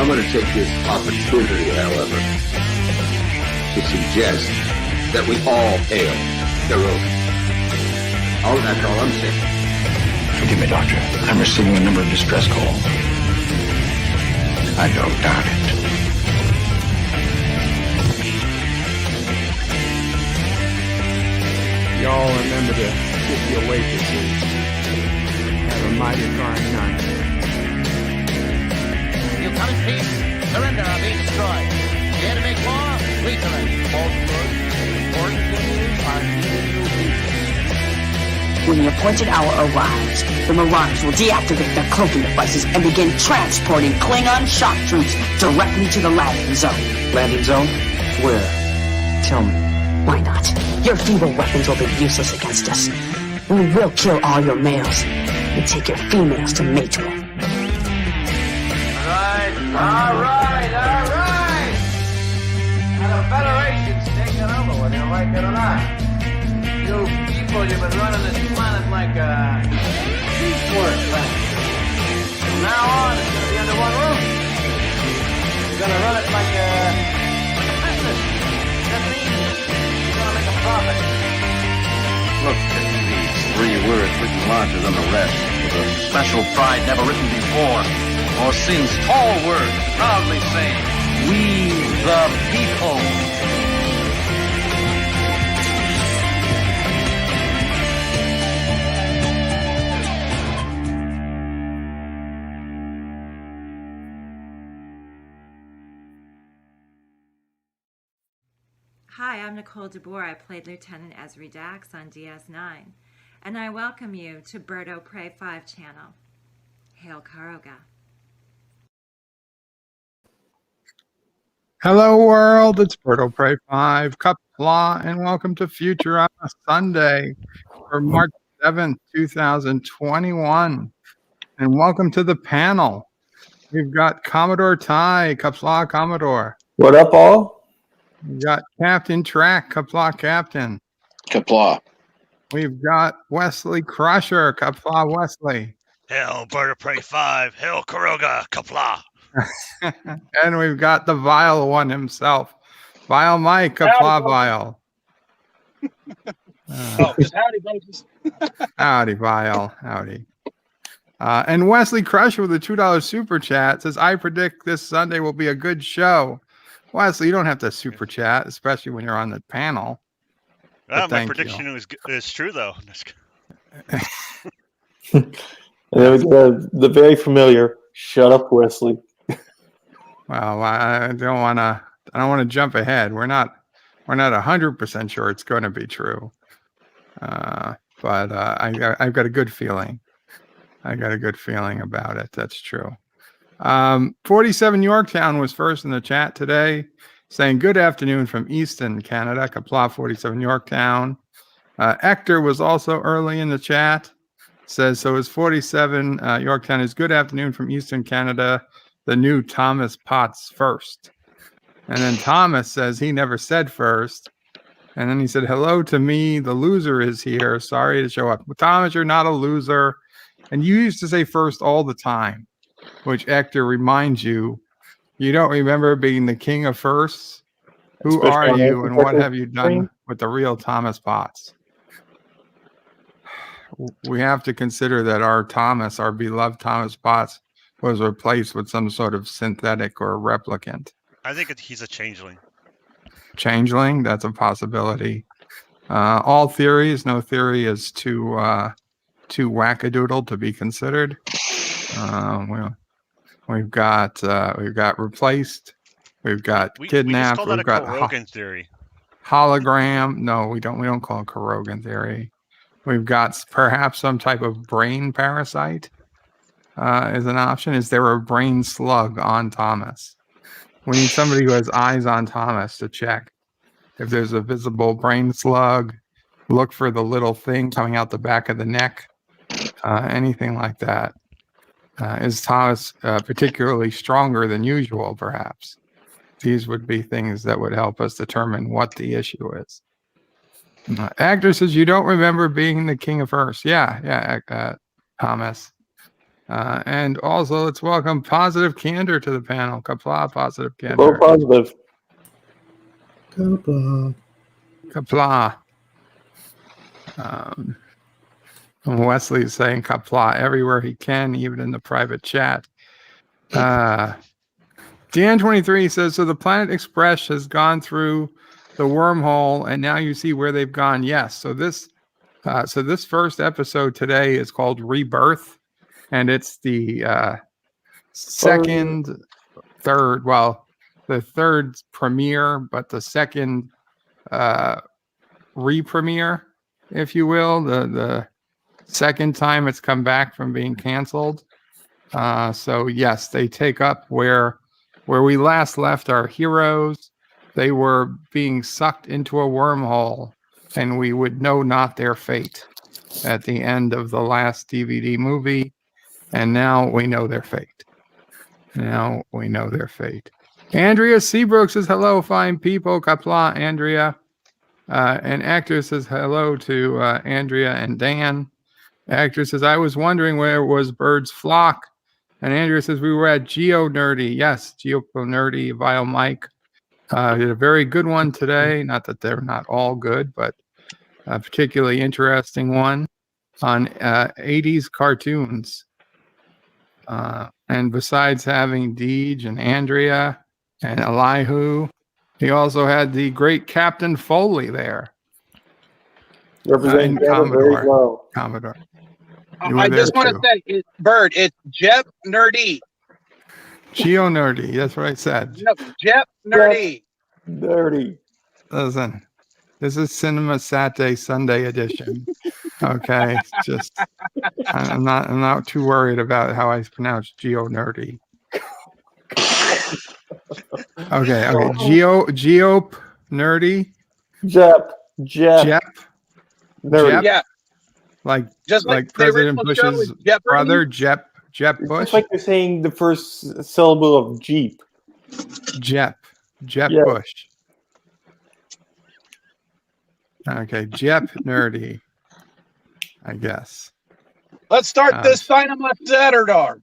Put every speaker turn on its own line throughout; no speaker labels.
I'm going to take this opportunity, however, to suggest that we all hail Garuga. Oh, that's all I'm saying.
Forgive me, Doctor. I'm receiving a number of distress calls. I don't doubt it.
Y'all remember to keep your waitresses. Have a mighty fine night.
You come in peace, surrender or be destroyed. Here to make war, we surrender. Both good, important things are needed you people.
When the appointed hour arrives, the Marauders will deactivate their cloaking devices and begin transporting Klingon shock troops directly to the landing zone.
Landing zone? Where? Tell me.
Why not? Your feeble weapons will be useless against us. We will kill all your males and take your females to mate with.
All right. Now the Federation's taking over, whether you like it or not. You people, you've been running this planet like a piecework thing. From now on, it's going to be under one roof. You're going to run it like a business. That means you're going to make a profit.
Look, these 3 words written larger than the rest, with a special pride never written before, or since. Tall words, proudly saying, "We the people."
Hi, I'm Nicole DeBoer. I played Lieutenant Ezri Dax on DS9, and I welcome you to Bird O' Prey 5 channel. Hail Karoga.
Hello, world. It's Bird O' Prey 5, Qapla, and welcome to Futurama Sunday for March 7th, 2021. And welcome to the panel. We've got Commodore Ty, Qapla Commodore.
What up, all?
We've got Captain Track, Qapla Captain.
Qapla.
We've got Wesley Crusher, Qapla Wesley.
Hail Bird of Prey 5, Hail Karoga, Qapla.
And we've got the vile one himself, Vile Mike, Qapla Vile.
Just howdy, folks.
Howdy, Vile. Howdy. And Wesley Crusher with a $2 super chat says, I predict this Sunday will be a good show. Wesley, you don't have to super chat, especially when you're on the panel.
My prediction is true, though.
And then we get the very familiar, shut up, Wesley.
Well, I don't want to jump ahead. We're not 100% sure it's going to be true. But I've got a good feeling. I got a good feeling about it. That's true. 47 Yorktown was first in the chat today, saying good afternoon from Easton, Canada. Qapla 47 Yorktown. Hector was also early in the chat. Says, so is 47 Yorktown is good afternoon from Eastern Canada. The new Thomas Potts first. And then Thomas says he never said first. And then he said, hello to me. The loser is here. Sorry to show up. But Thomas, you're not a loser. And you used to say first all the time, which Hector reminds you, you don't remember being the king of firsts? Who are you and what have you done with the real Thomas Potts? We have to consider that our Thomas, our beloved Thomas Potts, was replaced with some sort of synthetic or replicant.
I think he's a changeling. Changeling?
That's a possibility. All theories. No theory is too wackadoodle to be considered. We've got replaced. We've got kidnapped.
We just call that a Karogan theory.
Hologram. No, we don't call it Karogan theory. We've got perhaps some type of brain parasite is an option. Is there a brain slug on Thomas? We need somebody who has eyes on Thomas to check. If there's a visible brain slug, look for the little thing coming out the back of the neck. Anything like that. Is Thomas particularly stronger than usual, perhaps? These would be things that would help us determine what the issue is. Actor says, you don't remember being the king of first. Yeah, Thomas. And also, let's welcome Positive Candor to the panel. Qapla, Positive
Hello,
Candor.
positive.
Qapla. Wesley is saying Qapla everywhere he can, even in the private chat. Dan23 says, so the Planet Express has gone through the wormhole, and now you see where they've gone. Yes. So this first episode today is called Rebirth, and it's the the third premiere, but the second re-premiere, if you will, the second time it's come back from being canceled. So yes, they take up where we last left our heroes. They were being sucked into a wormhole, and we would know not their fate at the end of the last DVD movie. And now we know their fate. Andrea Seabrook says, hello, fine people. Qapla, Andrea. And Actor says hello to Andrea and Dan. Actor says, I was wondering where was Bird's Flock. And Andrea says, we were at Geo Nerdy. Yes, Geo Nerdy, Vile Mike. Did a very good one today. Not that they're not all good, but a particularly interesting one on 80s cartoons. And besides having Deej and Andrea and Elihu, he also had the great Captain Foley there.
Representing very well.
Commodore.
I just want to say, Bird, it's Jep Nerdy.
Geo Nerdy, that's what I said.
No, Jep Nerdy.
Nerdy.
Listen, this is Cinema Saturday Sunday edition. Okay, just I'm not too worried about how I pronounce Geo Nerdy. Okay, Geop Nerdy.
Jep.
Nerdy.
Yeah.
Like
just
like President Bush's brother, Jep Bush.
It's like they're saying the first syllable of Jeep.
Jep Bush. Okay, Jep Nerdy, I guess.
Let's start this Cinema Saturday.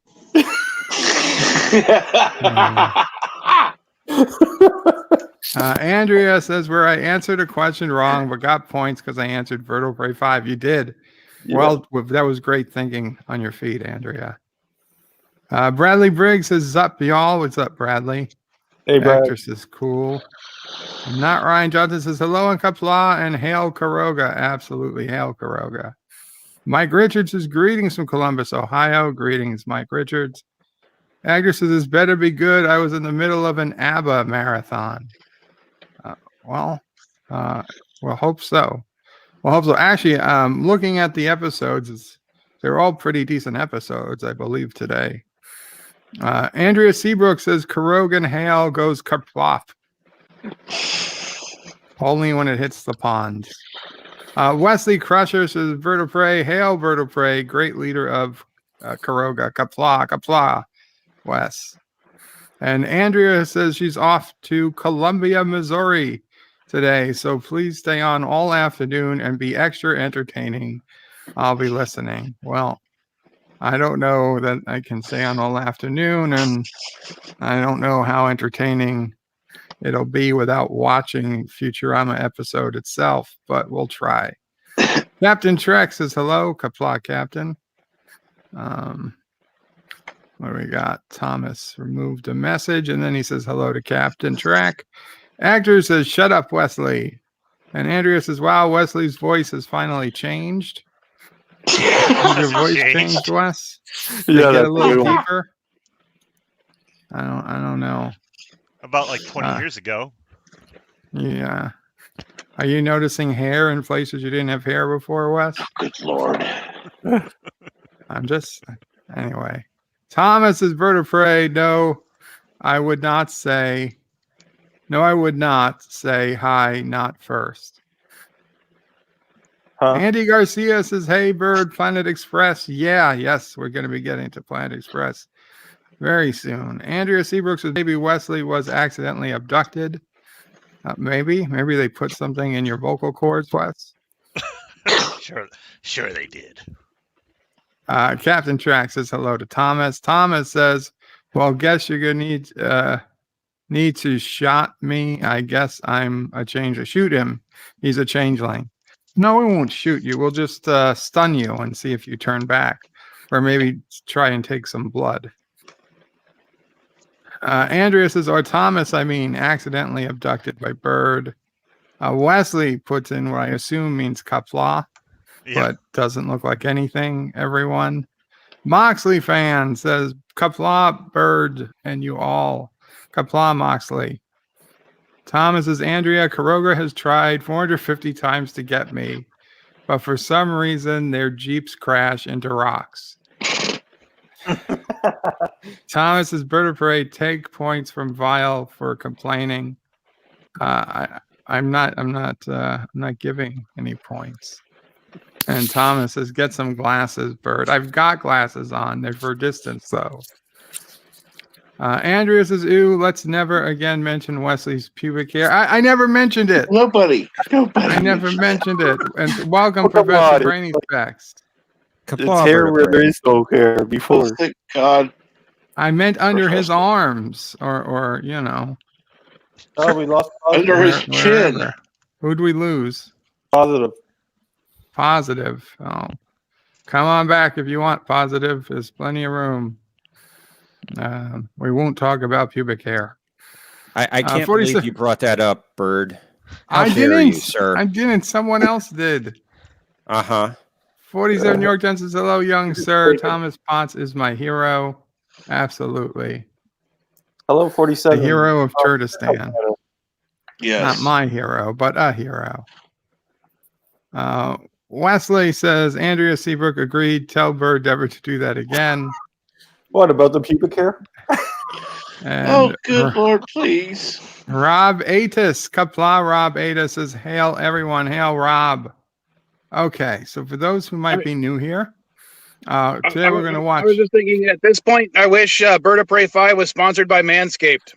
Andrea says, where I answered a question wrong, but got points because I answered Verto Prey 5. You did. Yeah. Well, that was great thinking on your feet, Andrea. Bradley Briggs says, "Zup, y'all." What's up, Bradley?
Hey, Brad.
Actress is cool. Not Ryan Johnson says, hello, and Qapla, and hail Karoga. Absolutely, hail Karoga. Mike Richards says, greetings from Columbus, Ohio. Greetings, Mike Richards. Actress says, this better be good. I was in the middle of an ABBA marathon. We'll hope so. Actually, looking at the episodes, they're all pretty decent episodes, I believe, today. Andrea Seabrook says, Karogan hail goes kerplop. Only when it hits the pond. Wesley Crusher says, Vertebrae, hail Vertebrae, great leader of Karoga, Qapla, Wes. And Andrea says she's off to Columbia, Missouri today, so please stay on all afternoon and be extra entertaining. I'll be listening. Well, I don't know that I can stay on all afternoon, and I don't know how entertaining it'll be without watching Futurama episode itself, but we'll try. Captain Trek says hello, Qapla Captain. What do we got? Thomas removed a message, and then he says hello to Captain Trek. Actor says, shut up, Wesley. And Andrea says, wow, Wesley's voice has finally changed. Has your voice changed, Wes?
Yeah,
get a little deeper. I don't know.
About like 20 years ago.
Yeah. Are you noticing hair in places you didn't have hair before, Wes?
Good Lord.
Anyway. Thomas is Vertebrae. No, I would not say hi, not first.
Huh?
Andy Garcia says, hey, Bird, Planet Express. Yes, we're going to be getting to Planet Express very soon. Andrea Seabrook says, maybe Wesley was accidentally abducted. Maybe they put something in your vocal cords, Wes.
Sure they did.
Captain Track says hello to Thomas. Thomas says, well, guess you're going to need to shot me. I guess I'm a changeling. Shoot him. He's a changeling. No, we won't shoot you. We'll just stun you and see if you turn back. Or maybe try and take some blood. Andrea says, or Thomas, accidentally abducted by Bird. Wesley puts in what I assume means Qapla, but doesn't look like anything, everyone. Moxley fan says, Qapla, Bird, and you all. Qapla, Moxley. Thomas says, Andrea, Kuroga has tried 450 times to get me, but for some reason, their Jeeps crash into rocks. Thomas says, Bird of Prey, take points from Vile for complaining. I'm not giving any points. And Thomas says, get some glasses, Bird. I've got glasses on. They're for distance, though. Andrea says, ooh, let's never again mention Wesley's pubic hair. I never mentioned it.
Nobody.
I never mentioned it. And welcome, Professor Brainy Specs.
It's hair where there is no hair before.
Oh, thank God.
I meant under his arms, or you know.
Oh, we lost
under his chin.
Who'd we lose?
Positive.
Oh, come on back if you want. Positive. There's plenty of room. We won't talk about pubic hair.
I can't believe you brought that up, Bird. How
I
dare
didn't,
you, sir.
I didn't. Someone else did. 47 New York Times says, hello, young sir. Thomas Potts is my hero. Absolutely.
Hello, 47.
The hero of Kurdistan.
Yes.
Not my hero, but a hero. Wesley says, Andrea Seabrook agreed. Tell Bird never to do that again.
What about the pubic hair?
Oh, good Lord, please.
Rob Atis, Qapla Rob Atis says, hail everyone. Hail Rob. Okay, so for those who might be new here, today we're going to watch.
I was just thinking at this point, I wish Bird of Prey 5 was sponsored by Manscaped.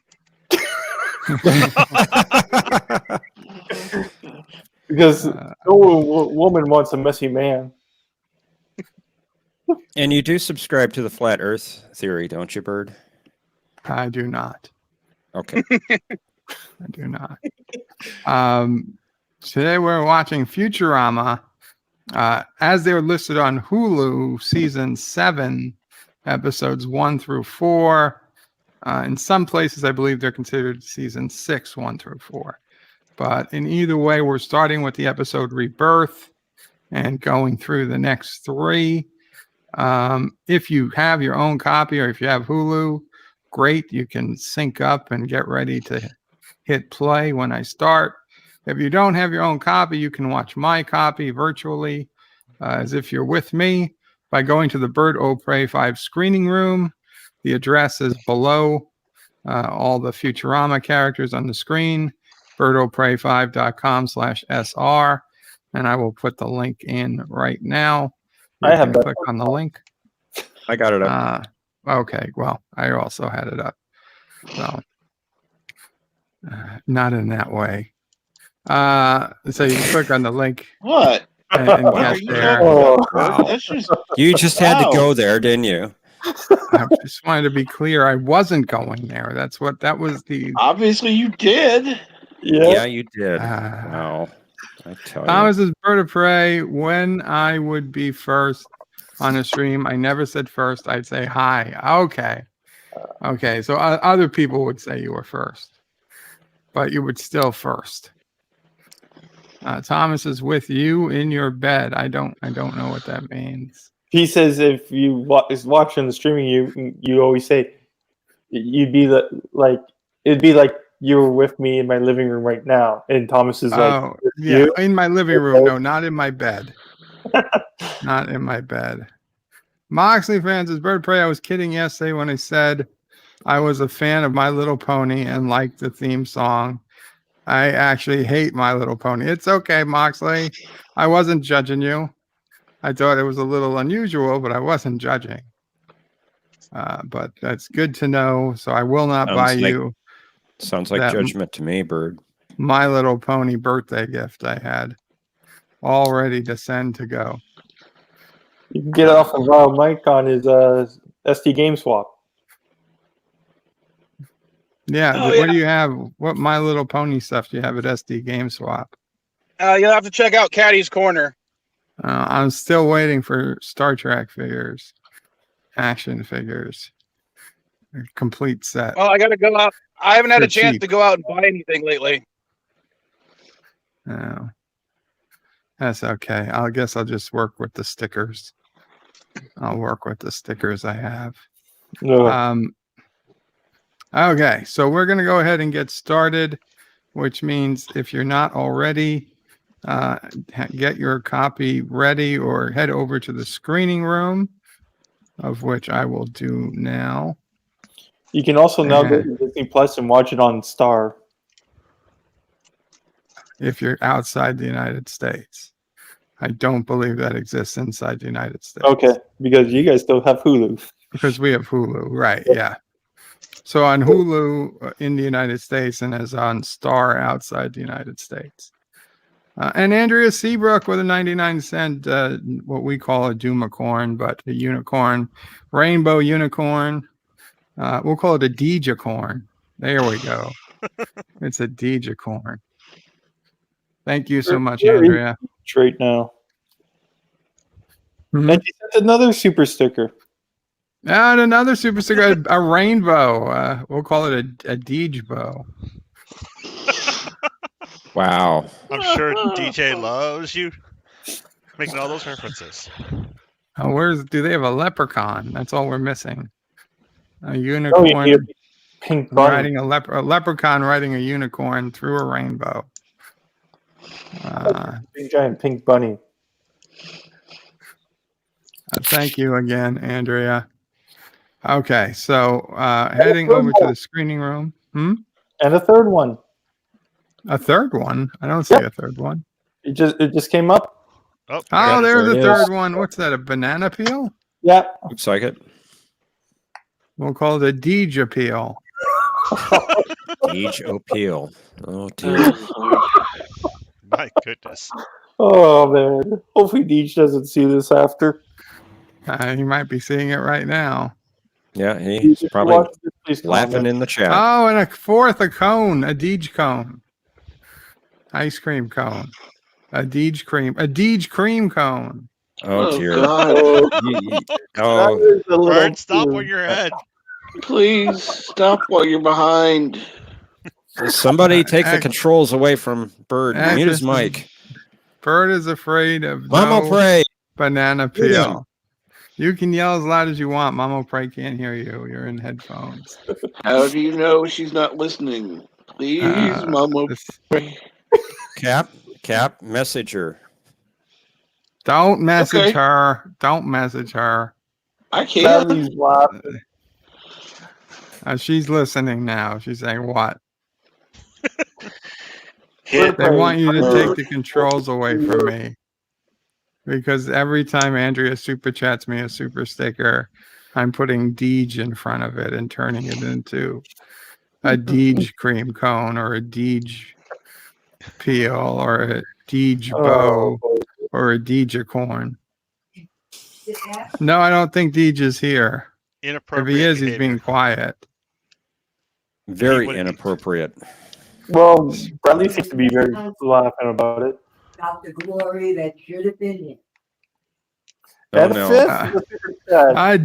Because no woman wants a messy man.
And you do subscribe to the Flat Earth theory, don't you, Bird?
I do not.
Okay.
I do not. Today we're watching Futurama. As they're listed on Hulu, season 7, episodes 1 through 4. In some places, I believe they're considered season 6, 1 through 4. But in either way, we're starting with the episode Rebirth and going through the next 3. If you have your own copy or if you have Hulu, great. You can sync up and get ready to hit play when I start. If you don't have your own copy, you can watch my copy virtually as if you're with me by going to the Bird of Prey 5 screening room. The address is below all the Futurama characters on the screen, birdofprey5.com/SR, and I will put the link in right now. You
I have
can click on the link.
I got it up.
Okay, well, I also had it up. So, not in that way. So you can click on the link.
What?
And get there.
That's just,
You just had to go there, didn't you?
I just wanted to be clear. I wasn't going there. That was the.
Obviously, you did.
Yeah, you did. Wow. I tell you.
Thomas's Bird of Prey. When I would be first on a stream, I never said first. I'd say hi. Okay. So other people would say you were first, but you would still first. Thomas is with you in your bed. I don't know what that means.
He says if you is watching the streaming, you always say it'd be like you were with me in my living room right now. And Thomas is like,
yeah, in my living room. No, not in my bed. Not in my bed. Moxley fans is Bird of Prey. I was kidding yesterday when I said I was a fan of My Little Pony and liked the theme song. I actually hate My Little Pony. It's okay, Moxley. I wasn't judging you. I thought it was a little unusual, but I wasn't judging. But that's good to know. So I will not buy you.
Sounds like judgment to me, Bird.
My Little Pony birthday gift I had all ready to send to go.
You can get it off of Mike on his SD Game Swap.
Yeah.
Oh,
What
yeah.
do you have? What My Little Pony stuff do you have at SD Game Swap?
You'll have to check out Caddy's Corner.
I'm still waiting for Star Trek figures, action figures, a complete set.
Well, I got to go out. I haven't had
They're
a chance
cheap.
to go out and buy anything lately.
Oh, that's okay. I guess I'll just work with the stickers. I'll work with the stickers I have.
No.
Okay, so we're going to go ahead and get started, which means if you're not already, get your copy ready or head over to the screening room, of which I will do now.
You can also now go to Disney Plus and watch it on Star.
If you're outside the United States. I don't believe that exists inside the United States.
Okay, because you guys still have Hulu.
Because we have Hulu, right, yeah. So on Hulu in the United States and is on Star outside the United States. And Andrea Seabrook with a 99-cent, what we call a Doomacorn, but a unicorn, rainbow unicorn. We'll call it a Deejacorn. There we go. It's a Deejacorn. Thank you so much, Andrea.
Right now. And you sent another super sticker.
And another super sticker, a rainbow. We'll call it a Deej bow.
Wow.
I'm sure DJ loves you making all those references.
Do they have a leprechaun? That's all we're missing. A unicorn
pink
riding a leprechaun riding a unicorn through a rainbow.
Big giant pink bunny.
Thank you again, Andrea. Okay, so heading over to the screening room.
And a third one.
A third one? I don't see a third one.
It just came up.
Oh, there's the third one. What's that? A banana peel?
Yeah.
Looks like it.
We'll call it a Deej peel.
Deej peel. Oh dear.
My goodness.
Oh man. Hopefully Deej doesn't see this after.
He might be seeing it right now.
Yeah, he's probably laughing in the chat.
Oh, and a cone, a Deej cone. Ice cream cone. A Deej cream cone.
Oh dear.
Bird, stop on your head.
Please stop while you're behind.
Somebody take the controls away from Bird. Mute his mic.
Bird is afraid of
Mama Pray.
Banana peel. You can yell as loud as you want. Mama Pray can't hear you. You're in headphones.
How do you know she's not listening? Please, Mama Pray.
Cap, message her.
Don't message her. Don't message her.
I can't.
She's listening now. She's saying what? They want you to take the controls away from me. Because every time Andrea super chats me a super sticker, I'm putting Deej in front of it and turning it into a Deej cream cone or a Deej peel or a Deej bow or a Deejacorn. No, I don't think Deej is here. If he is, he's being quiet.
Very inappropriate.
Well, Bradley seems to be very laughing about it.
About the glory that should have been in.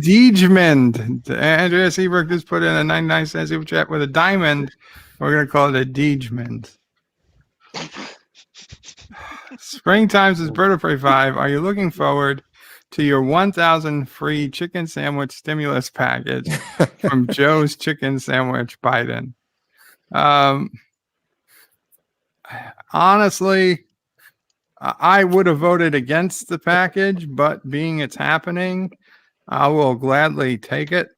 Deejmond. Andrea Seabrook just put in a 99-cent super chat with a diamond. We're going to call it a Deejmond. Springtimes is Bird of Prey 5. Are you looking forward to your 1,000 free chicken sandwich stimulus package from Joe's Chicken Sandwich Biden? Honestly, I would have voted against the package, but being it's happening, I will gladly take it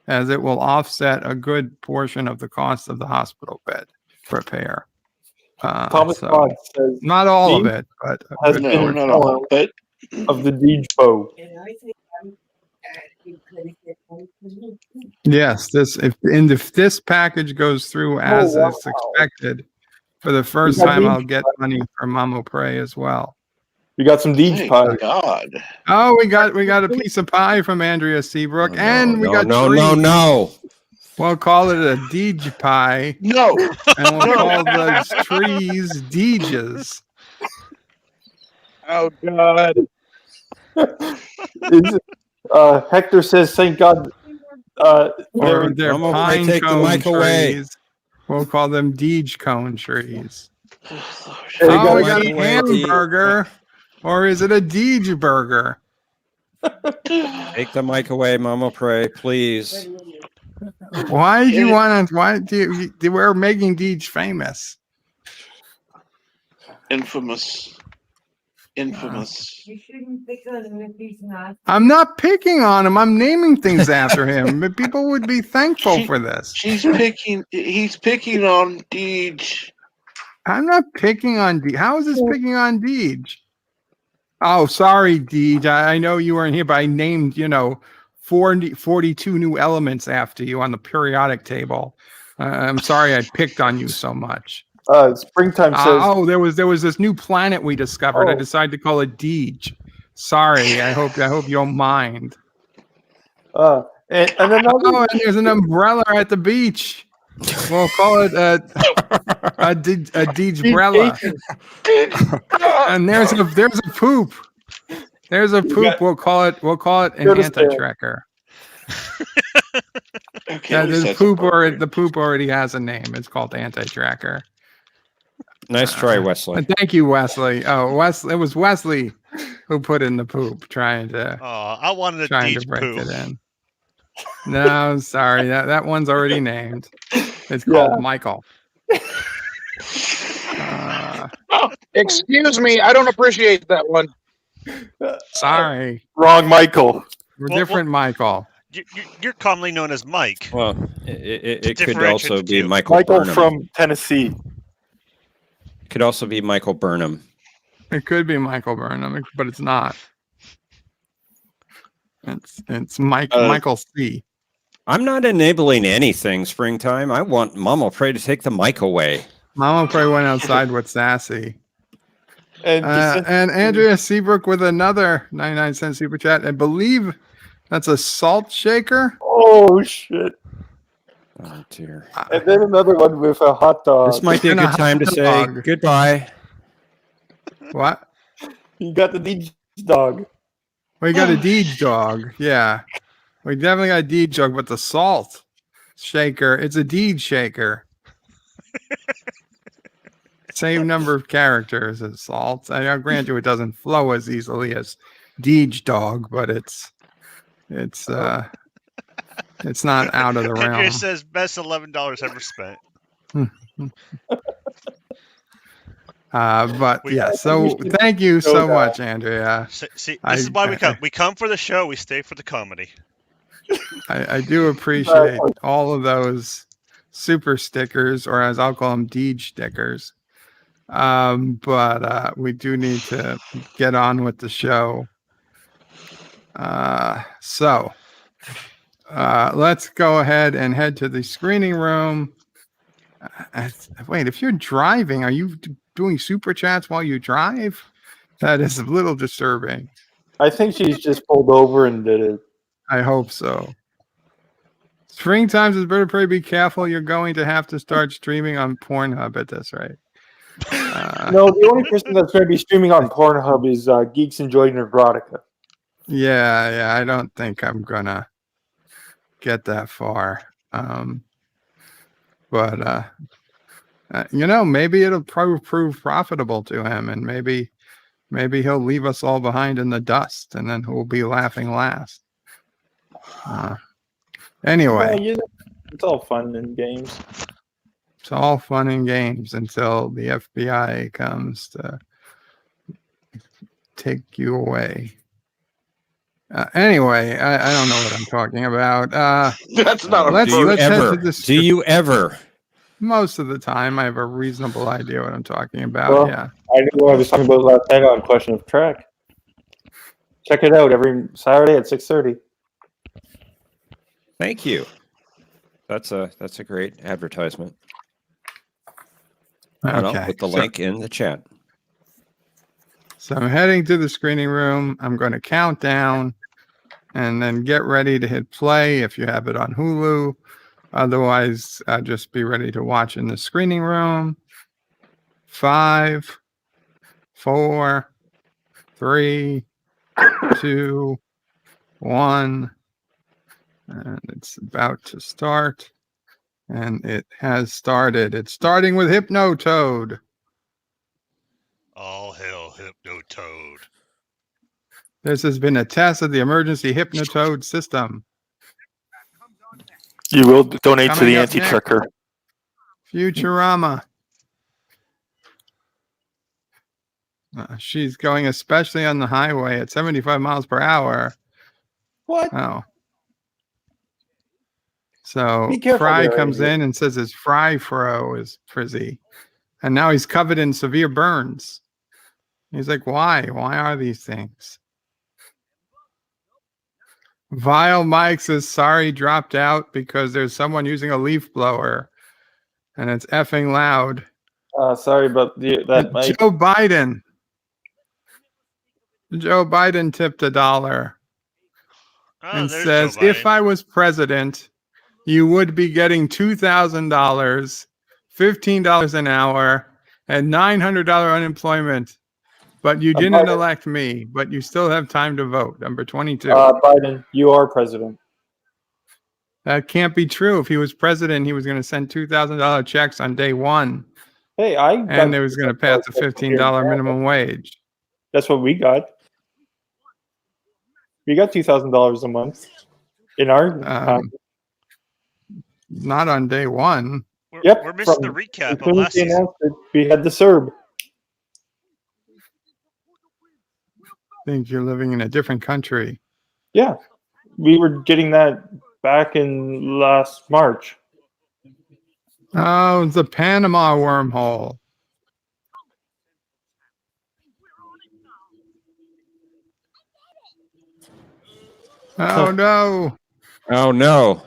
as it will offset a good portion of the cost of the hospital bed repair.
Thomas
so,
says
not all of it, but
has been not all of it. Of the Deej bow.
Yes, if this package goes through as is expected, for the first time I'll get money from Mama Pray as well.
We got some Deej pie.
Thank God.
Oh, we got a piece of pie from Andrea Seabrook, and we got
no.
We'll call it a Deej pie.
No.
And we'll call the trees Deeges.
Oh God.
Hector says, "Thank God."
Or they're pine
take the
cone
mic away.
trees. We'll call them Deej cone trees.
Hey,
Oh, we got
mic
a
away,
hamburger. Or is it a Deej burger?
Take the mic away, Mama Pray, please.
Why do you want to? Why do you? We're making Deej famous.
Infamous.
You shouldn't pick on him if he's not.
I'm not picking on him. I'm naming things after him. But people would be thankful for this.
He's picking on Deej.
I'm not picking on Deej. How is this picking on Deej? Oh, sorry, Deej. I know you weren't here, but I named, 42 new elements after you on the periodic table. I'm sorry I picked on you so much.
Springtime says.
There was this new planet we discovered. I decided to call it Deej. Sorry. I hope you don't mind.
And
and there's an umbrella at the beach. We'll call it a Deej-brella. And there's a poop. There's a poop. We'll call it an anti-tracker.
Okay,
Yeah, the poop already has a name. It's called anti-tracker.
Nice try, Wesley.
Thank you, Wesley. Oh, Wesley, it was Wesley who put in the poop, trying to.
Oh, I wanted to
break
poop.
it in. No, sorry, that one's already named. It's called Michael.
Excuse me, I don't appreciate that one.
Sorry,
wrong Michael.
We're different, Michael.
You're commonly known as Mike.
Well, it could
differentiate
also
the
be
two.
Michael Burnham.
from Tennessee.
Could also be Michael Burnham.
It could be Michael Burnham, but it's not. It's Michael C.
I'm not enabling anything, Springtime. I want Mama Pray to take the mic away.
Mama Pray went outside with Sassy.
And
Andrea Seabrook with another 99-cent super chat. I believe that's a salt shaker.
Oh, shit.
Oh, dear.
And then another one with a hot dog.
This might be a good time to say goodbye.
What?
You got the Deej dog.
We got a Deej dog. Yeah. We definitely got a Deej dog, but the salt shaker, it's a Deej shaker. Same number of characters as salt. I grant you it doesn't flow as easily as Deej dog, but it's not out of the realm.
Andrea says best $11 ever spent.
But yeah, so thank you so much, Andrea.
See, this is why we come. We come for the show. We stay for the comedy.
I do appreciate all of those super stickers, or as I'll call them, Deej stickers. But we do need to get on with the show. So let's go ahead and head to the screening room. Wait, if you're driving, are you doing super chats while you drive? That is a little disturbing.
I think she's just pulled over and did it.
I hope so. Springtime says, Bird of Prey, be careful. You're going to have to start streaming on Pornhub at this rate.
No, the only person that's going to be streaming on Pornhub is Geeks Enjoying Erotica.
Yeah, I don't think I'm going to get that far. But maybe it'll prove profitable to him, and maybe he'll leave us all behind in the dust, and then we'll be laughing last. Anyway,
it's all fun and games.
It's all fun and games until the FBI comes to take you away. Anyway, I don't know what I'm talking about.
That's not a
Do you ever?
Most of the time, I have a reasonable idea what I'm talking about.
Well,
yeah.
I knew what I was talking about last night on Question of Track. Check it out every Saturday at 6:30.
Thank you. That's a great advertisement. And I'll put the link in the chat.
So I'm heading to the screening room. I'm going to count down and then get ready to hit play if you have it on Hulu. Otherwise, just be ready to watch in the screening room. 5, 4, 3, 2, 1. And it's about to start. And it has started. It's starting with Hypnotoad.
All hail Hypnotoad.
This has been a test of the emergency Hypnotoad system.
You will donate to
Coming
the
up
anti-tricker.
Futurama. She's going especially on the highway at 75 miles per hour.
What?
Oh. So
Be careful
Fry
there,
comes
Andrew.
in and says his fry fro is frizzy. And now he's covered in severe burns. He's like, why? Why are these things? Vile Mike says, sorry, dropped out because there's someone using a leaf blower. And it's effing loud.
Sorry about that, Mike.
Joe Biden. Joe Biden tipped $1 and
there's
says,
Joe Biden.
if I was president, you would be getting $2,000, $15 an hour, and $900 unemployment. But you didn't elect me, but you still have time to vote. Number 22.
Biden, you are president.
That can't be true. If he was president, he was going to send $2,000 checks on day one.
Hey,
and they was going to pass the $15 minimum wage.
That's what we got. We got $2,000 a month in our time.
Not on day one.
We're missing the recap of last season.
We had the CERB.
Think you're living in a different country.
Yeah, we were getting that back in last March.
Oh, the Panama wormhole. Oh no!
Oh no!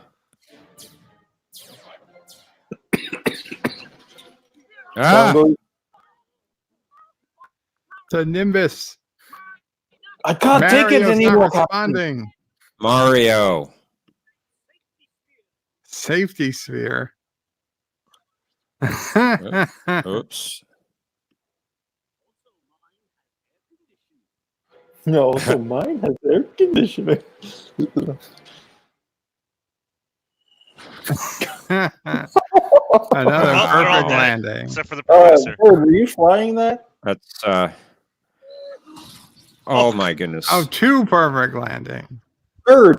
The Nimbus.
I can't take it anymore.
Responding.
Mario.
Safety sphere.
Oops.
No, so mine has air conditioning.
Another perfect landing.
Except for the professor.
Were you flying that?
That's oh my goodness.
Oh, 2 perfect landing.
Bird.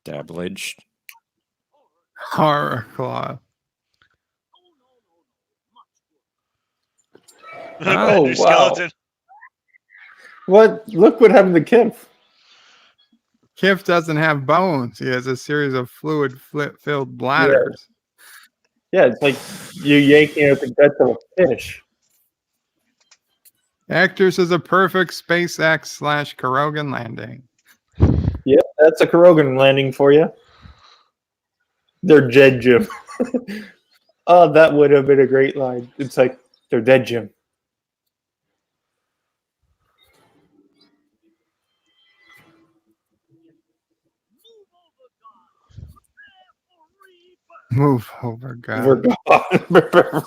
Dablaged.
Horror claw.
Oh, wow.
Skeleton.
What? Look what happened to Kip.
Kip doesn't have bones. He has a series of fluid-filled bladders.
Yeah, it's like you yanking out the guts of a fish.
Actors is a perfect SpaceX / Kurogan landing.
Yep, that's a Kurogan landing for you. They're dead, Jim. Oh, that would have been a great line. It's like, they're dead, Jim.
Move over, God.
We're gone.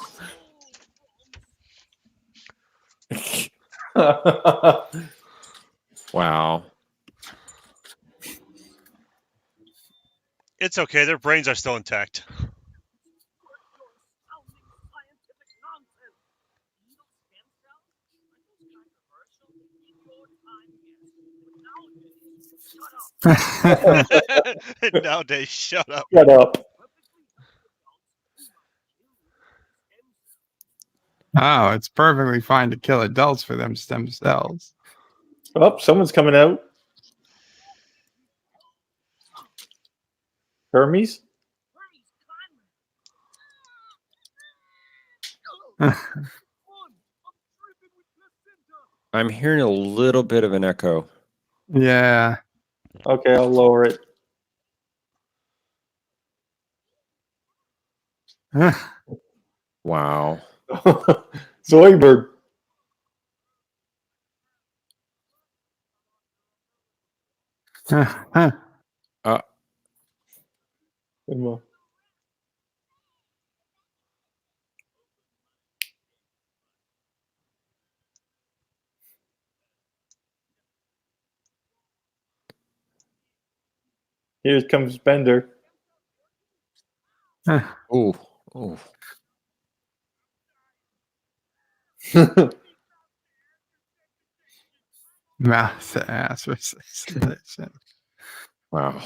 Wow.
It's okay. Their brains are still intact. Nowadays, shut up.
Shut up.
Oh, it's perfectly fine to kill adults for them stem cells.
Oh, someone's coming out. Hermes?
I'm hearing a little bit of an echo.
Yeah.
Okay, I'll lower it.
Wow.
Zoidberg.
Huh.
Come on. Here comes Bender.
Ooh. Ooh.
Mouth to ass resistance.
Wow.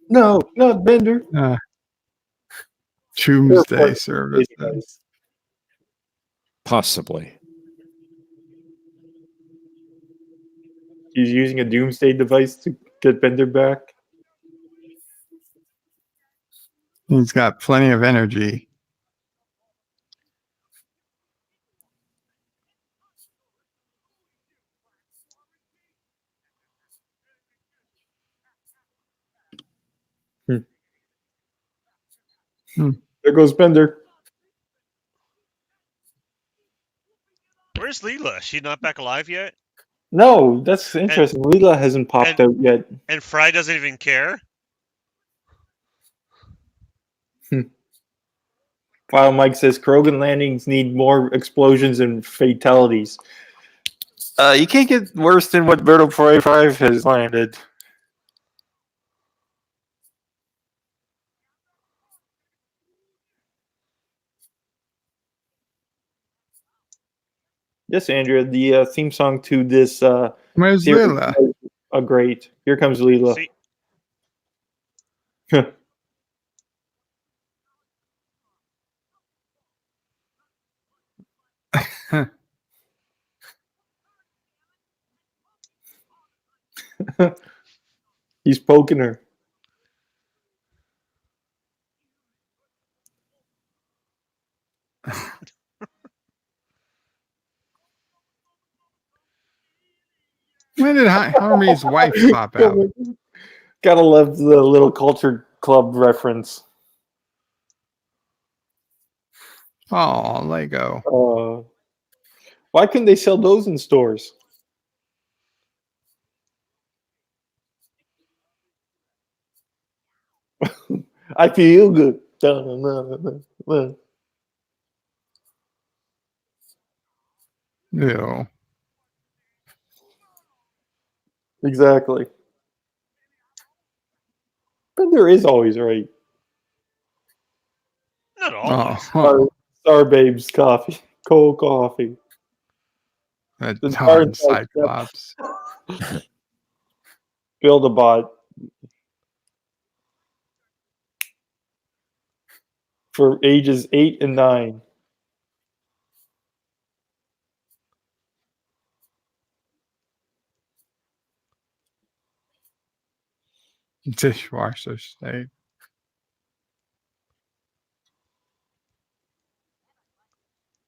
No, not Bender.
Doomsday services.
Possibly.
He's using a doomsday device to get Bender back.
He's got plenty of energy.
There goes Bender.
Where's Leela? Is she not back alive yet?
No, that's interesting. Leela hasn't popped out yet.
And Fry doesn't even care?
While Mike says Krogan landings need more explosions and fatalities. You can't get worse than what Birdo 45 has landed. Yes, Andrea, the theme song to this
Where's
series
Leela?
is great. Here comes Leela.
See?
He's poking her.
When did Harmy's wife pop out?
Gotta love the little culture club reference.
Oh, Lego.
Why couldn't they sell those in stores? I feel good.
Ew.
Exactly. Bender is always right.
Not always.
Star Babes coffee. Cold coffee.
That
The
darn
Star-
Cyclops.
Build a bot. For ages 8 and 9.
Dishwasher state.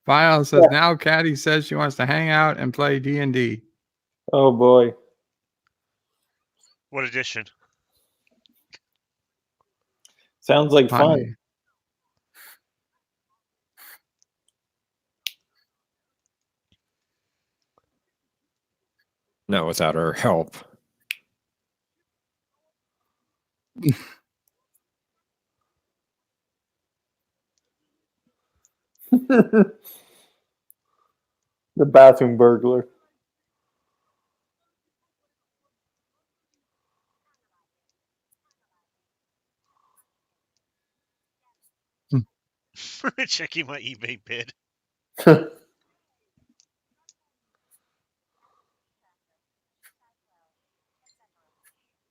File says now Caddy says she wants to hang out and play D&D.
Oh boy.
What edition?
Sounds like fun.
Not without her help.
The bathroom burglar.
Checking my eBay bid.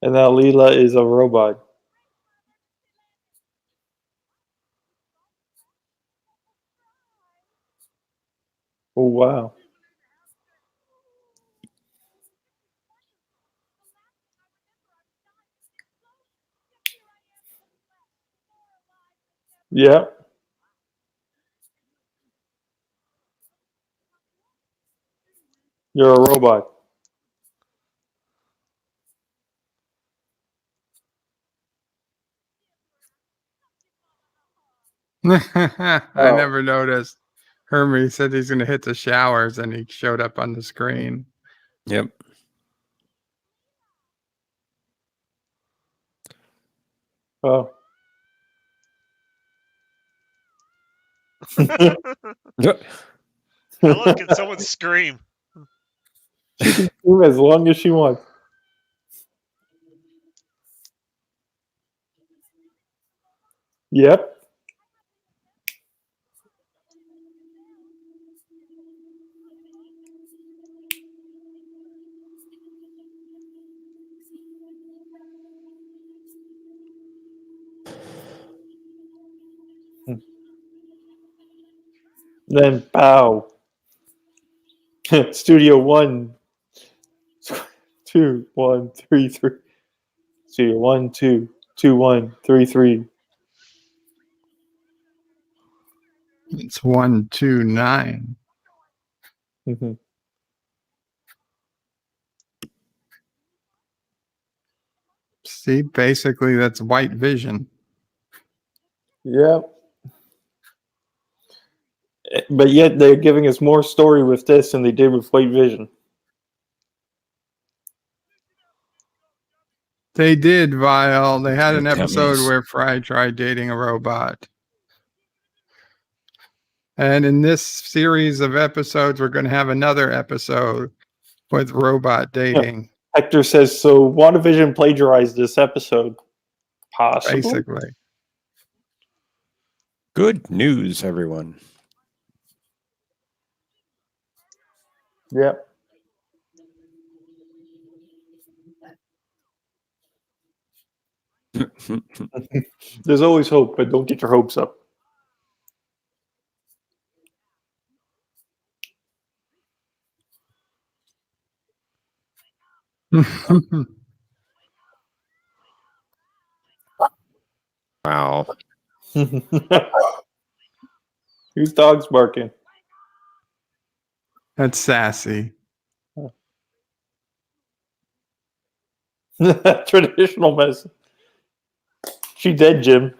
And now Leela is a robot. Oh, wow. Yeah. You're a robot.
I
Oh.
never noticed. Hermes said he's going to hit the showers, and he showed up on the screen.
Yep.
Oh.
Hello, can someone scream?
She can scream as long as she wants. Yep. Then pow. Studio 1, 2, 1, 3, 3. Studio 1, 2, 2, 1, 3, 3.
It's 129.
Mm-hmm.
See, basically, that's white vision.
Yep. But yet they're giving us more story with this than they did with White Vision.
They did, Vile. They had an episode
Dummies.
where Fry tried dating a robot. And in this series of episodes, we're going to have another episode with robot dating.
Hector says, so WandaVision plagiarized this episode. Possibly.
Basically.
Good news, everyone.
Yep. There's always hope, but don't get your hopes up.
Wow.
Whose dog's barking?
That's sassy.
Traditional medicine. She dead, Jim.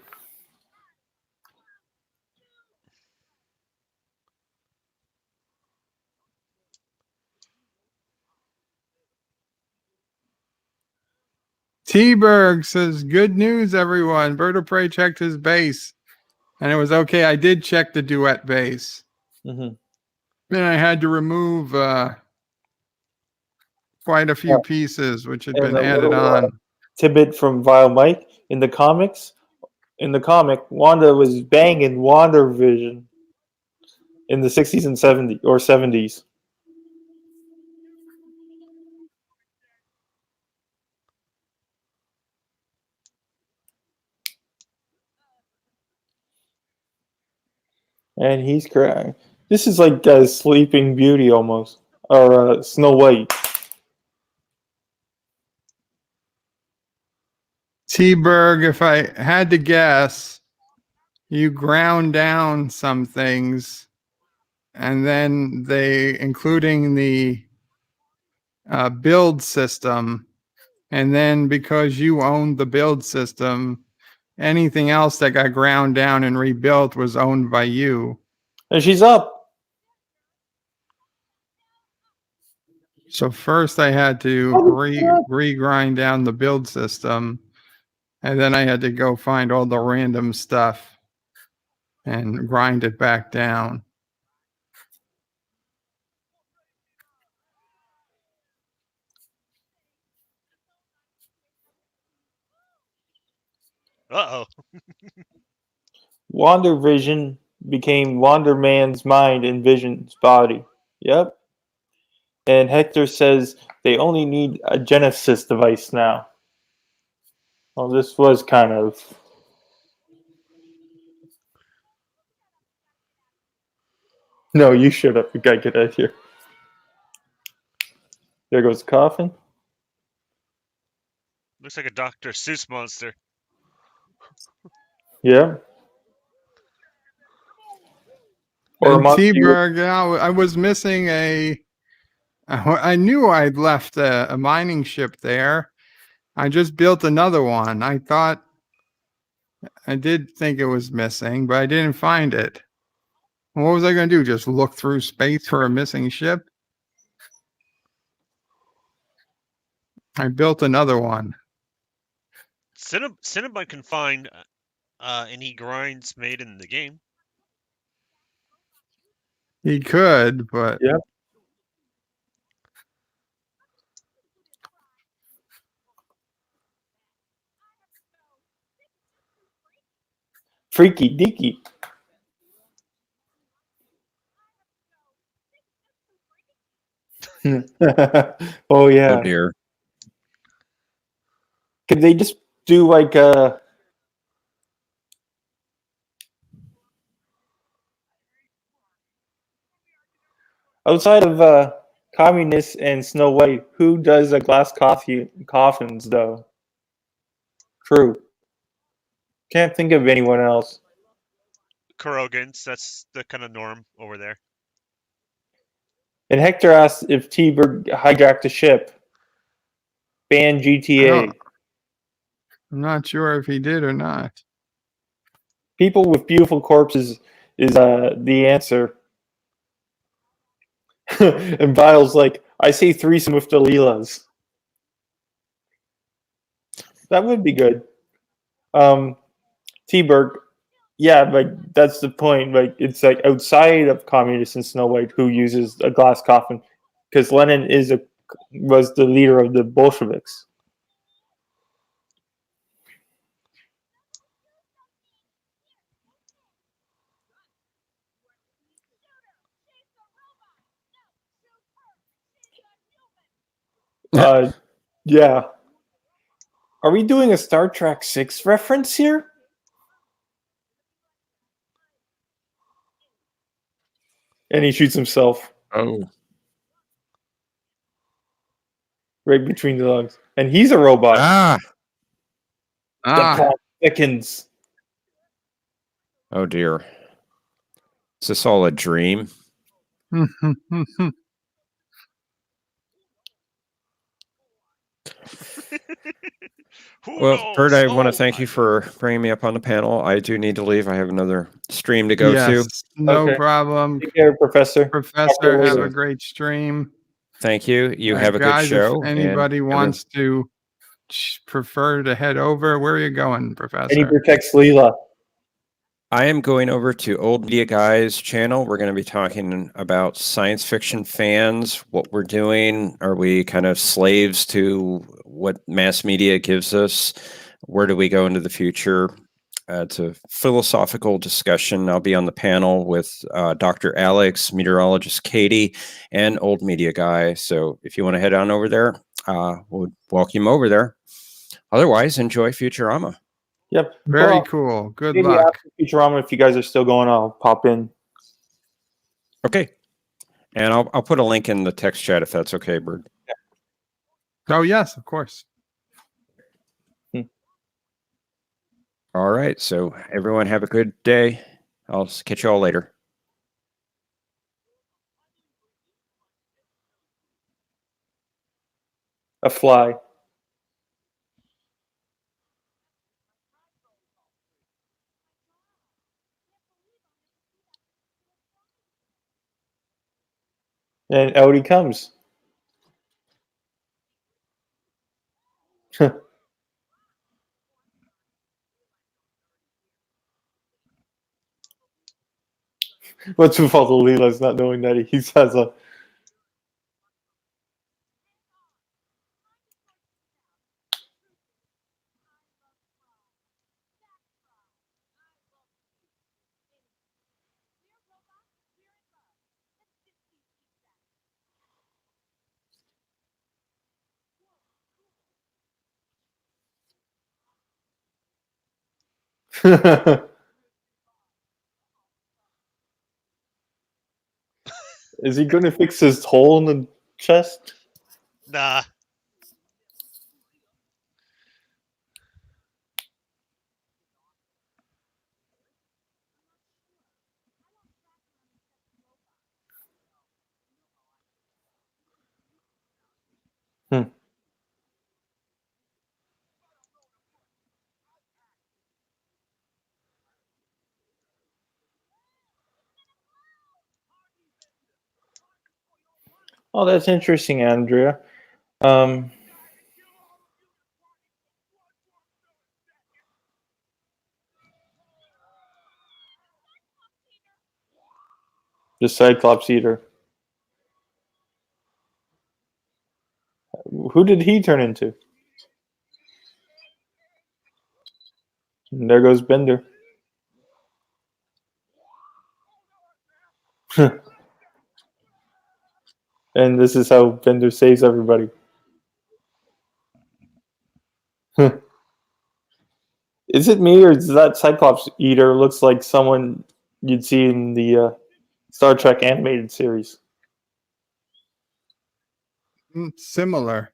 T-Berg says, good news, everyone. Bird of Prey checked his base. And it was okay. I did check the duet base.
Mm-hmm.
Then I had to remove quite a few pieces, which had been added on.
Tidbit from Vile Mike. In the comic, Wanda was banging WandaVision in the 60s and 70s or 70s. And he's crying. This is like Sleeping Beauty almost, or Snow White.
T-Berg, if I had to guess, you ground down some things, and then they, including the build system, and then because you owned the build system, anything else that got ground down and rebuilt was owned by you.
And she's up.
So first I had to re-grind down the build system, and then I had to go find all the random stuff and grind it back down.
Uh-oh.
WandaVision became Wonder Man's mind and Vision's body. Yep. And Hector says they only need a Genesis device now. Well, this was kind of... No, you shut up. You gotta get out of here. There goes the coffin.
Looks like a Dr. Seuss monster.
Yeah. Or
And T-Berg, I was missing a I knew I'd left a mining ship there. I just built another one. I did think it was missing, but I didn't find it. What was I going to do? Just look through space for a missing ship? I built another one.
Cinnabon can find any grinds made in the game.
He could, but
Yep. Freaky deaky. Oh yeah.
Oh dear.
Could they just do like outside of communists and Snow White, who does a glass coffins though? True. Can't think of anyone else.
Kurogans, that's the kind of norm over there.
And Hector asked if T-Bird hijacked a ship. Ban GTA.
I'm not sure if he did or not.
People with beautiful corpses is the answer. And Biles like, I say threesome with the Leelas. That would be good. T-Bird, yeah, but that's the point. Like, it's like outside of communists and Snow White who uses a glass coffin, because Lenin was the leader of the Bolsheviks. Yeah. Are we doing a Star Trek 6 reference here? And he shoots himself.
Oh.
Right between the lungs. And he's a robot. The plot thickens.
Oh dear. Is this all a dream? Well, Bert, I want to thank you for bringing me up on the panel. I do need to leave. I have another stream to go to.
No problem.
Take care, Professor.
Professor, have a great stream.
Thank you. You have a good
guys,
show.
If anybody wants to prefer to head over, where are you going, Professor?
And he protects Leela.
I am going over to Old Media Guy's channel. We're going to be talking about science fiction fans, what we're doing. Are we kind of slaves to what mass media gives us? Where do we go into the future? It's a philosophical discussion. I'll be on the panel with Dr. Alex, meteorologist Katie, and Old Media Guy. So if you want to head on over there, we'll welcome you over there. Otherwise, enjoy Futurama.
Yep.
Very cool. Good
maybe
luck.
After Futurama, if you guys are still going, I'll pop in.
Okay. And I'll put a link in the text chat if that's okay, Bird.
Oh, yes, of course.
All right. So everyone have a good day. I'll catch you all later.
A fly. And out he comes. What's with all the Leelas not knowing that he has a... Is he going to fix his hole in the chest?
Nah.
Oh, that's interesting, Andrea. The Cyclops Eater. Who did he turn into? And there goes Bender. And this is how Bender saves everybody. Is it me, or does that Cyclops Eater looks like someone you'd see in the Star Trek animated series?
Similar.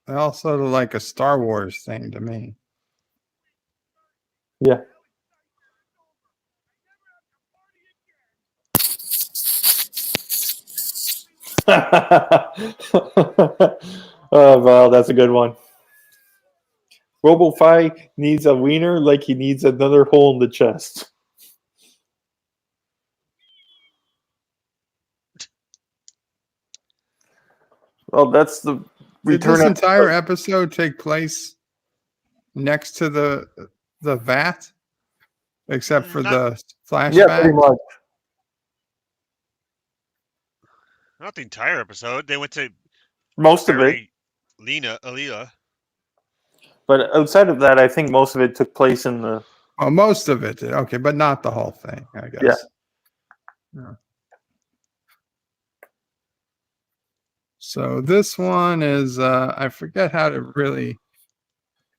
Also like a Star Wars thing to me.
Yeah. Oh, well, that's a good one. RoboFi needs a wiener like he needs another hole in the chest. Well, that's the
Did
return.
this entire episode take place next to the vat, except for the flashback?
Yeah, pretty much.
Not the entire episode. They went to
Most of it.
Leela.
But outside of that, I think most of it took place in the.
Oh, most of it. Okay, but not the whole thing, I guess. Yeah. So this one is I forget how to really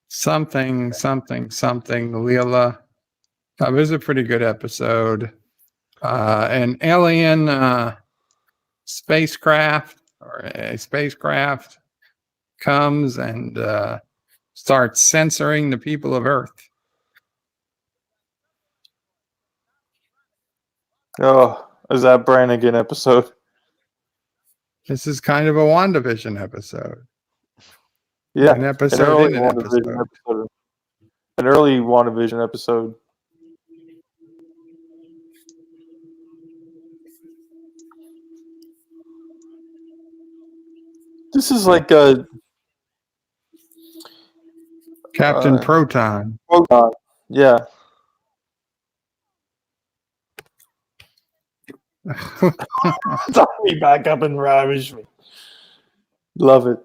something Leela. It was a pretty good episode. An alien spacecraft or a spacecraft comes and starts censoring the people of Earth.
Oh, is that Brannigan episode?
This is kind of a WandaVision episode.
Yeah,
an episode in an episode.
An early WandaVision episode. This is like a
Captain Proton.
Proton, yeah. Talk me back up and ravish me. Love it.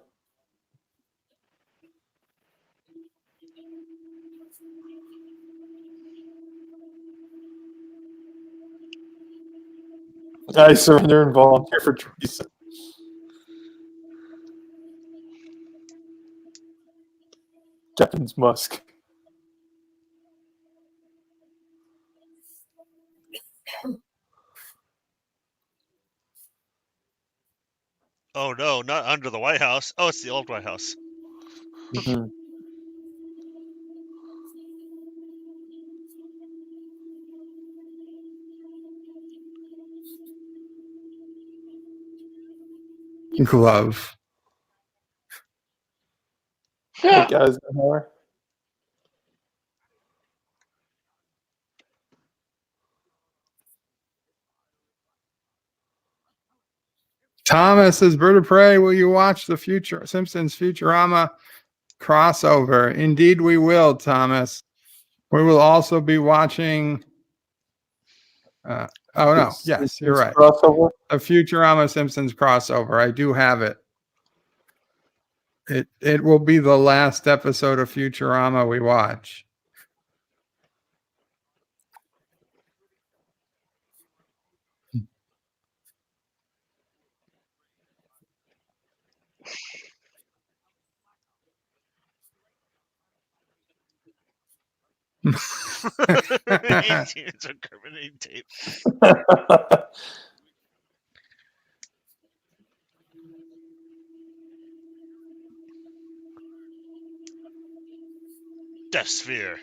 I surrender and volunteer for treason. Captain's Musk.
Oh no, not under the White House. Oh, it's the old White House.
Mm-hmm.
Glove.
Hey guys, more.
Thomas says, Bird of Prey, will you watch the Simpsons Futurama crossover? Indeed, we will, Thomas. We will also be watching. Yes, you're right.
Crossover?
A Futurama Simpsons crossover. I do have it. It will be the last episode of Futurama we watch.
It's a carbonated tape. Death Sphere.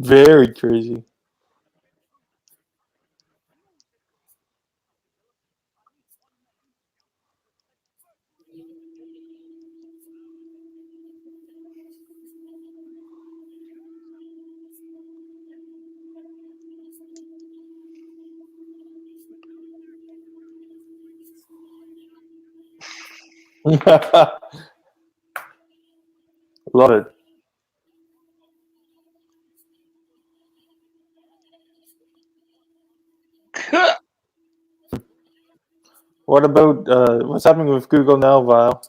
Very crazy. Love it. What about what's happening with Google now, Vile?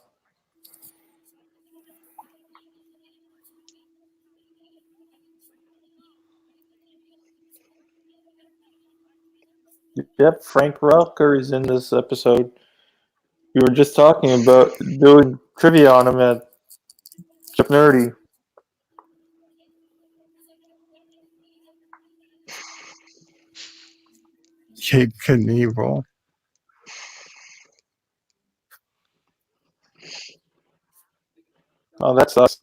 Yep, Frank Welker is in this episode. We were just talking about doing trivia on him at Chuck Nerdy.
Cape Knievel.
Oh, that's us.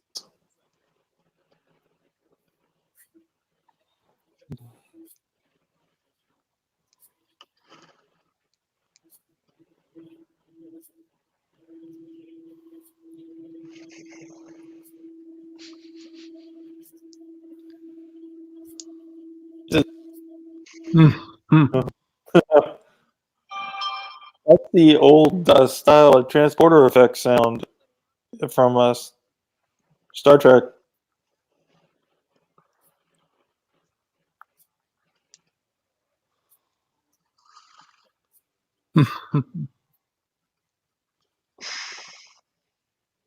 That's the old style of transporter effect sound from Star Trek.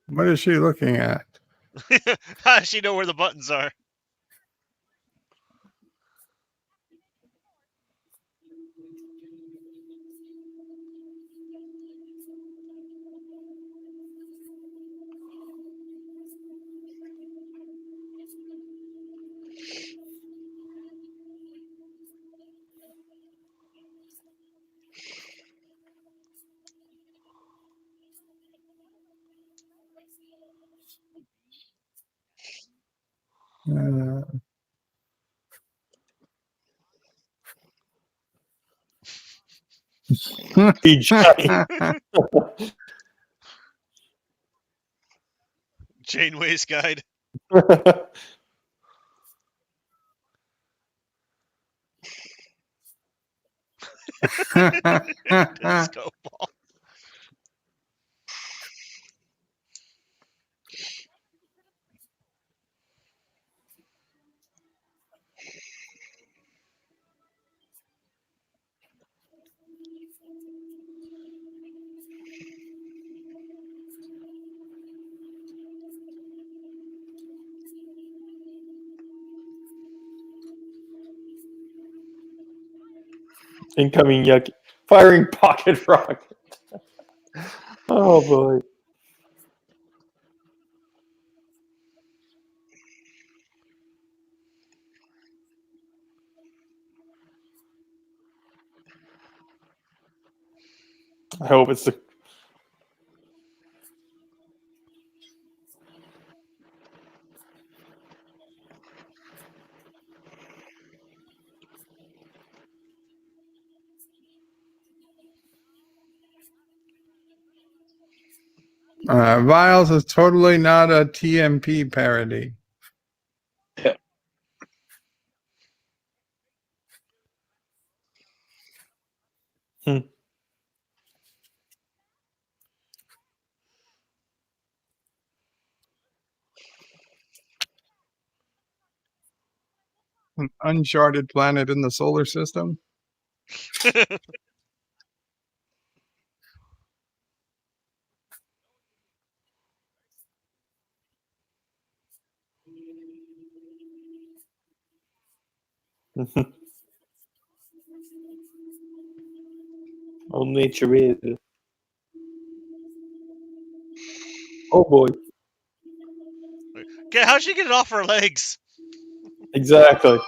What is she looking at?
How does she know where the buttons are?
v-giny.
Janeway's guide. Disco ball.
Incoming yuck. Firing pocket rocket. Oh boy. I hope it's the.
Viles is totally not a TMP parody. An uncharted planet in the solar system.
Old nature is. Oh boy.
Okay, how'd she get it off her legs?
Exactly.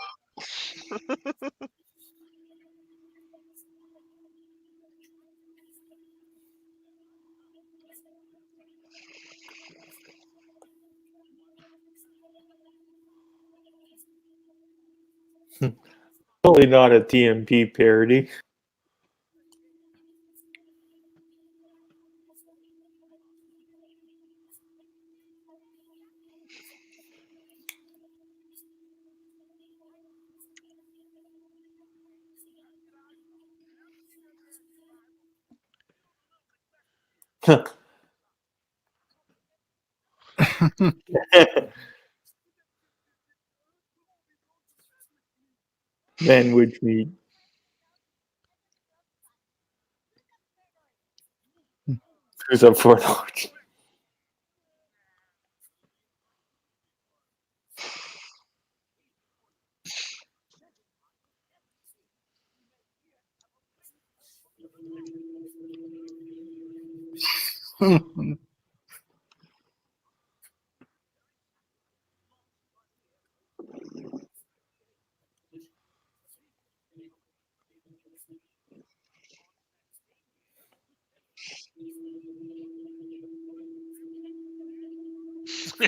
Totally not a TMP parody. Man, which meat? Who's up for an auction?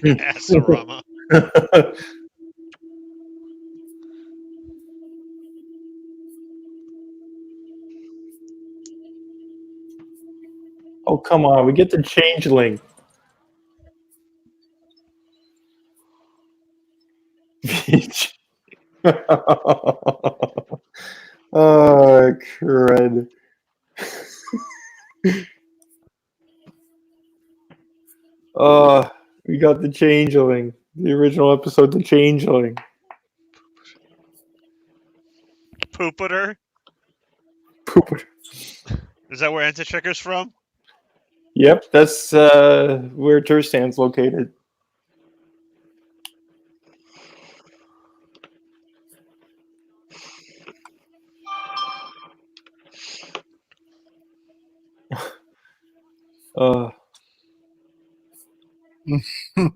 Asorama.
Oh, come on. We get the changeling. Oh, crud. We got the changeling. The original episode, the changeling.
Poopeter?
Pooper.
Is that where Antichecker's from?
Yep, that's where Turstan's located.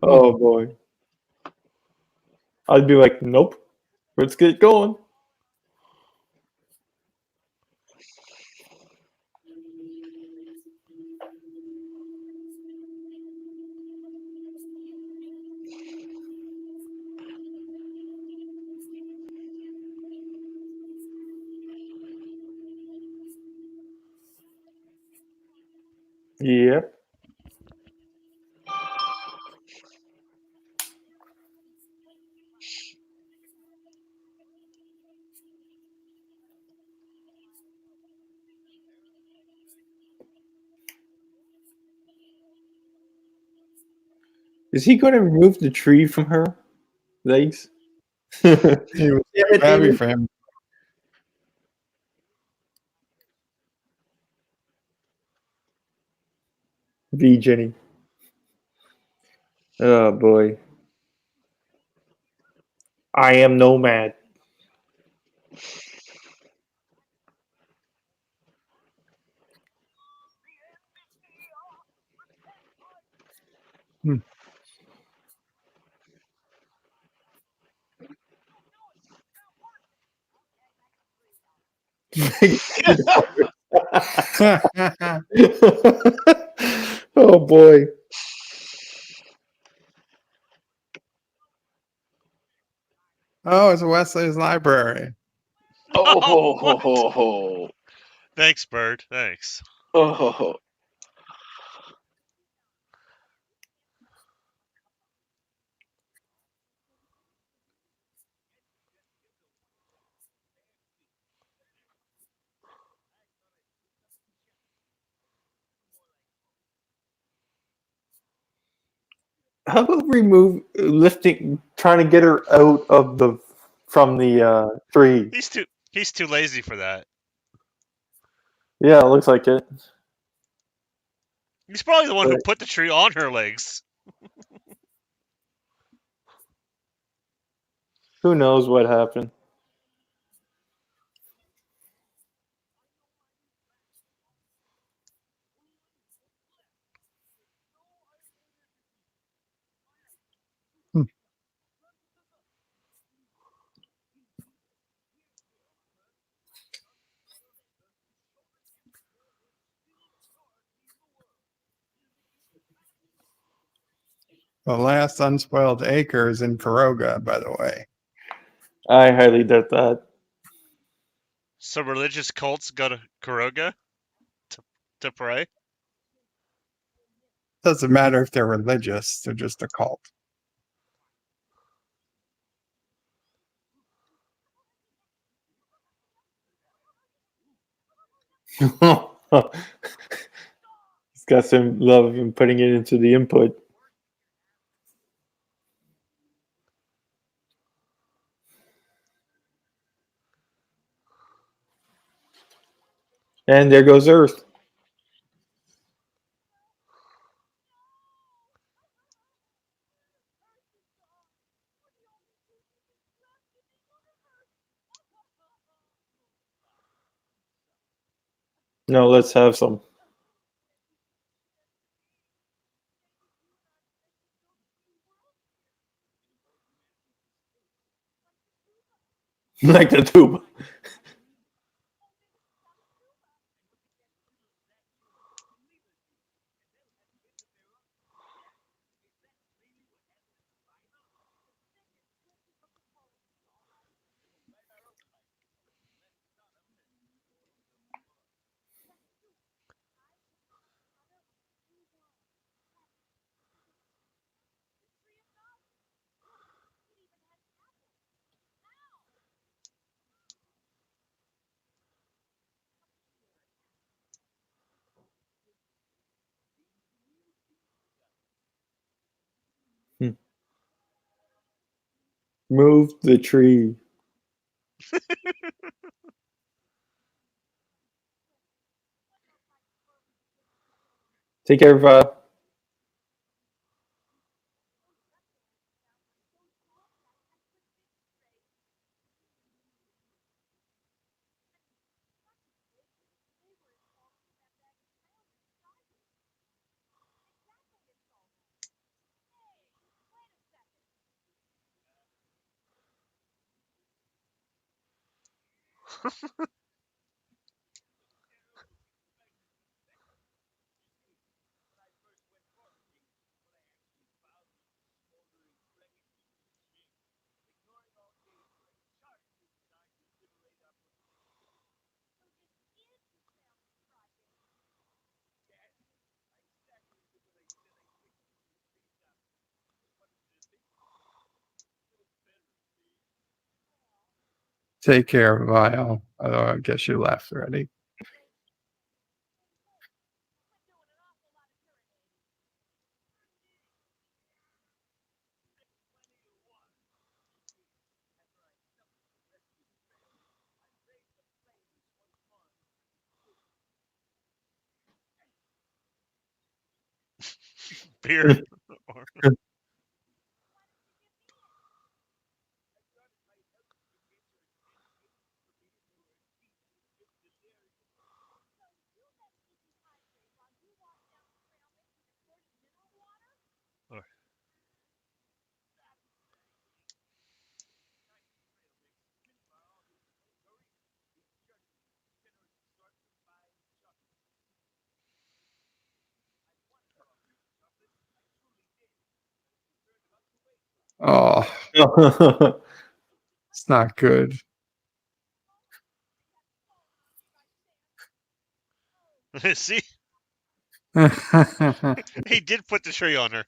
Oh boy. I'd be like, nope. Let's get going. Yep. Is he going to remove the tree from her legs?
He was too heavy for him.
v-giny. Oh boy. I am nomad. Oh boy.
Oh, it's Wesley's library.
Oh, ho, ho, ho, ho.
Thanks, Bird. Thanks.
Oh, ho, ho.
How about lifting, trying to get her out of from the tree?
He's too lazy for that.
Yeah, it looks like it.
He's probably the one who put the tree on her legs.
Who knows what happened?
The last unspoiled acre is in Piroga, by the way.
I highly doubt that.
So religious cults go to Kuroga to pray?
Doesn't matter if they're religious; they're just a cult.
He's got some love in putting it into the input. And there goes Earth. No, let's have some. Like the tube. Move the tree. Take care of
Take care, Vile. Although I guess you left already.
Beer.
Oh, it's not good.
See? He did put the tree on her.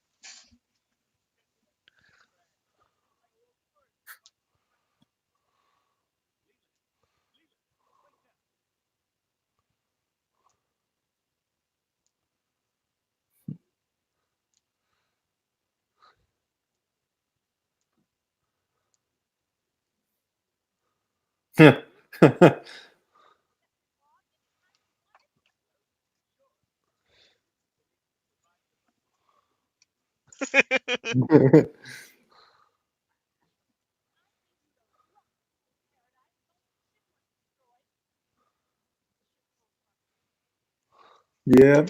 yeah.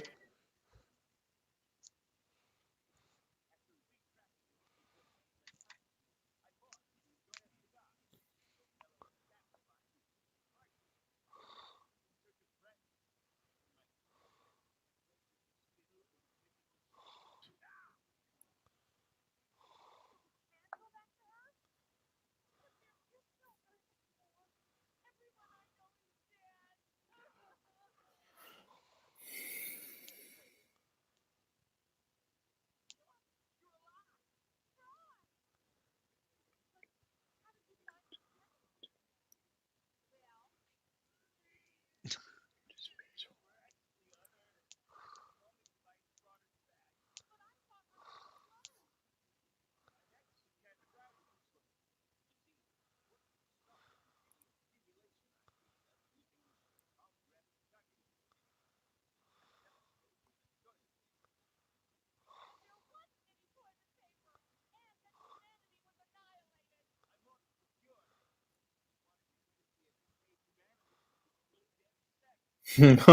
It's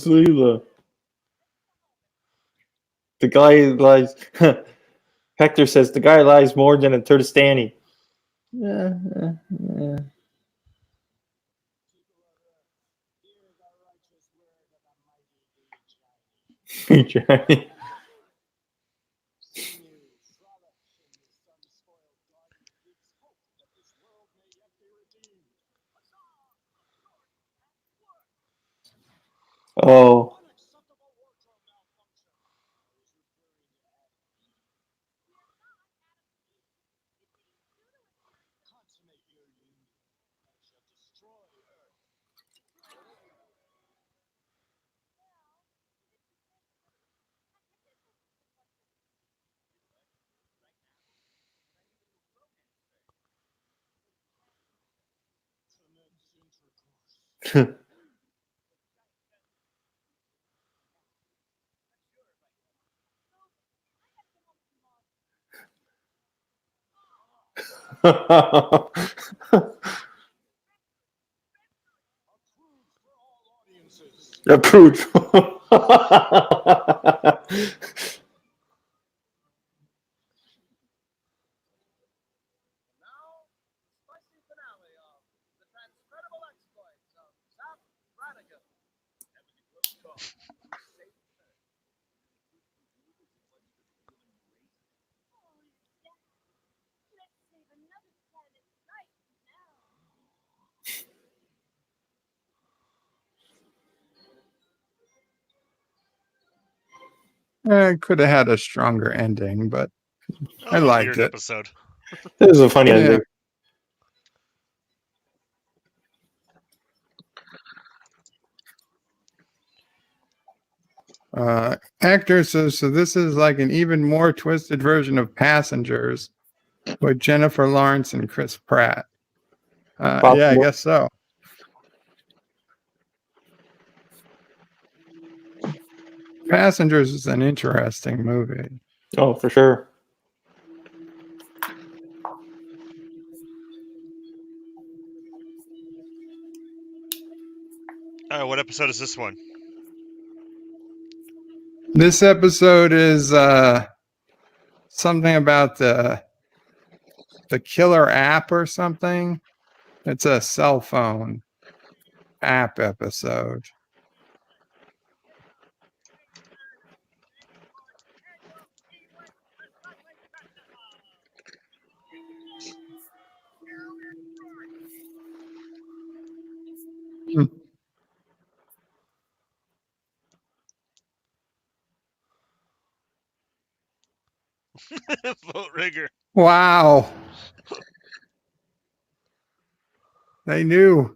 Leela. The guy lies. Hector says the guy lies more than a Turtistani. Oh. Approved.
It could have had a stronger ending, but
That
I
was a
liked
weird
it.
episode.
It was a funny
Yeah.
ending.
Actor says, so this is like an even more twisted version of Passengers with Jennifer Lawrence and Chris Pratt. Yeah, I
Possible.
guess so. Passengers is an interesting movie.
Oh, for sure.
What episode is this one?
This episode is something about the killer app or something. It's a cell phone app episode.
Vote rigger.
Wow. They knew.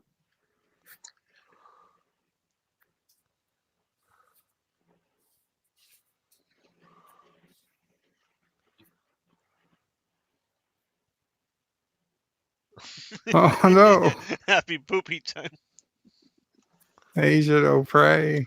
Oh no.
Happy poopy time.
Asia to pray.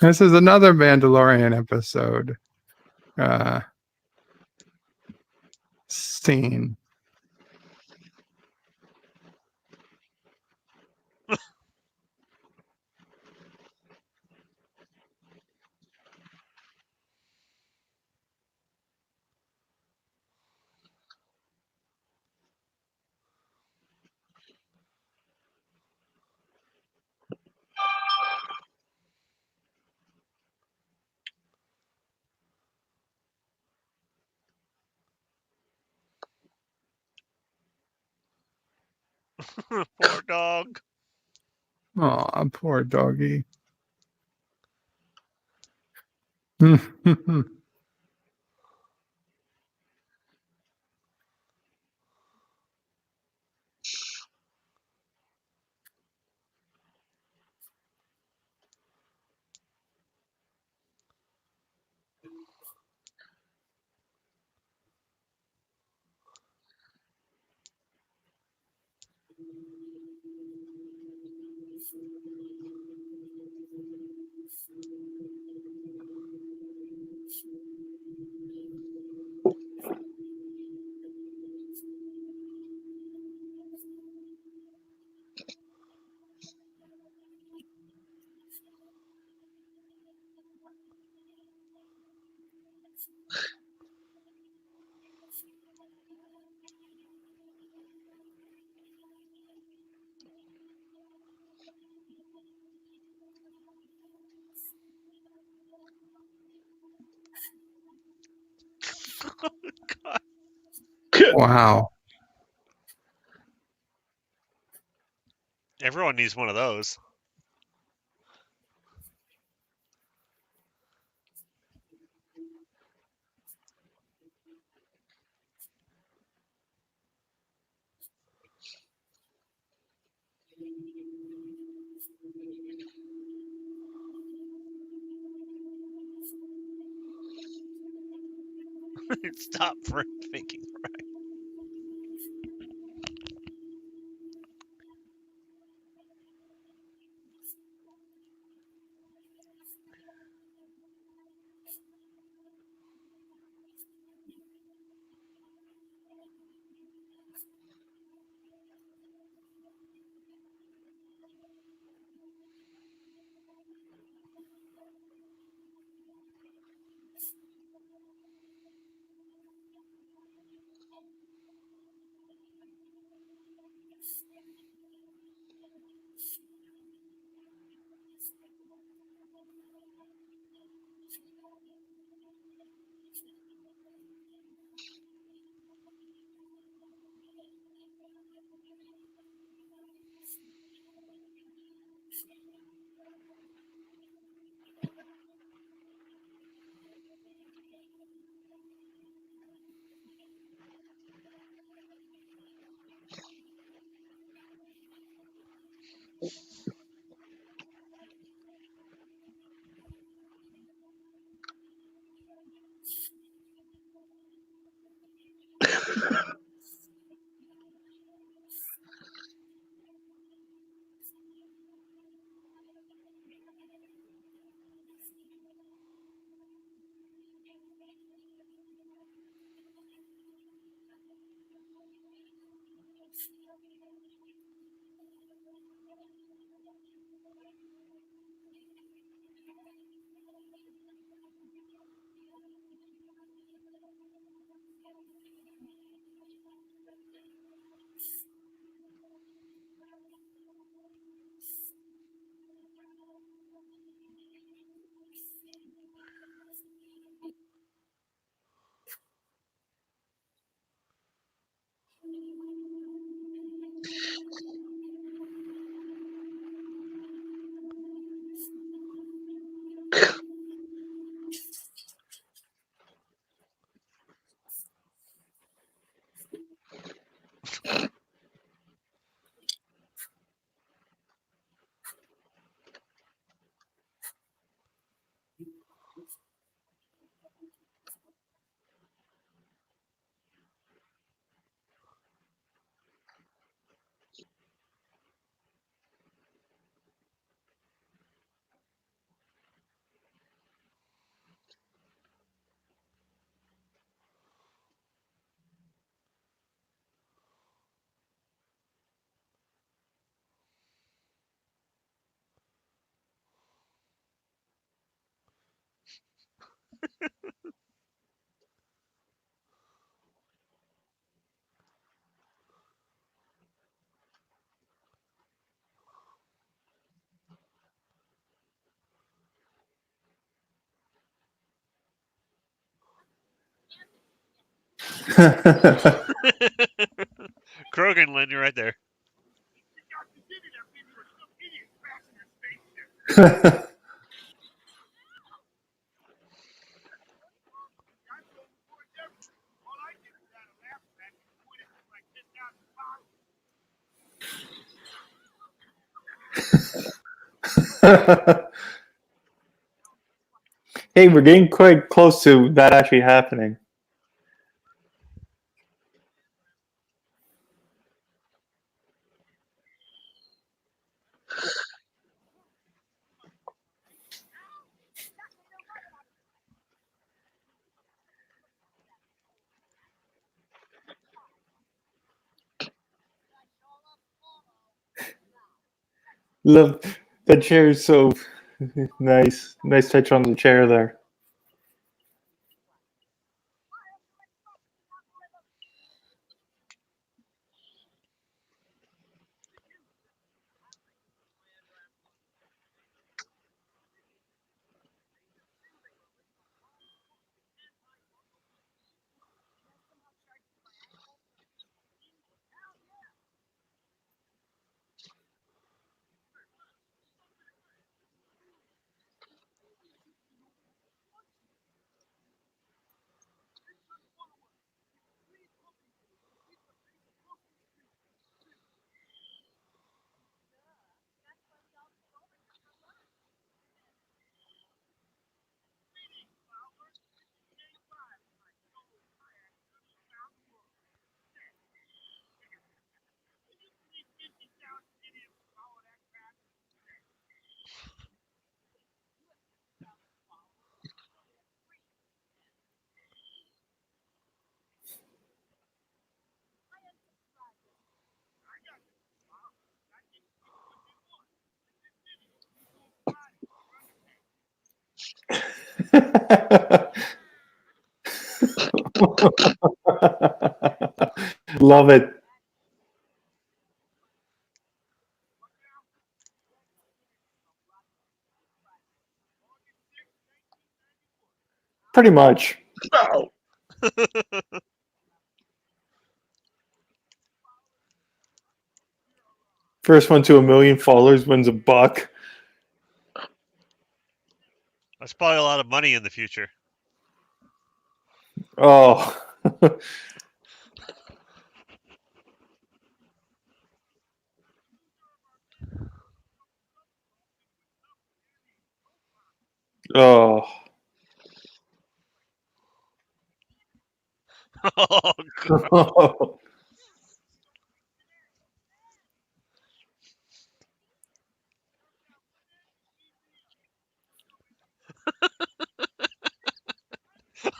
This is another Mandalorian episode. Scene.
Poor dog.
Oh, poor doggy. Wow.
Everyone needs one of those. Stop for thinking. Right. Krogan, Lynn, you're right there.
Hey, we're getting quite close to that actually happening. Love that chair is so nice. Nice touch on the chair there. Love it. Pretty much.
No.
First one to 1 million followers wins $1.
That's probably a lot of money in the future.
Oh. Oh.
Oh, God.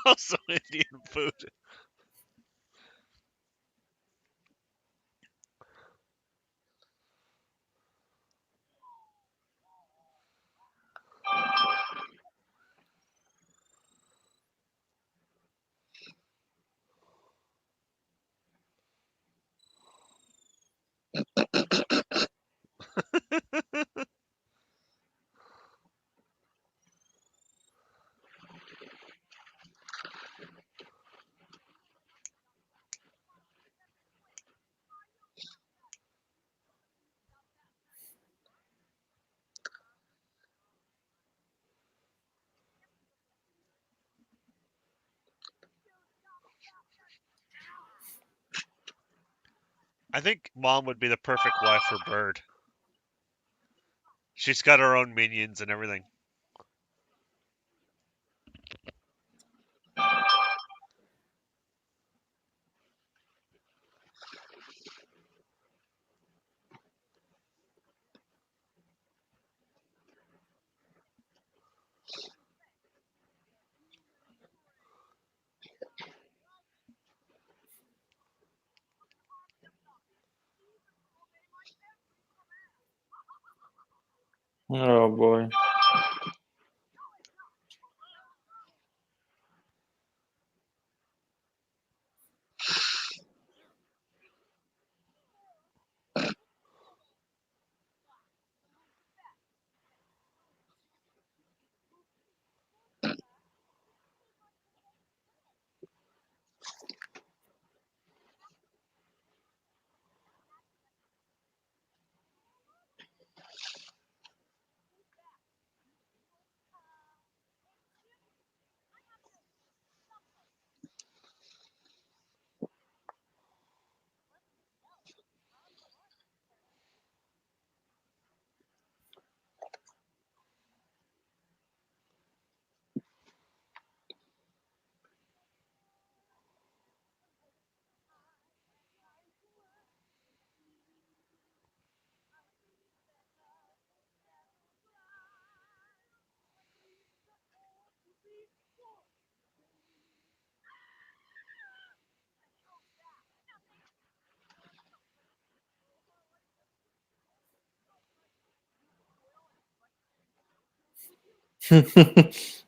Also Indian food. I think Mom would be the perfect wife for Bird. She's got her own minions and everything.
Oh boy.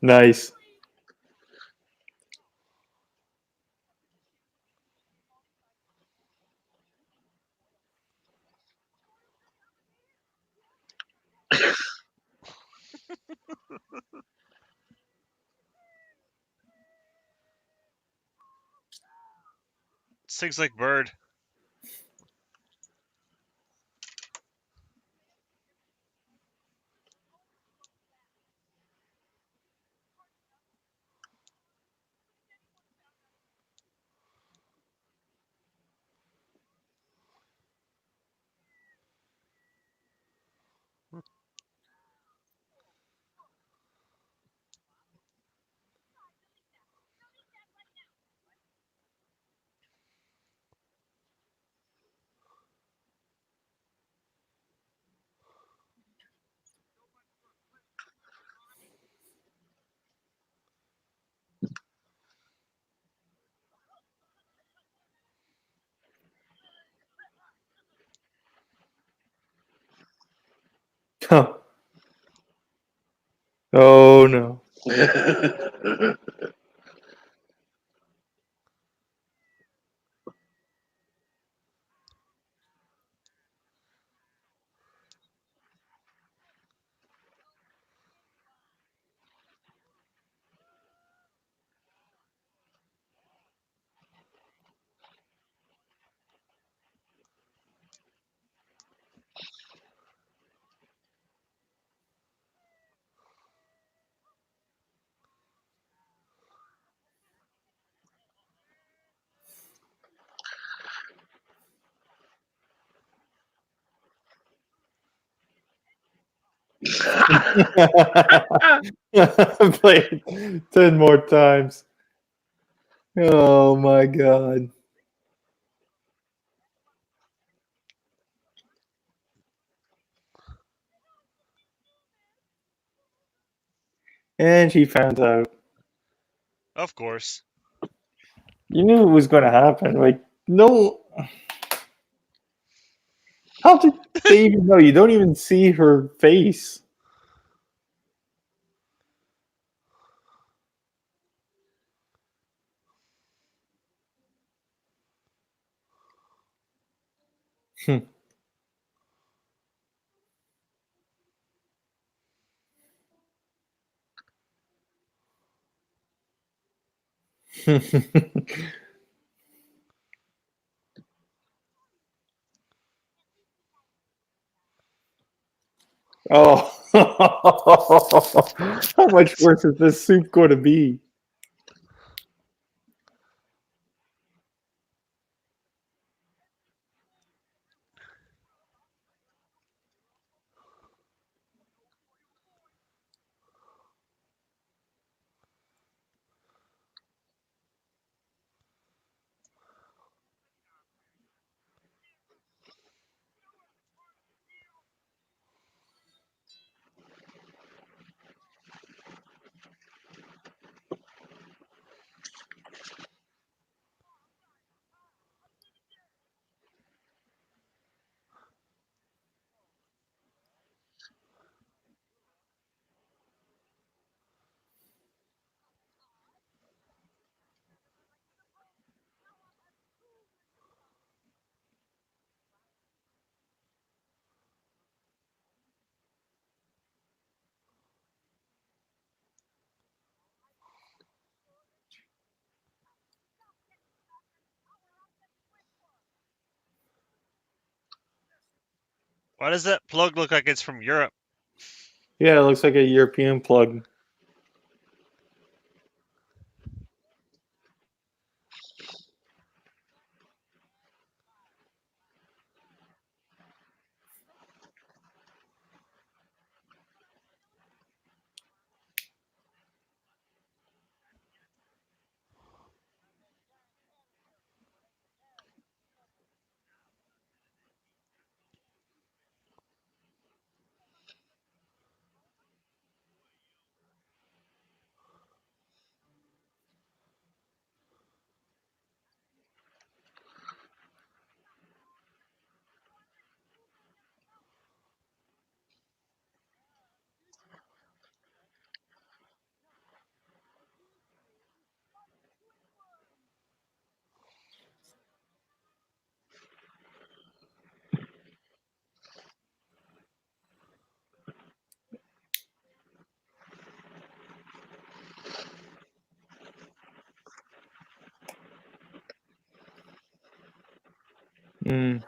Nice.
Sings like bird.
Huh. Oh no. Play it 10 more times. Oh my god. And she found out.
Of course.
You knew it was going to happen. Like, no. How did they even know? You don't even see her face. Oh. How much worse is this soup going to be?
Why does that plug look like it's from Europe?
Yeah, it looks like a European plug. Mm.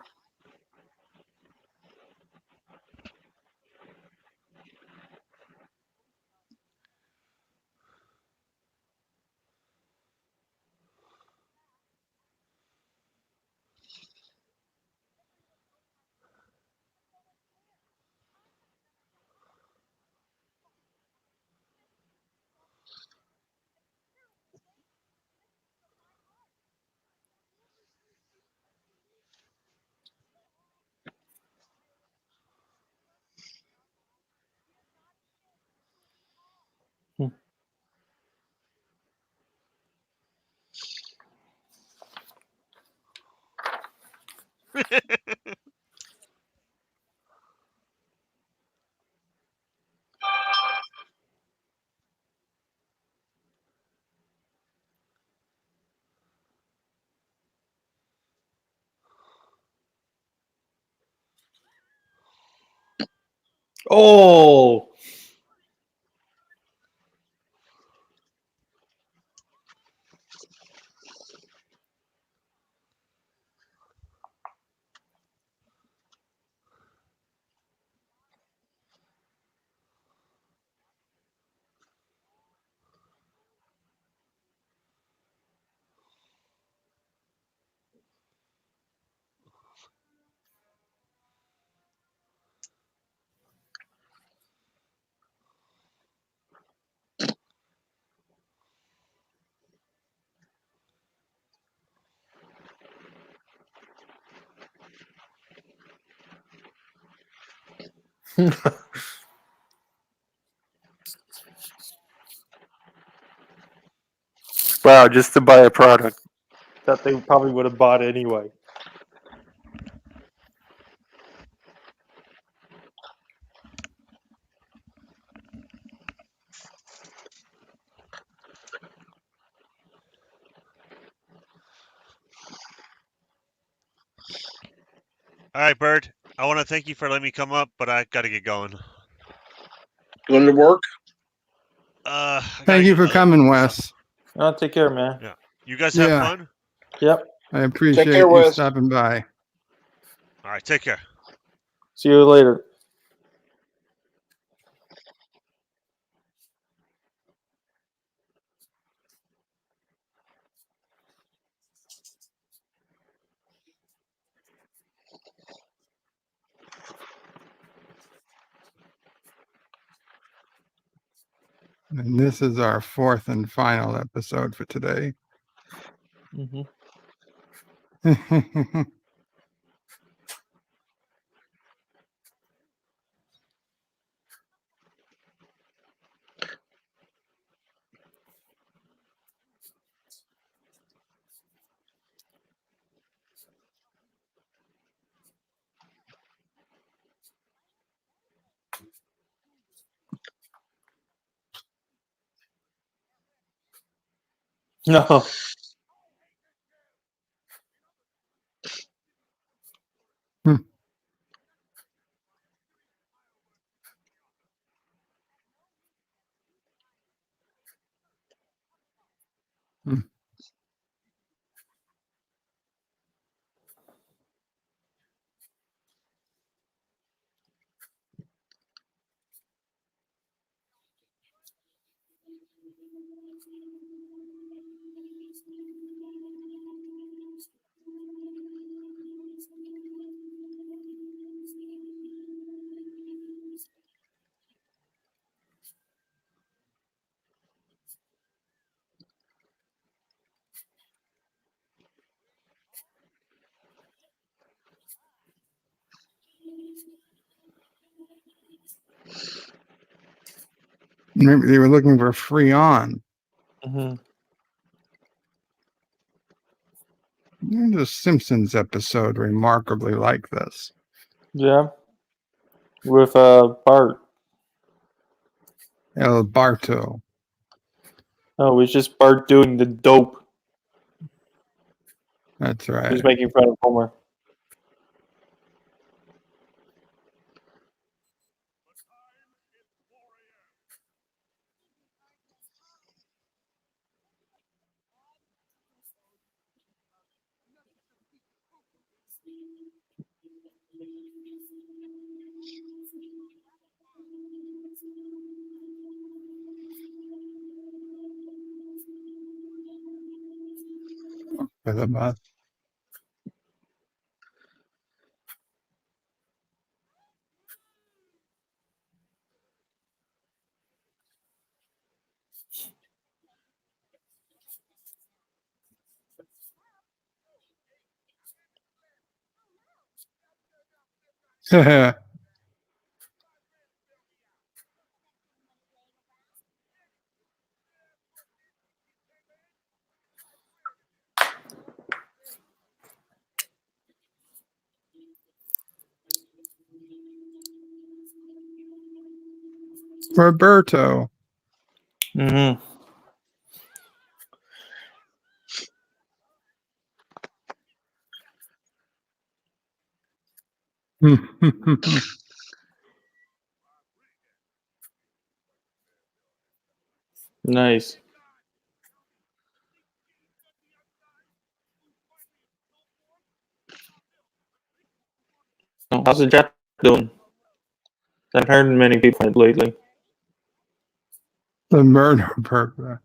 Oh. Wow, just to buy a product that they probably would have bought anyway.
All right, Bird. I want to thank you for letting me come up, but I got to get going.
Going to work?
Thank you for coming, Wes.
Oh, take care, man.
Yeah. You guys have fun?
Yep.
I appreciate
care,
you
Wes.
stopping by.
All right, take care.
See you later.
And this is our fourth and final episode for today.
Mm-hmm. No.
Maybe they were looking for Freon.
Mm-hmm.
There's a Simpsons episode remarkably like this.
Yeah. With Bart.
El Barto.
Oh, it was just Bart doing the dope.
That's right.
He's making fun of Homer.
For the month. Roberto.
Mm-hmm. Nice. How's the Jap doing? I've heard many people lately.
The murder purpose.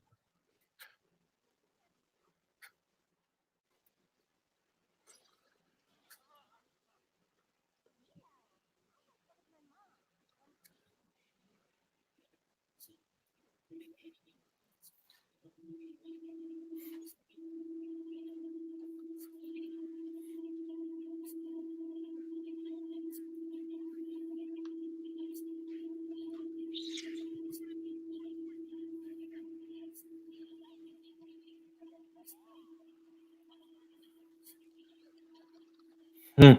Hmm.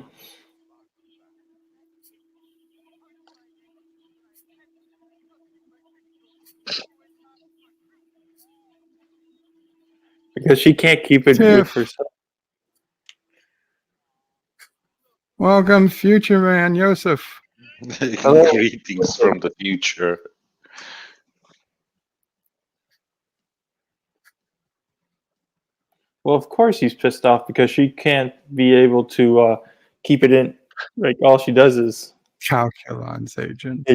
Because she can't keep it with
Tiff.
herself.
Welcome, future man, Joseph.
Greetings from the future.
Well, of course he's pissed off because she can't be able to keep it in. Like, all she does is
Calculon's agent.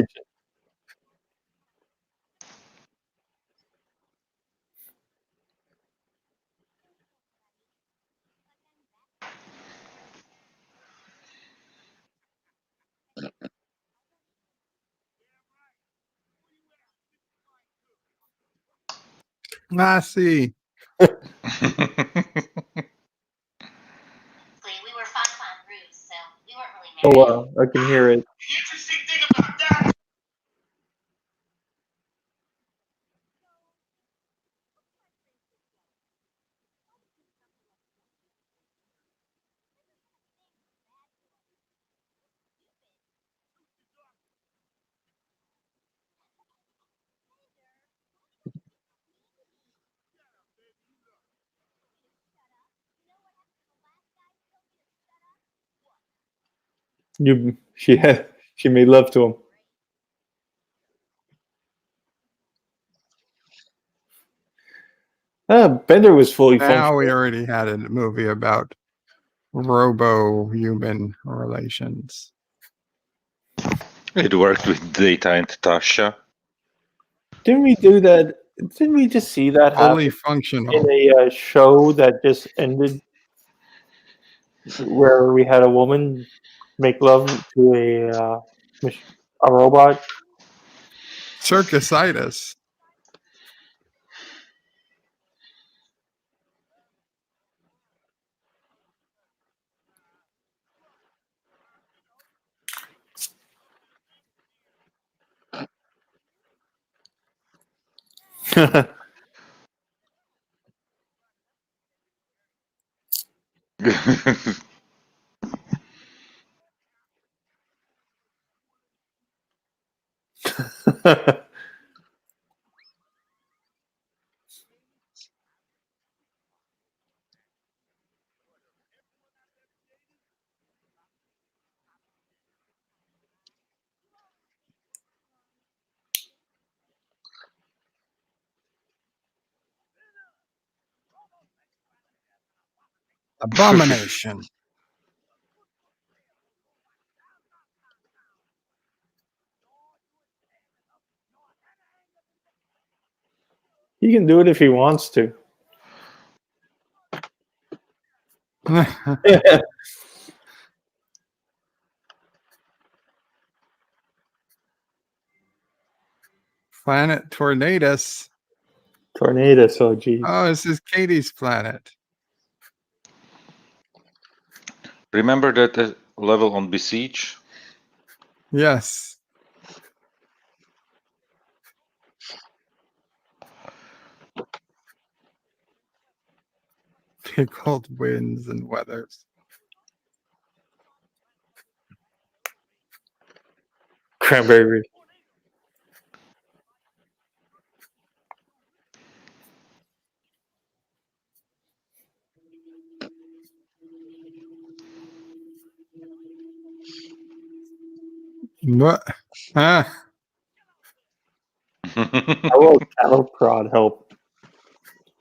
Lassie.
Oh, wow. I can hear it. She made love to him. Bender was fully
Now
functional.
we already had a movie about robo-human relations.
It worked with Data and Tasha.
Didn't we do that? Didn't we just see that
Fully
happen
functional.
in a show that just ended, where we had a woman make love to a robot?
Circusitis. Abomination.
He can do it if he wants to.
Planet Tornadus.
Tornadus, oh geez.
Oh, this is Katie's planet.
Remember that level on Besiege?
Yes. Pickled winds and weathers.
Cranberry.
What? Huh?
How will cattle prod help?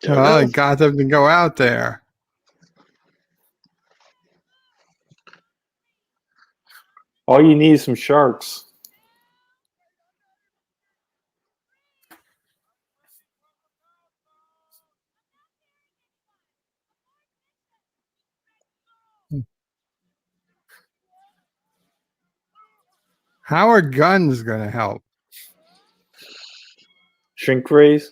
Well, I got them to go out there.
All you need is some sharks.
How are guns going to help?
Shrink rays.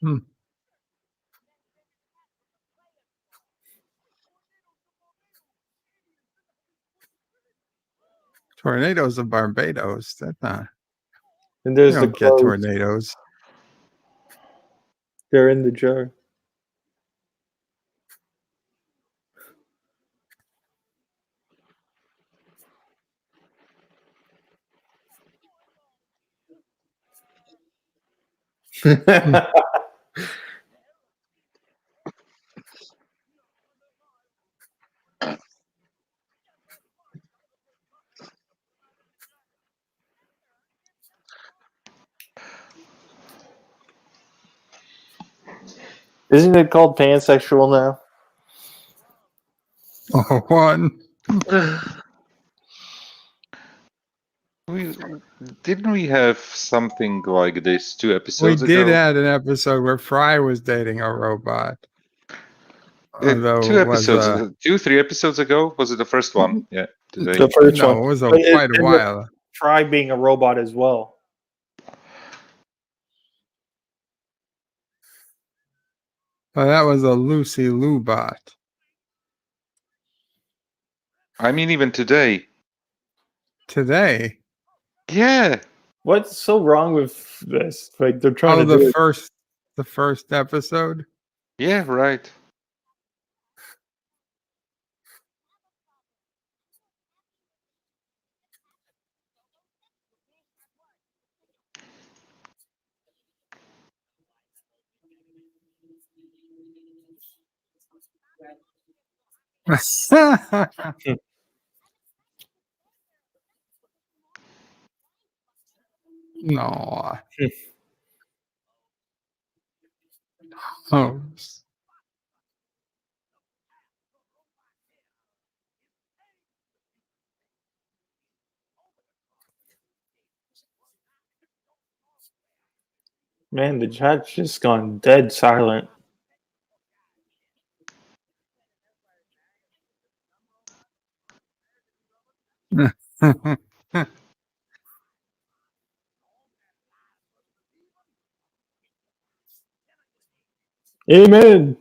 Hmm. Tornadoes of Barbados. That's not.
And there's
you
the
don't get
clothes.
tornadoes.
They're in the jar. Isn't it called pansexual now?
Oh, one.
Didn't we have something like this 2
We
episodes
did
ago?
add an episode where Fry was dating a robot. Although
2
it was
episodes, 2-3 episodes ago. Was it the first one? Yeah, today.
The first
no,
one.
it was
But it
quite a
ended
while.
up Fry being a robot as well.
Oh, that was a Lucy Lou bot.
I mean, even today.
Today.
Yeah.
What's so wrong with this? Like they're trying
Oh,
to do
the
it.
first episode.
Yeah, right.
No. Oh.
Man, the chat's just gone dead silent. Amen.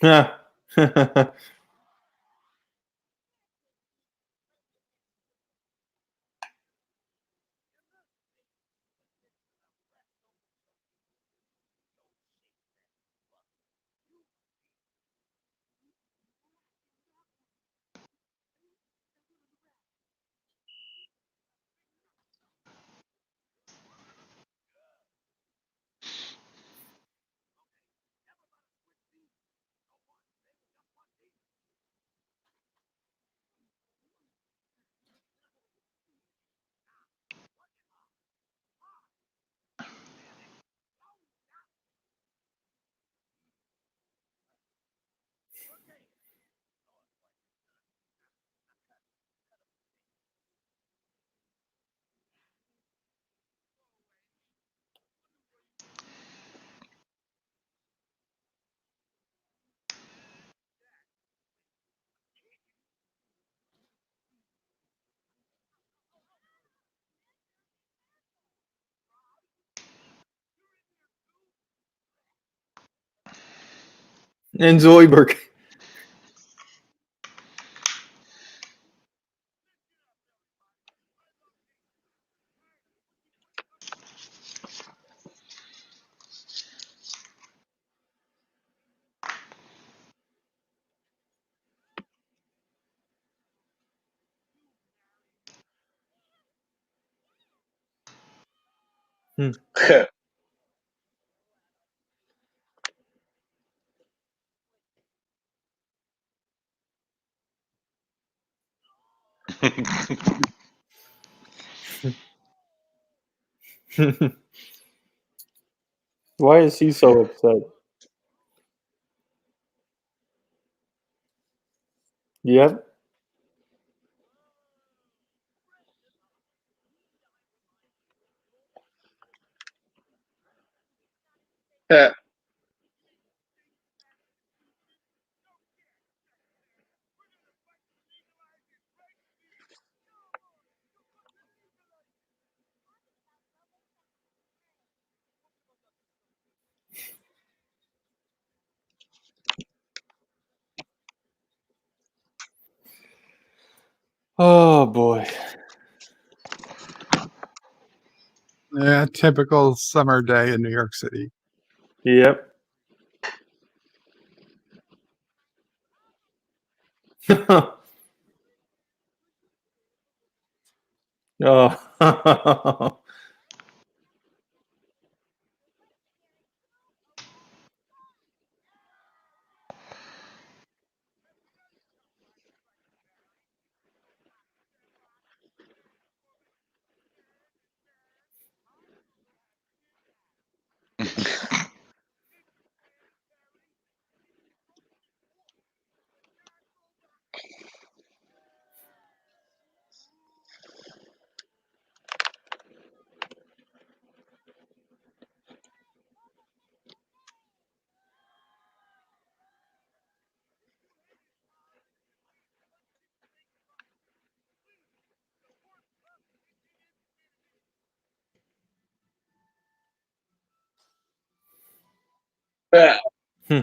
Yeah. And Zoidberg. Why is he so upset? Yep. Oh boy.
Yeah, typical summer day in New York City.
Yep. Oh. Hmm.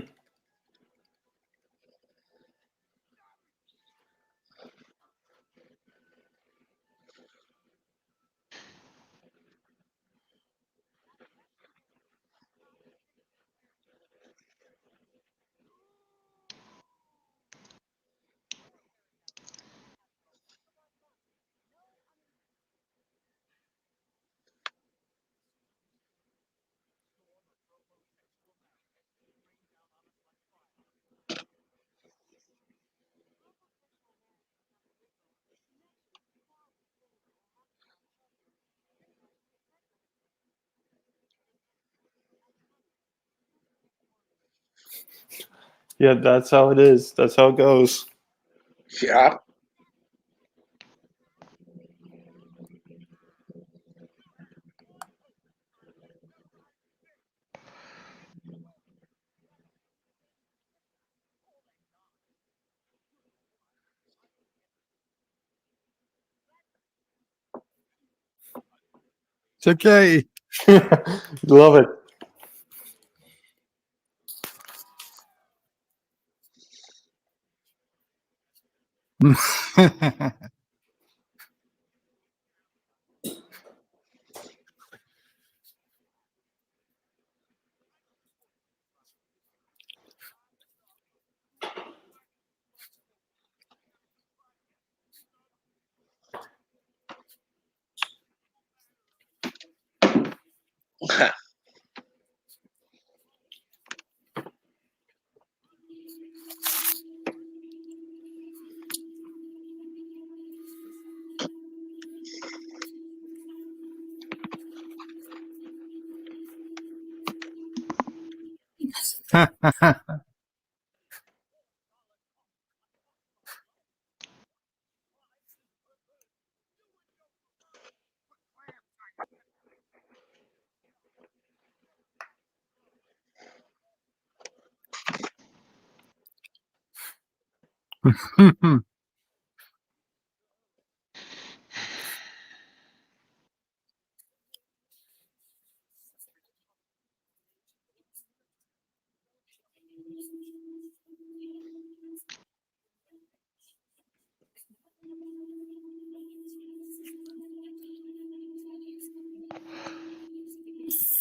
Yeah, that's how it is. That's how it goes.
Yeah.
It's okay.
Love it.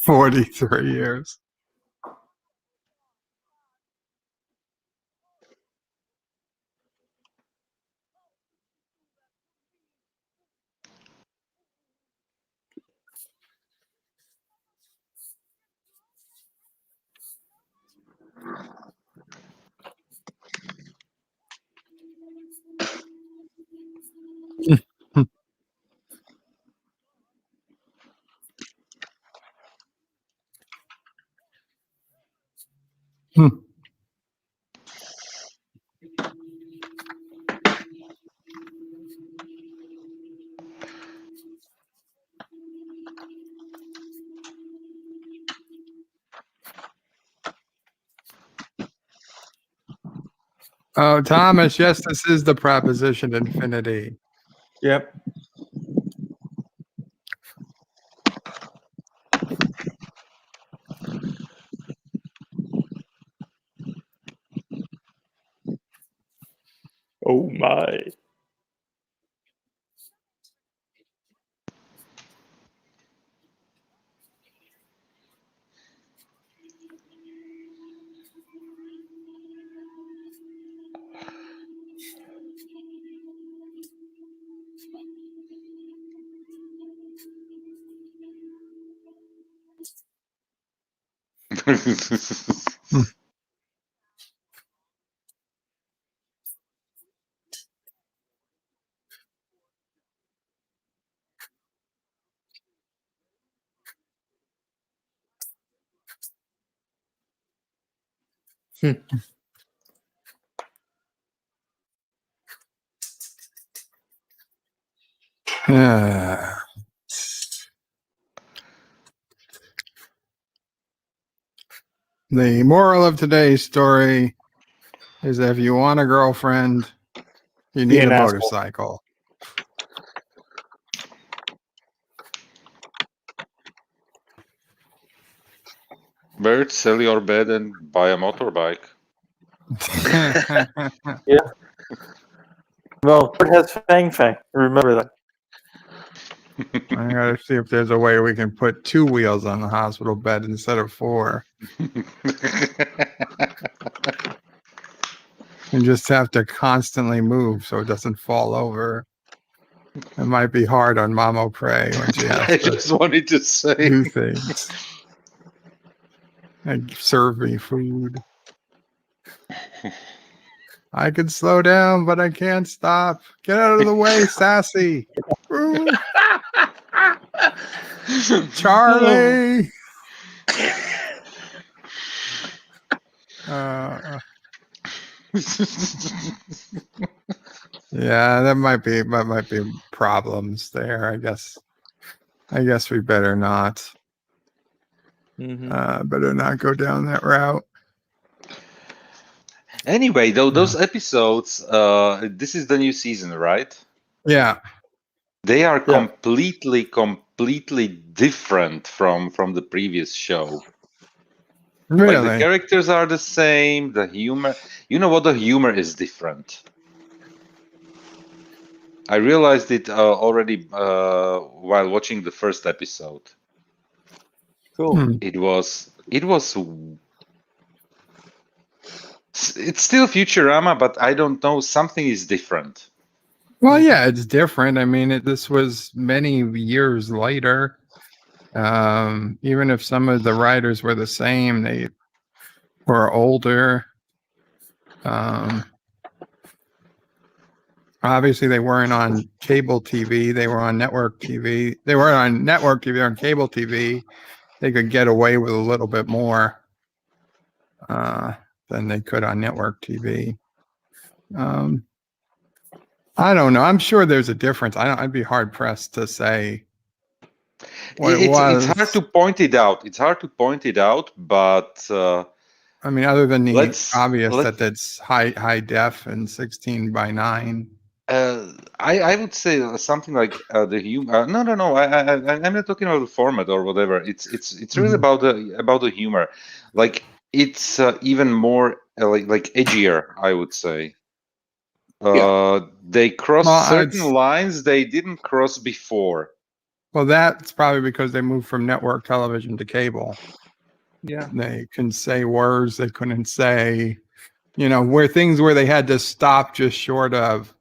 43 years. Oh, Thomas, yes, this is the proposition infinity.
Yep. Oh my.
The moral of today's story is that if you want a girlfriend, you need a motorcycle.
Bert, sell your bed and buy a motorbike.
Yeah. Well, Bert has Fang Fang. Remember that.
I gotta see if there's a way we can put 2 wheels on the hospital bed instead of 4. You just have to constantly move so it doesn't fall over. It might be hard on Mama Prey when she has
I
to
just wanted to say.
do things. And serve me food. I can slow down, but I can't stop. Get out of the way, Sassy. Charlie. Yeah, that might be problems there. I guess we better not. Better not go down that route.
Anyway, though, those episodes, this is the new season, right?
Yeah.
They are completely different from the previous show.
Really?
Like the characters are the same, the humor. You know what? The humor is different. I realized it already while watching the first episode.
Cool.
It was. It's still Futurama, but I don't know. Something is different.
Well, yeah, it's different. I mean, this was many years later. Even if some of the writers were the same, they were older. Obviously, they weren't on cable TV. They were on network TV. They weren't on network TV. They were on cable TV. They could get away with a little bit more than they could on network TV. I don't know. I'm sure there's a difference. I'd be hard pressed to say what it was.
It's hard to point it out. But
I mean, other than the obvious that it's high def and 16:9.
I would say something like the humor. No. I'm not talking about the format or whatever. It's really about the humor. Like it's even more like edgier, I would say. They cross certain lines they didn't cross before.
Well, that's probably because they moved from network television to cable.
Yeah,
they can say words they couldn't say. Where they had to stop just short of.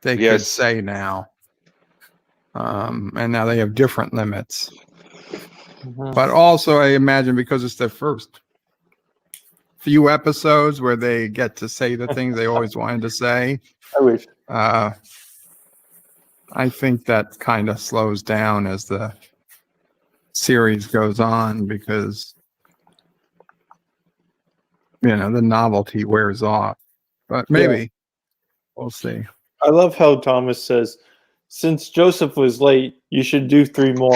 They could say now, and now they have different limits. But also, I imagine because it's their first few episodes where they get to say the things they always wanted to say.
I wish.
I think that kind of slows down as the series goes on because the novelty wears off. But maybe we'll see.
I love how Thomas says, since Joseph was late, you should do 3 more.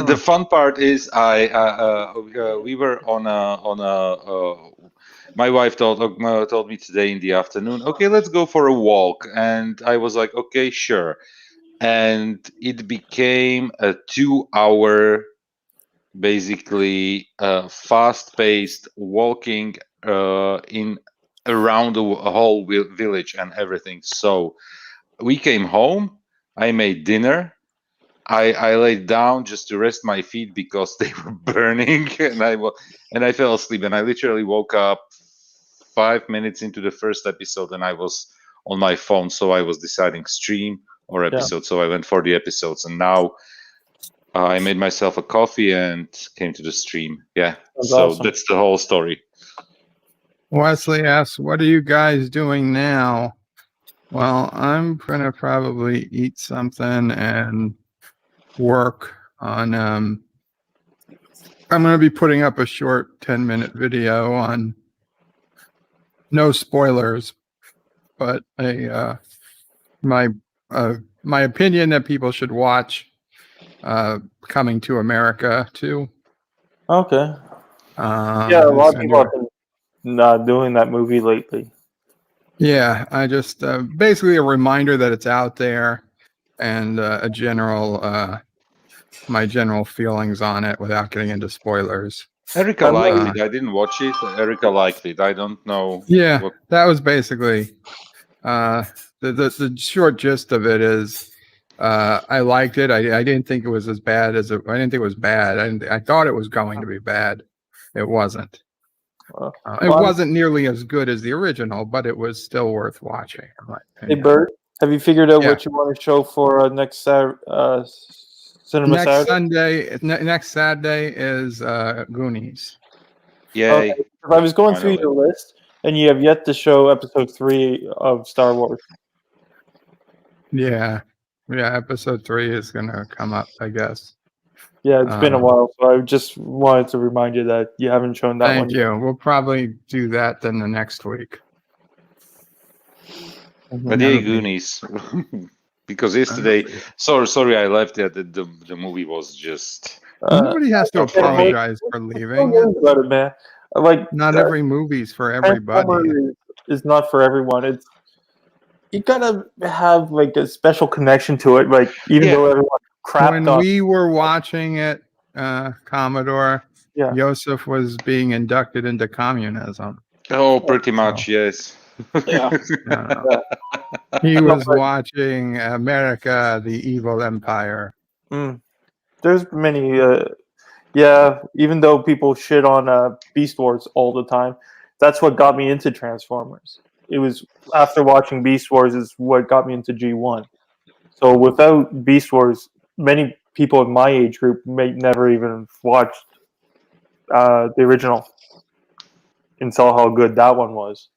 The fun part is we were on a my wife told me today in the afternoon, okay, let's go for a walk. And I was like, okay, sure. And it became a 2-hour, basically fast-paced walking in around the whole village and everything. So we came home. I made dinner. I laid down just to rest my feet because they were burning, and I fell asleep. And I literally woke up 5 minutes into the first episode, and I was on my phone. So I was deciding stream or episode. So I went for the episodes, and now I made myself a coffee and came to the stream. Yeah,
that's
so
awesome.
That's the whole story.
Wesley asks, what are you guys doing now? Well, I'm going to probably eat something and work on, I'm going to be putting up a short 10-minute video on, no spoilers, but my opinion that people should watch Coming to America too.
Okay. A lot of people have been not doing that movie lately.
Yeah, I just basically a reminder that it's out there and a general my general feelings on it without getting into spoilers.
Erica liked it. I didn't watch it. Erica liked it. I don't know.
Yeah, that was basically the short gist of it is I liked it. I didn't think it was as bad as I didn't think it was bad. I thought it was going to be bad. It wasn't. It wasn't nearly as good as the original, but it was still worth watching.
Hey, Bert, have you figured out what you want to show for next Cinema Saturday?
Next Saturday is Goonies.
Yeah.
Okay. If I was going through your list, and you have yet to show episode 3 of Star Wars.
Yeah, episode 3 is going to come up, I guess.
Yeah, it's been a while, so I just wanted to remind you that you haven't shown that one.
Thank you. We'll probably do that then the next week.
But yeah, Goonies. Because yesterday, sorry, I left it. The movie was just.
Nobody has to apologize for leaving.
About it, man. Like
not every movie's for everybody.
Is not for everyone. You gotta have like a special connection to it. Like even though everyone crapped on.
We were watching it, Commodore. Joseph was being inducted into communism.
Oh, pretty much, yes.
Yeah.
He was watching America, the Evil Empire.
There's many. Even though people shit on Beast Wars all the time, that's what got me into Transformers. It was after watching Beast Wars is what got me into G1. So without Beast Wars, many people in my age group may never even watched the original and saw how good that one was.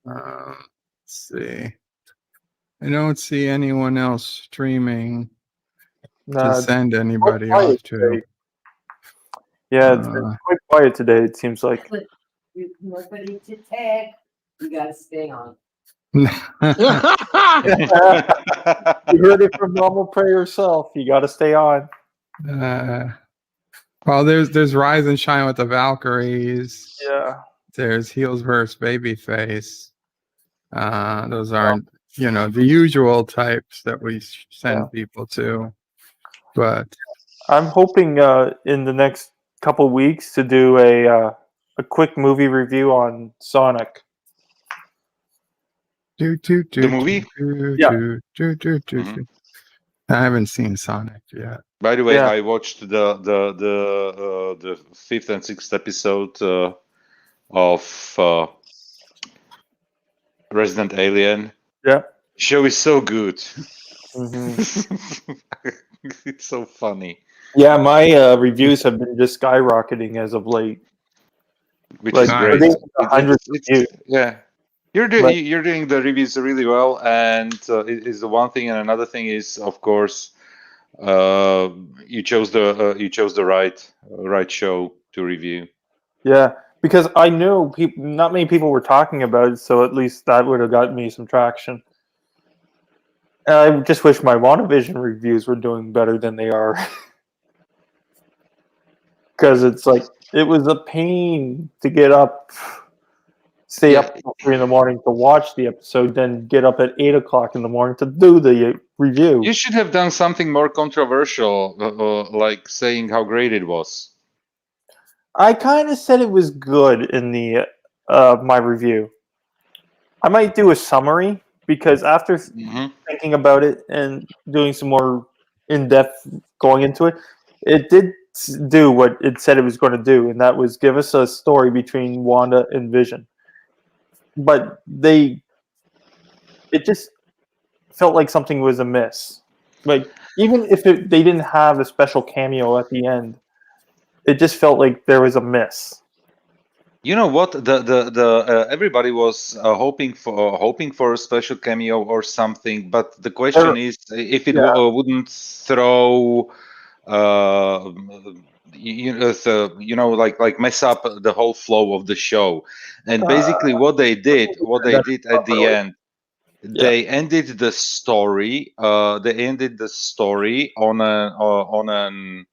Let's see. I don't see anyone else streaming to send anybody off to.
Yeah, it's been quite quiet today, it seems like.
Nobody to tag. You gotta stay on.
You heard it from Normal Prey herself. You got to stay on.
Well, there's Rise and Shine with the Valkyries.
Yeah.
There's Heels versus Babyface. Those aren't, the usual types that we send people to. But
I'm hoping in the next couple weeks to do a quick movie review on Sonic.
The movie?
I haven't seen Sonic yet.
By the way, I watched the 5th and 6th episode of Resident Alien.
Yeah.
Show is so good.
Mm-hmm.
It's so funny.
Yeah, my reviews have been just skyrocketing as of late.
Which is great.
Yeah.
You're doing the reviews really well, and it is the one thing, and another thing is, of course, you chose the right show to review.
Yeah, because I knew not many people were talking about it, so at least that would have gotten me some traction. And I just wish my WandaVision reviews were doing better than they are, because it's like it was a pain to get up. Stay up until 3 in the morning to watch the episode, then get up at 8 o'clock in the morning to do the review.
You should have done something more controversial, like saying how great it was.
I kind of said it was good in the my review. I might do a summary, because after thinking about it and doing some more in-depth going into it, it did do what it said it was going to do, and that was give us a story between Wanda and Vision. But it just felt like something was amiss. Like, even if they didn't have a special cameo at the end, it just felt like there was a miss.
You know what? The everybody was hoping for a special cameo or something, but the question is if it wouldn't throw like mess up the whole flow of the show. And basically what they did at the end, they ended the story on an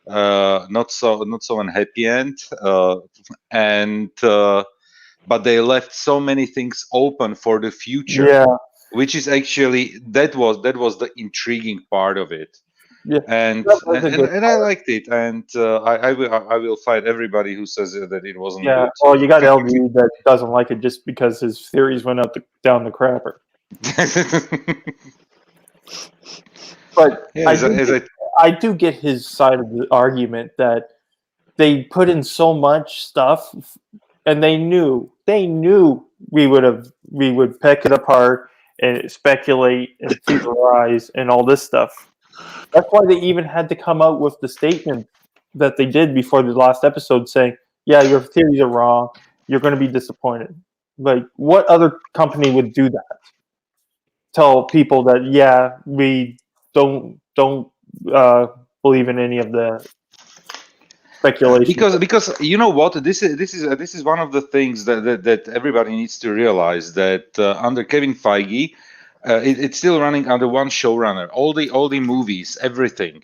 not so unhappy end, but they left so many things open for the future, which is actually that was the intriguing part of it.
Yeah,
and I liked it, and I will fight everybody who says that it wasn't good.
Well, you got LG that doesn't like it just because his theories went down the crapper. But I do get his side of the argument that they put in so much stuff, and they knew we would pick it apart and speculate and theorize and all this stuff. That's why they even had to come out with the statement that they did before the last episode saying, yeah, your theories are wrong. You're going to be disappointed. Like, what other company would do that? Tell people that, yeah, we don't believe in any of the speculation.
Because you know what, this is one of the things that everybody needs to realize, that under Kevin Feige, it's still running under one showrunner. All the movies, everything,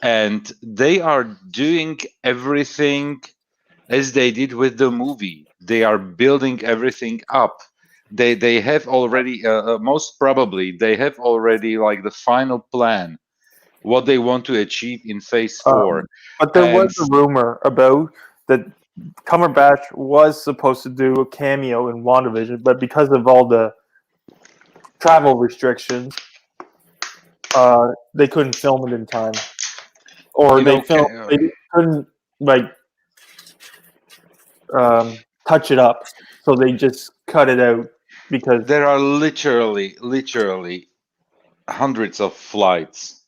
and they are doing everything as they did with the movie. They are building everything up. They have already most probably they have already like the final plan, what they want to achieve in Phase 4.
But there was a rumor about that Cumberbatch was supposed to do a cameo in WandaVision, but because of all the travel restrictions, they couldn't film it in time, or they couldn't touch it up, so they just cut it out because
there are literally hundreds of flights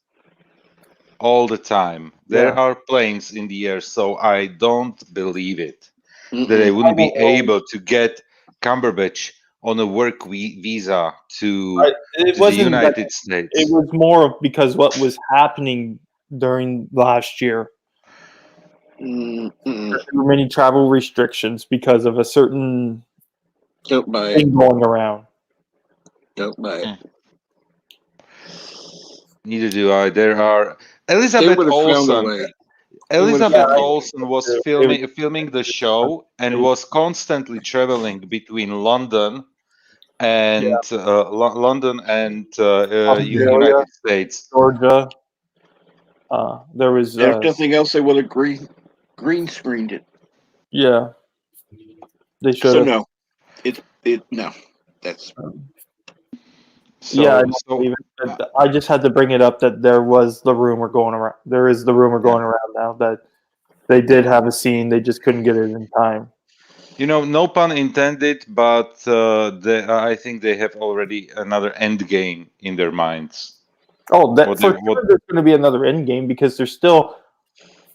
all the time. There are planes in the air, so I don't believe it that they wouldn't be able to get Cumberbatch on a work visa to the United States.
It was more because what was happening during last year. There were many travel restrictions because of a certain thing going around.
Don't buy it.
Neither do I. There are Elizabeth Olsen. Elizabeth Olsen was filming the show and was constantly traveling between London and United States,
Georgia. There was.
There's nothing else they would have green screened it.
Yeah, they should.
So no, no. That's.
I just had to bring it up that there was the rumor going around. There is the rumor going around now that they did have a scene. They just couldn't get it in time.
No pun intended, but I think they have already another end game in their minds.
Oh, there's going to be another end game because there's still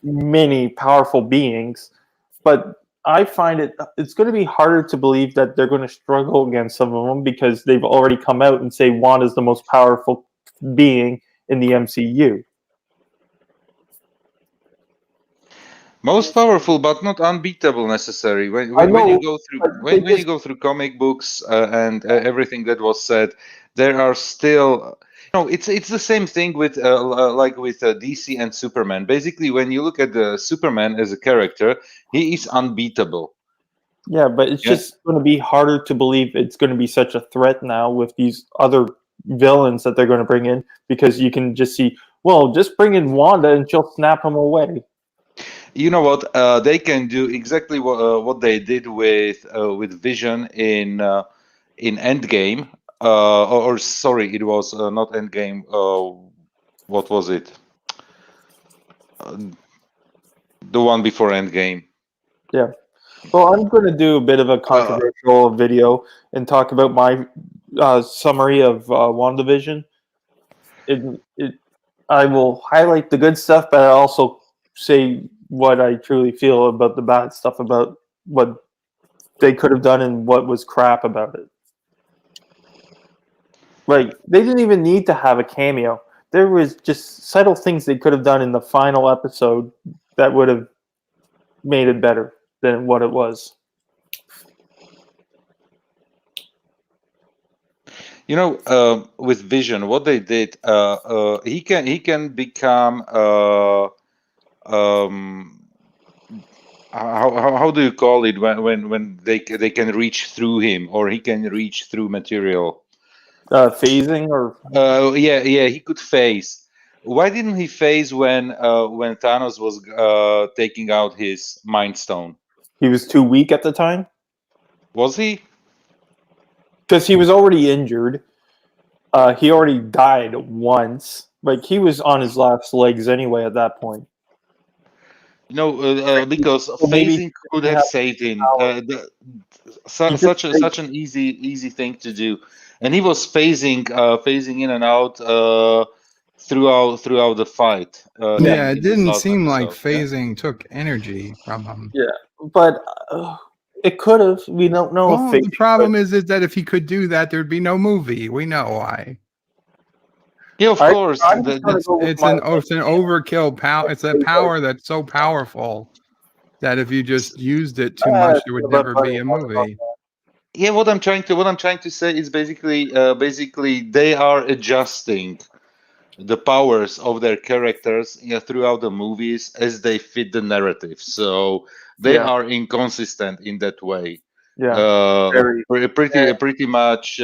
many powerful beings, but I find it's going to be harder to believe that they're going to struggle against some of them because they've already come out and say Wanda's the most powerful being in the MCU.
Most powerful, but not unbeatable necessarily. When you go through comic books and everything that was said, there are still. It's the same thing with like with DC and Superman. Basically, when you look at the Superman as a character, he is unbeatable.
Yeah, but it's just going to be harder to believe it's going to be such a threat now with these other villains that they're going to bring in because you can just see, well, just bring in Wanda and she'll snap them away.
You know what? They can do exactly what they did with Vision in Endgame. Or sorry, it was not Endgame. What was it? The one before Endgame.
Yeah. Well, I'm going to do a bit of a controversial video and talk about my summary of WandaVision. I will highlight the good stuff, but I also say what I truly feel about the bad stuff, about what they could have done and what was crap about it. Like, they didn't even need to have a cameo. There was just subtle things they could have done in the final episode that would have made it better than what it was.
With Vision, what they did, he can become how do you call it when they can reach through him, or he can reach through material?
Phasing, or
he could phase. Why didn't he phase when Thanos was taking out his Mind Stone?
He was too weak at the time.
Was he?
Because he was already injured. He already died once. Like, he was on his last legs anyway at that point.
Because phasing could have saved him. Such an easy thing to do, and he was phasing in and out throughout the fight.
It didn't seem like phasing took energy from him.
Yeah, but it could have. We don't know.
Well, the problem is that if he could do that, there'd be no movie. We know why.
Yeah, of course.
It's an overkill power. It's a power that's so powerful that if you just used it too much, there would never be a movie.
Yeah, what I'm trying to say is basically they are adjusting the powers of their characters throughout the movies as they fit the narrative. So they are inconsistent in that way.
Yeah,
pretty much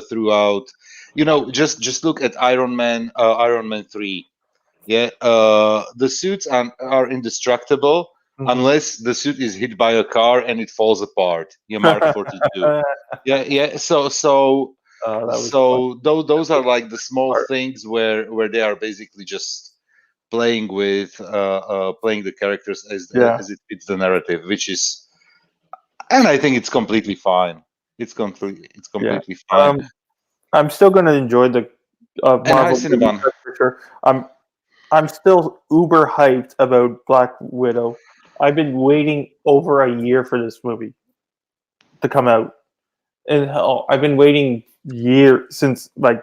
throughout. Just look at Iron Man 3. Yeah, the suits are indestructible, unless the suit is hit by a car and it falls apart. Yeah, Mark 42. Yeah. So those are like the small things where they are basically just playing with playing the characters as it fits the narrative, which is, and I think it's completely fine. It's completely fine.
I'm still going to enjoy the Marvel movie for sure. I'm still uber hyped about Black Widow. I've been waiting over a year for this movie to come out, and hell, I've been waiting years since I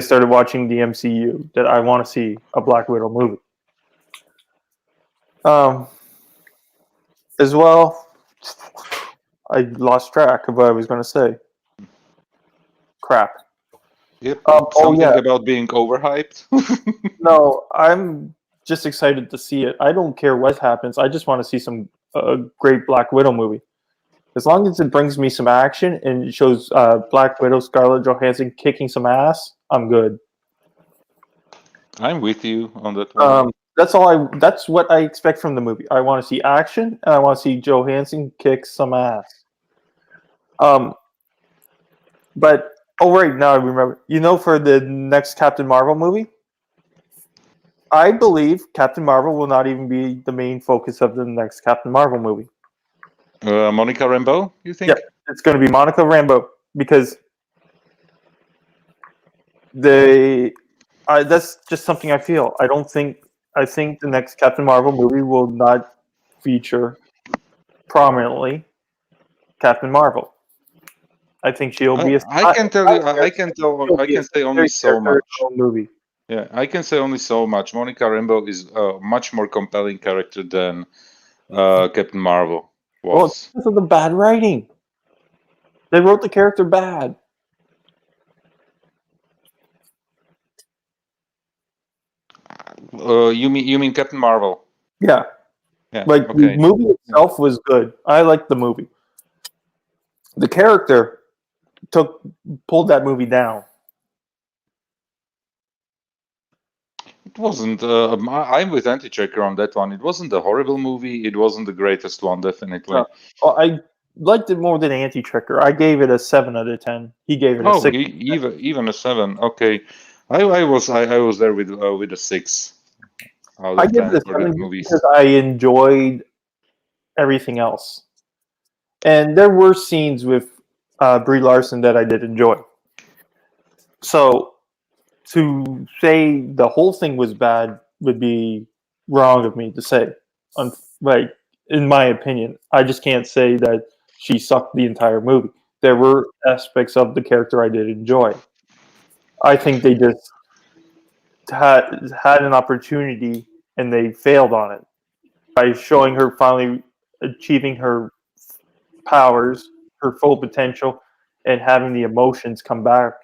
started watching the MCU that I want to see a Black Widow movie. As well, I lost track of what I was going to say. Crap.
Yep. Something about being overhyped.
No, I'm just excited to see it. I don't care what happens. I just want to see some great Black Widow movie. As long as it brings me some action and it shows Black Widow, Scarlett Johansson kicking some ass, I'm good.
I'm with you on that one.
That's what I expect from the movie. I want to see action and I want to see Johansson kick some ass. But right now I remember. For the next Captain Marvel movie, I believe Captain Marvel will not even be the main focus of the next Captain Marvel movie.
Monica Rambeau, you think?
Yeah, it's going to be Monica Rambeau because that's just something I feel. I think the next Captain Marvel movie will not feature prominently Captain Marvel. I think she'll be.
I can say only so much.
Movie.
Yeah, I can say only so much. Monica Rambeau is a much more compelling character than Captain Marvel was.
Well, it's because of the bad writing. They wrote the character bad.
You mean Captain Marvel?
Yeah. The movie itself was good. I liked the movie. The character pulled that movie down.
It wasn't. I'm with Anti-Checker on that one. It wasn't a horrible movie. It wasn't the greatest one, definitely.
Well, I liked it more than Anti-Checker. I gave it a 7 out of 10. He gave it a 6.
Even a 7. Okay, I was there with a 6 out of 10 for that movie
because I enjoyed everything else, and there were scenes with Brie Larson that I did enjoy. So to say the whole thing was bad would be wrong of me to say. In my opinion, I just can't say that she sucked the entire movie. There were aspects of the character I did enjoy. I think they just had an opportunity and they failed on it by showing her finally achieving her powers, her full potential, and having the emotions come back.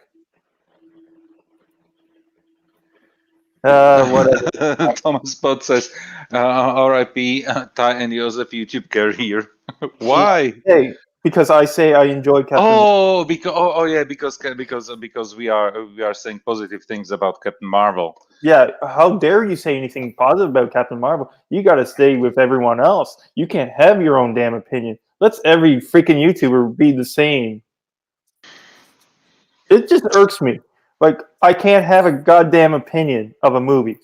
Whatever.
Thomas Pot says, "R.I.P. Ty and Joseph YouTube career." Why?
Hey, because I say I enjoy Captain.
Because we are saying positive things about Captain Marvel.
Yeah, how dare you say anything positive about Captain Marvel? You got to stay with everyone else. You can't have your own damn opinion. Let's every freaking YouTuber be the same. It just irks me. Like, I can't have a goddamn opinion of a movie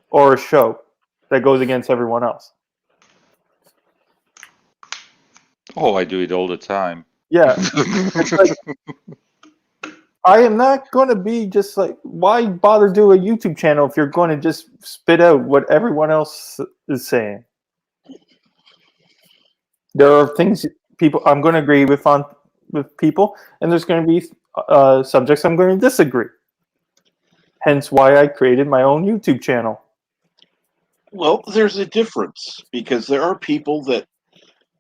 or a show that goes against everyone else.
Oh, I do it all the time.
Yeah. I am not going to be just like, why bother do a YouTube channel if you're going to just spit out what everyone else is saying? There are things I'm going to agree with people, and there's going to be subjects I'm going to disagree. Hence why I created my own YouTube channel.
Well, there's a difference because there are people that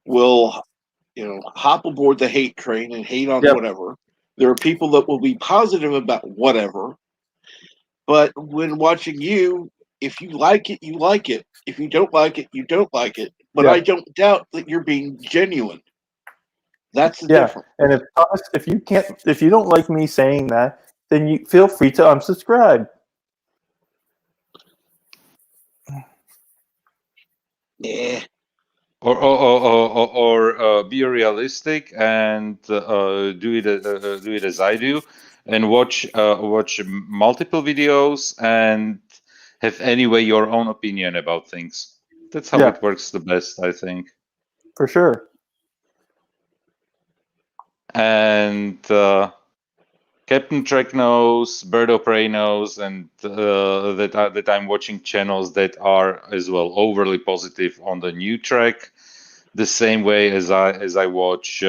will, hop aboard the hate train and hate on whatever. There are people that will be positive about whatever. But when watching you, if you like it, you like it. If you don't like it, you don't like it. But I don't doubt that you're being genuine. That's the difference.
And if you don't like me saying that, then you feel free to unsubscribe.
Yeah.
Or be realistic and do it as I do, and watch multiple videos and have anyway your own opinion about things. That's how it works the best, I think.
For sure.
And Captain Trek knows, Bird of Prey knows, and that I'm watching channels that are as well overly positive on the new Trek, the same way as I watch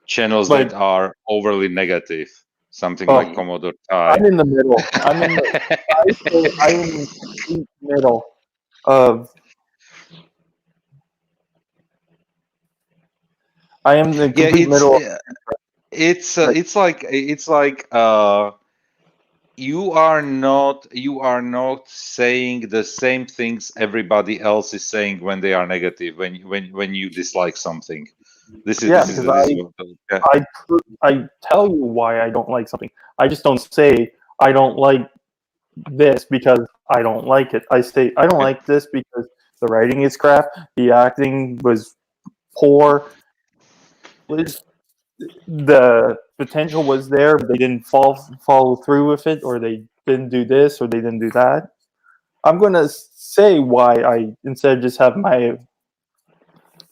channels
Like-
that are overly negative, something
Oh.
like Commodore Ty.
I'm in the middle. I'm in the complete middle of. I am the complete middle.
It's like you are not saying the same things everybody else is saying when they are negative, when you dislike something.
I tell you why I don't like something. I just don't say I don't like this because I don't like it. I say I don't like this because the writing is crap, the acting was poor, the potential was there, but they didn't follow through with it, or they didn't do this, or they didn't do that. I'm going to say why I, instead of just have my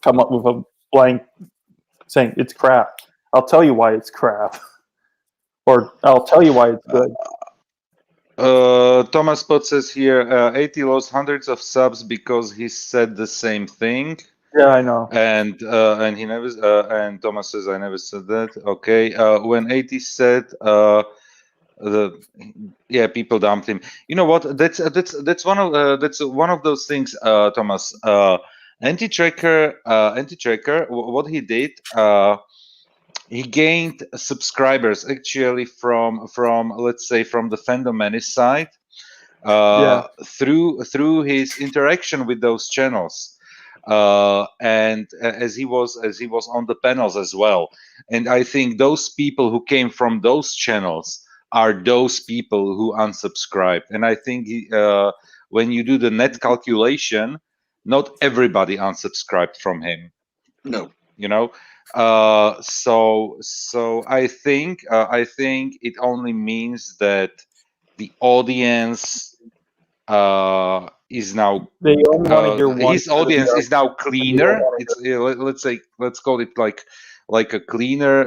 come up with a blank saying it's crap. I'll tell you why it's crap, or I'll tell you why it's good.
Thomas Pot says here, AT lost hundreds of subs because he said the same thing.
Yeah, I know.
And he never. And Thomas says, I never said that. Okay. When AT said, people dumped him. You know what? That's one of those things, Thomas. Anti-Tracker. What he did. He gained subscribers actually from let's say from the fandom menace side through his interaction with those channels, and as he was on the panels as well. And I think those people who came from those channels are those people who unsubscribed. And I think when you do the net calculation, not everybody unsubscribed from him.
No.
You know. So I think it only means that the audience is now
They only want to hear one.
his audience is now cleaner. It's let's call it like a cleaner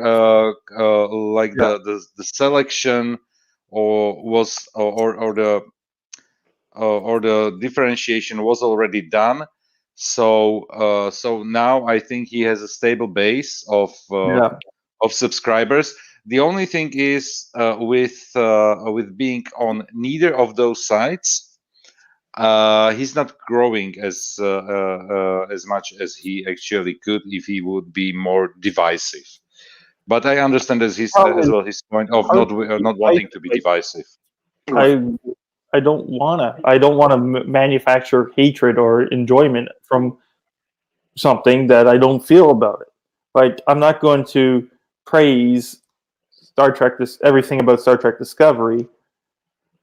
the selection or the differentiation was already done. So now I think he has a stable base of subscribers. The only thing is with being on neither of those sides, he's not growing as much as he actually could if he would be more divisive. But I understand as his point of not wanting to be divisive.
I don't wanna manufacture hatred or enjoyment from something that I don't feel about it. Like, I'm not going to praise everything about Star Trek Discovery,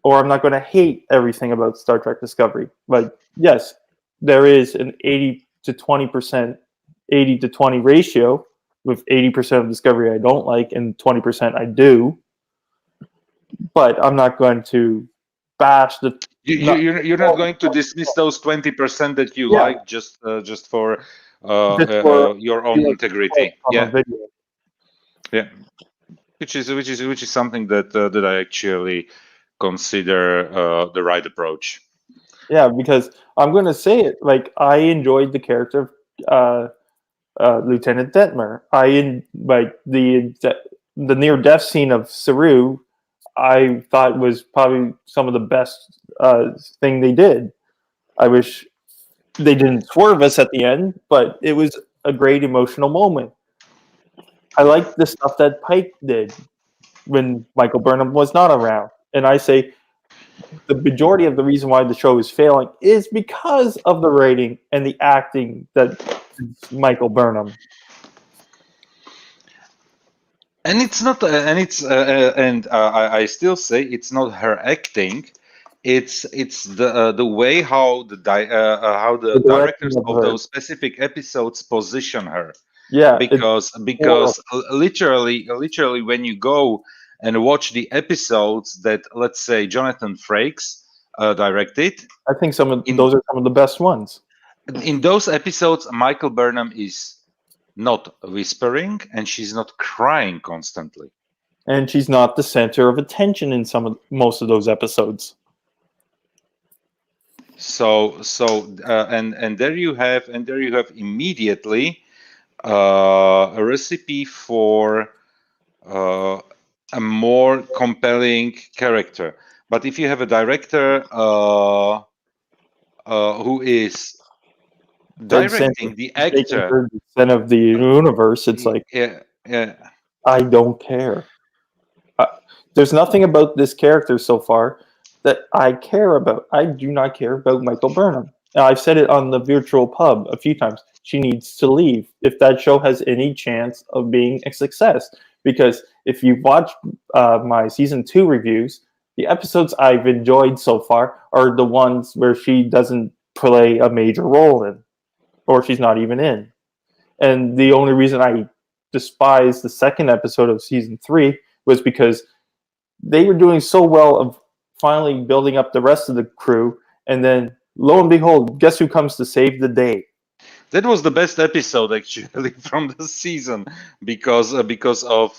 or I'm not going to hate everything about Star Trek Discovery. Like, yes, there is an 80 to 20% 80 to 20 ratio, with 80% of Discovery I don't like and 20% I do. But I'm not going to bash the.
You're not going to dismiss those 20% that you like just for your own integrity. Yeah, which is something that I actually consider the right approach.
Yeah, because I'm going to say it, like, I enjoyed the character of Lieutenant Detmer. Like the near-death scene of Saru, I thought was probably some of the best thing they did. I wish they didn't swerve us at the end, but it was a great emotional moment. I liked the stuff that Pike did when Michael Burnham was not around. And I say the majority of the reason why the show is failing is because of the writing and the acting that Michael Burnham.
And it's not, I still say it's not her acting. it's the way how the
The direction
directors
of
of
her.
those specific episodes position her.
Yeah,
because literally when you go and watch the episodes that, let's say, Jonathan Frakes directed,
I think those are some of the best ones.
in those episodes, Michael Burnham is not whispering and she's not crying constantly.
And she's not the center of attention in most of those episodes.
So and there you have immediately a recipe for a more compelling character. But if you have a director who is directing the actor,
the center of the universe, it's like,
yeah,
I don't care. There's nothing about this character so far that I care about. I do not care about Michael Burnham. Now, I've said it on the virtual pub a few times. She needs to leave if that show has any chance of being a success. Because if you've watched my season 2 reviews, the episodes I've enjoyed so far are the ones where she doesn't play a major role in, or she's not even in. And the only reason I despise the second episode of season 3 was because they were doing so well of finally building up the rest of the crew, and then lo and behold, guess who comes to save the day?
That was the best episode actually from the season because of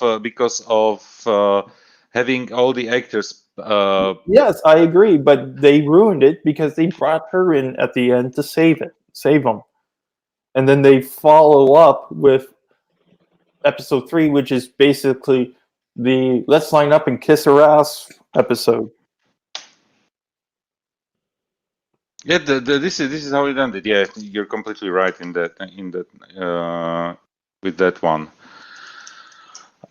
having all the actors.
Yes, I agree, but they ruined it because they brought her in at the end to save them, and then they follow up with episode 3, which is basically the let's line up and kiss her ass episode.
Yeah, this is how it ended. Yeah, you're completely right in that with that one.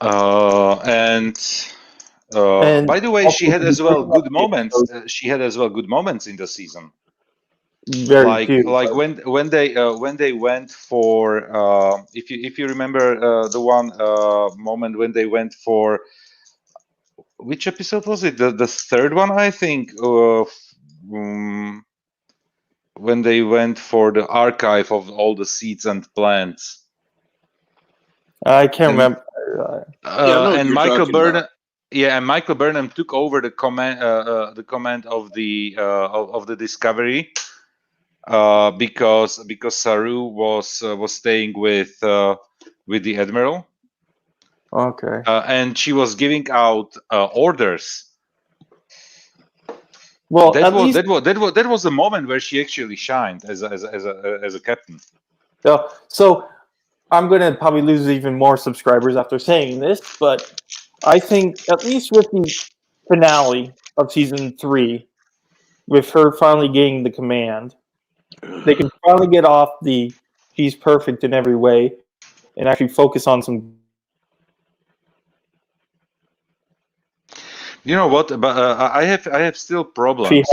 And by the way, she had as well good moments. She had as well good moments in the season.
Very few,
like when they went for if you remember the one moment when they went for, which episode was it? The third one, I think. When they went for the archive of all the seeds and plants.
I can't remember.
And Michael Burnham, and Michael Burnham took over the command of the Discovery because Saru was staying with the Admiral.
Okay.
And she was giving out orders.
Well,
that was a moment where she actually shined as a captain.
Yeah. So I'm going to probably lose even more subscribers after saying this, but I think at least with the finale of season 3, with her finally getting the command, they can finally get off the she's perfect in every way and actually focus on some.
You know what? But I have still problems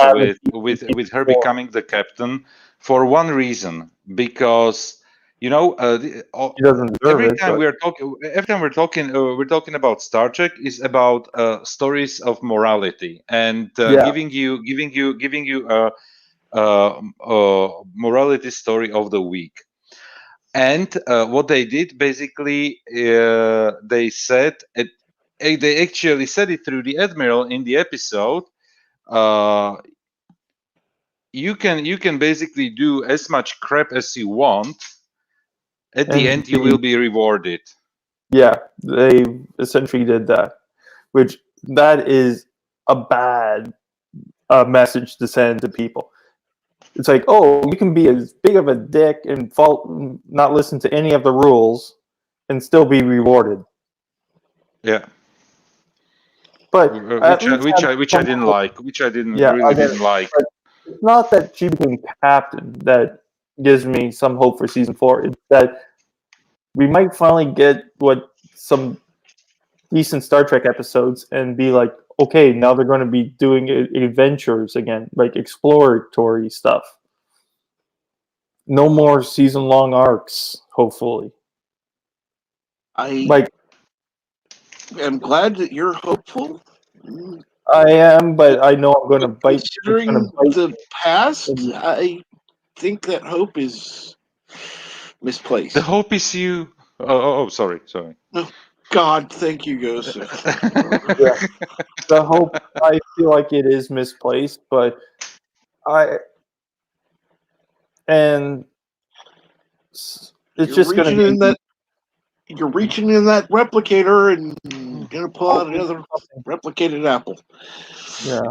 with her becoming the captain for one reason, because every time we're talking about Star Trek is about stories of morality and giving you a morality story of the week. And what they did basically, they said they actually said it through the Admiral in the episode. You can basically do as much crap as you want. At the end, you will be rewarded.
Yeah, they essentially did that, which that is a bad message to send to people. It's like, oh, you can be as big of a dick and not listen to any of the rules and still be rewarded.
Yeah.
But
which I didn't like. Which I didn't like.
But it's not that she became captain that gives me some hope for season 4. It's that we might finally get some decent Star Trek episodes and be like, okay, now they're going to be doing adventures again, like exploratory stuff. No more season-long arcs, hopefully.
I'm glad that you're hopeful.
I am, but I know I'm going to bite.
Considering the past, I think that hope is misplaced.
The hope is you. Oh, sorry.
Oh, God, thank you, Joseph.
Yeah. The hope, I feel like it is misplaced, but and it's just going to be.
You're reaching in that replicator and gonna pull out another replicated apple.
Yeah.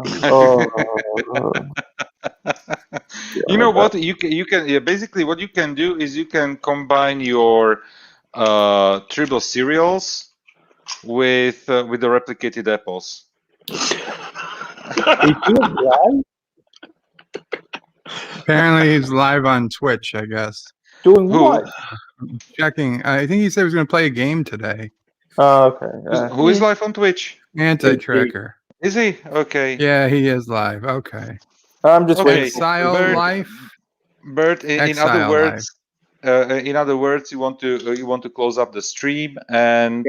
You know what? You can basically what you can do is you can combine your triple cereals with the replicated apples.
Apparently, he's live on Twitch. I guess.
Doing what?
Checking. I think he said he was going to play a game today.
Oh, okay.
Who is live on Twitch?
Anti-Tracker.
Is he? Okay.
Yeah, he is live. Okay.
I'm just waiting.
Exile life.
Bert, in other words, you want to close up the stream and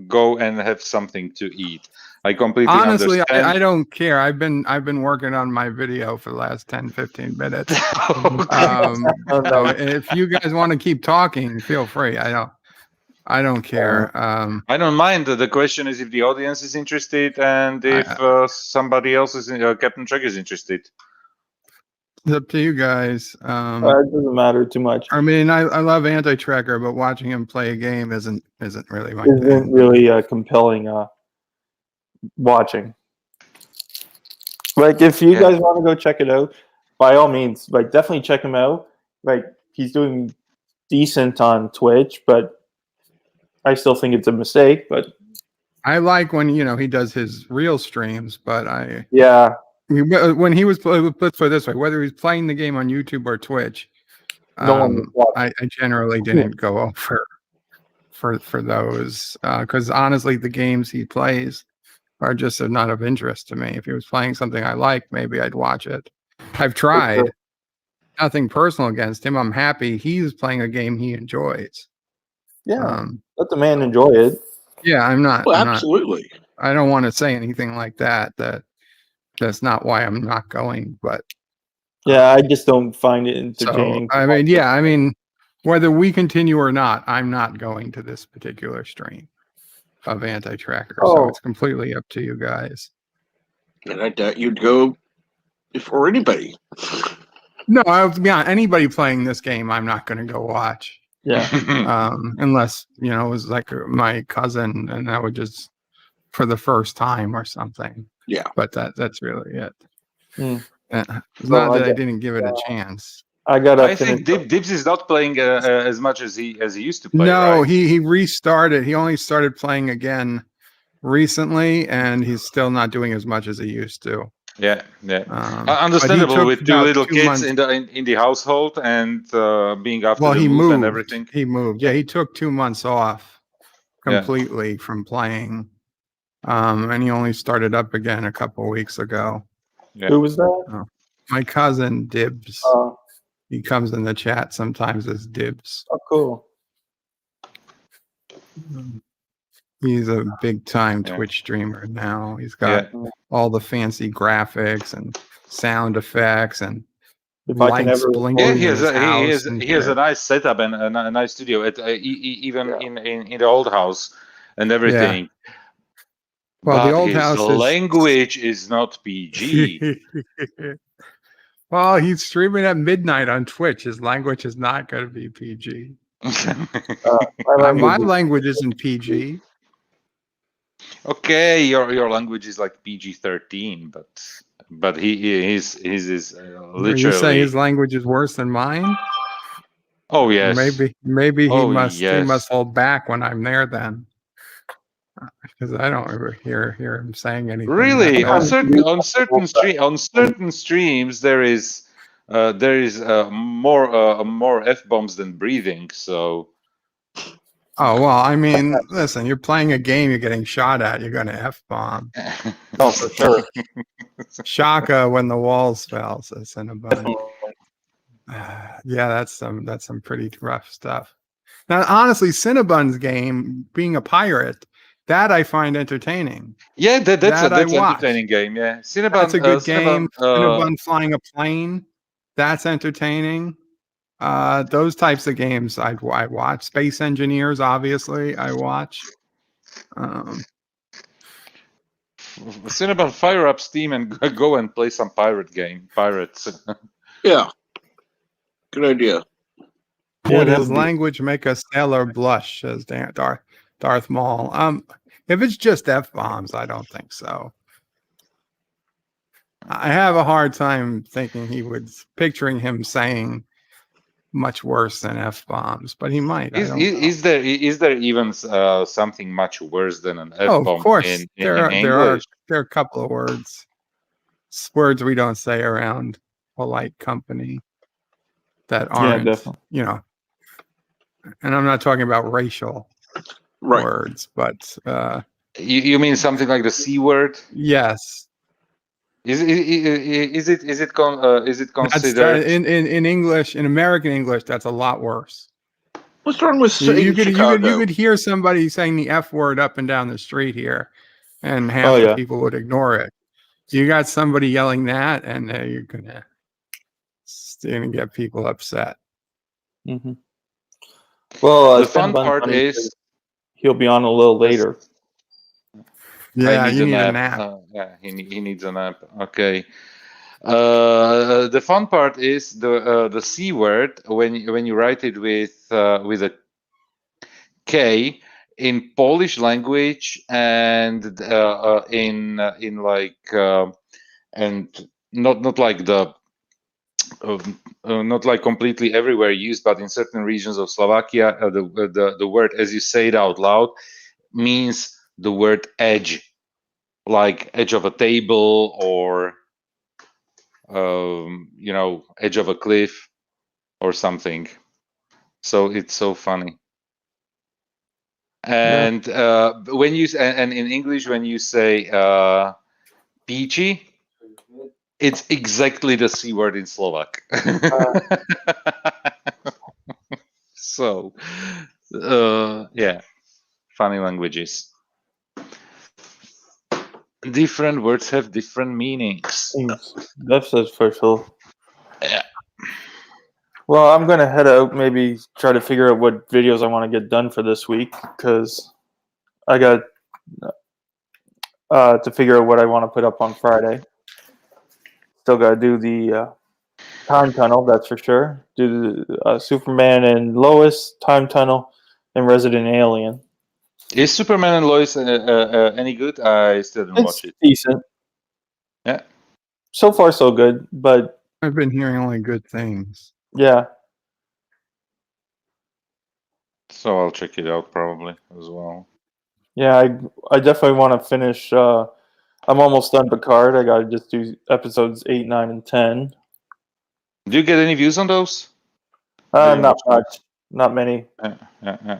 go and have something to eat. I completely
Honestly,
understand.
I don't care. I've been working on my video for the last 10-15 minutes. So if you guys want to keep talking, feel free. I don't care.
I don't mind. The question is if the audience is interested and if somebody else is, Captain Trek is interested.
It's up to you guys.
It doesn't matter too much.
I mean, I love Anti-Tracker, but watching him play a game isn't really my
thing.
Isn't
really compelling watching. Like, if you guys want to go check it out, by all means, like, definitely check him out. Like, he's doing decent on Twitch, but I still think it's a mistake. But
I like when he does his real streams, but when he was, let's put it this way, whether he's playing the game on YouTube or Twitch, I generally didn't go over for those because honestly, the games he plays are just not of interest to me. If he was playing something I like, maybe I'd watch it. I've tried. Nothing personal against him. I'm happy he's playing a game he enjoys.
Yeah, let the man enjoy it.
Yeah, I'm not.
Well, absolutely.
I don't want to say anything like that. That's not why I'm not going. But
yeah, I just don't find it entertaining.
So, I mean, whether we continue or not, I'm not going to this particular stream of Anti-Tracker. So it's completely up to you guys.
And I doubt you'd go before anybody.
No, anybody playing this game, I'm not going to go watch.
Yeah.
Unless it was like my cousin, and that would just for the first time or something.
Yeah.
But that's really it. It's
Well,
not that I didn't give it a chance.
I think Dibs is not playing as much as he used to play.
No,
right?
he restarted. He only started playing again recently, and he's still not doing as much as he used to.
Yeah. Understandable with two little kids in the household and being after the move and everything.
He moved. Yeah, he took 2 months off completely from playing, and he only started up again a couple weeks ago.
Yeah.
Who was that?
My cousin Dibs. He comes in the chat sometimes as Dibs.
Oh, cool.
He's a big time Twitch streamer now. He's got all the fancy graphics and sound effects and lights blinking.
He has a nice setup and a nice studio even in the old house and everything.
Yeah. Well,
but
the old
his
house
language is not PG.
Well, he's streaming at midnight on Twitch. His language is not going to be PG. My language isn't PG.
Okay, your language is like PG-13, but his is literally.
Are you saying his language is worse than mine?
Oh yes.
Maybe he must hold back when I'm there then, because I don't ever hear him saying anything.
Really, on certain streams there is more F-bombs than breathing. So.
Oh, well, I mean, listen, you're playing a game, you're getting shot at, you're going to F-bomb.
Oh, for sure.
Shaka when the walls fell, says Cinnabon. Yeah, that's some pretty rough stuff. Now, honestly, Cinnabon's game, being a pirate, That I find entertaining.
Yeah, that's
I watch.
entertaining game. Yeah, Cinnabon.
That's a good game.
Cinnabon,
Cinnabon flying a plane. That's entertaining. Those types of games I watch. Space Engineers, obviously, I watch.
Cinnabon, fire up Steam and go and play some pirates.
Yeah, good idea.
Would his language make a sailor blush? Says Darth Maul. If it's just F-bombs, I don't think so. I have a hard time picturing him saying much worse than F-bombs, but he might.
Is there even something much worse than an F-bomb?
Of course,
in
there
English?
are a couple of words we don't say around polite company that aren't, and I'm not talking about racial words, but
you mean something like the C word?
Yes.
Is it considered
in English, in American English? That's a lot worse.
What's wrong with
you
Chicago?
could hear somebody saying the F word up and down the street here, and half the people would ignore it. You got somebody yelling that, and you're gonna get people upset.
Mm-hmm. Well,
the fun part is
he'll be on a little later.
Yeah, you need a nap.
Yeah, he needs a nap. Okay. The fun part is the C word when you write it with a K in Polish language and in like and not like the not like completely everywhere used, but in certain regions of Slovakia, the word, as you say it out loud, means the word edge, like edge of a table or edge of a cliff or something. So it's so funny. And when you and in English when you say peachy, it's exactly the C word in Slovak. So yeah, funny languages. Different words have different meanings.
That's for sure.
Yeah.
Well, I'm gonna head out. Maybe try to figure out what videos I want to get done for this week because I got to figure out what I want to put up on Friday. Still got to do the time tunnel, that's for sure. Do the Superman and Lois time tunnel and Resident Alien.
Is Superman and Lois any good? I still didn't watch it.
Decent.
Yeah.
So far, so good, but
I've been hearing only good things.
Yeah.
So I'll check it out probably as well.
Yeah, I definitely want to finish. I'm almost done Picard. I got to just do episodes 8, 9, and 10.
Do you get any views on those?
Not much. Not many.
Yeah.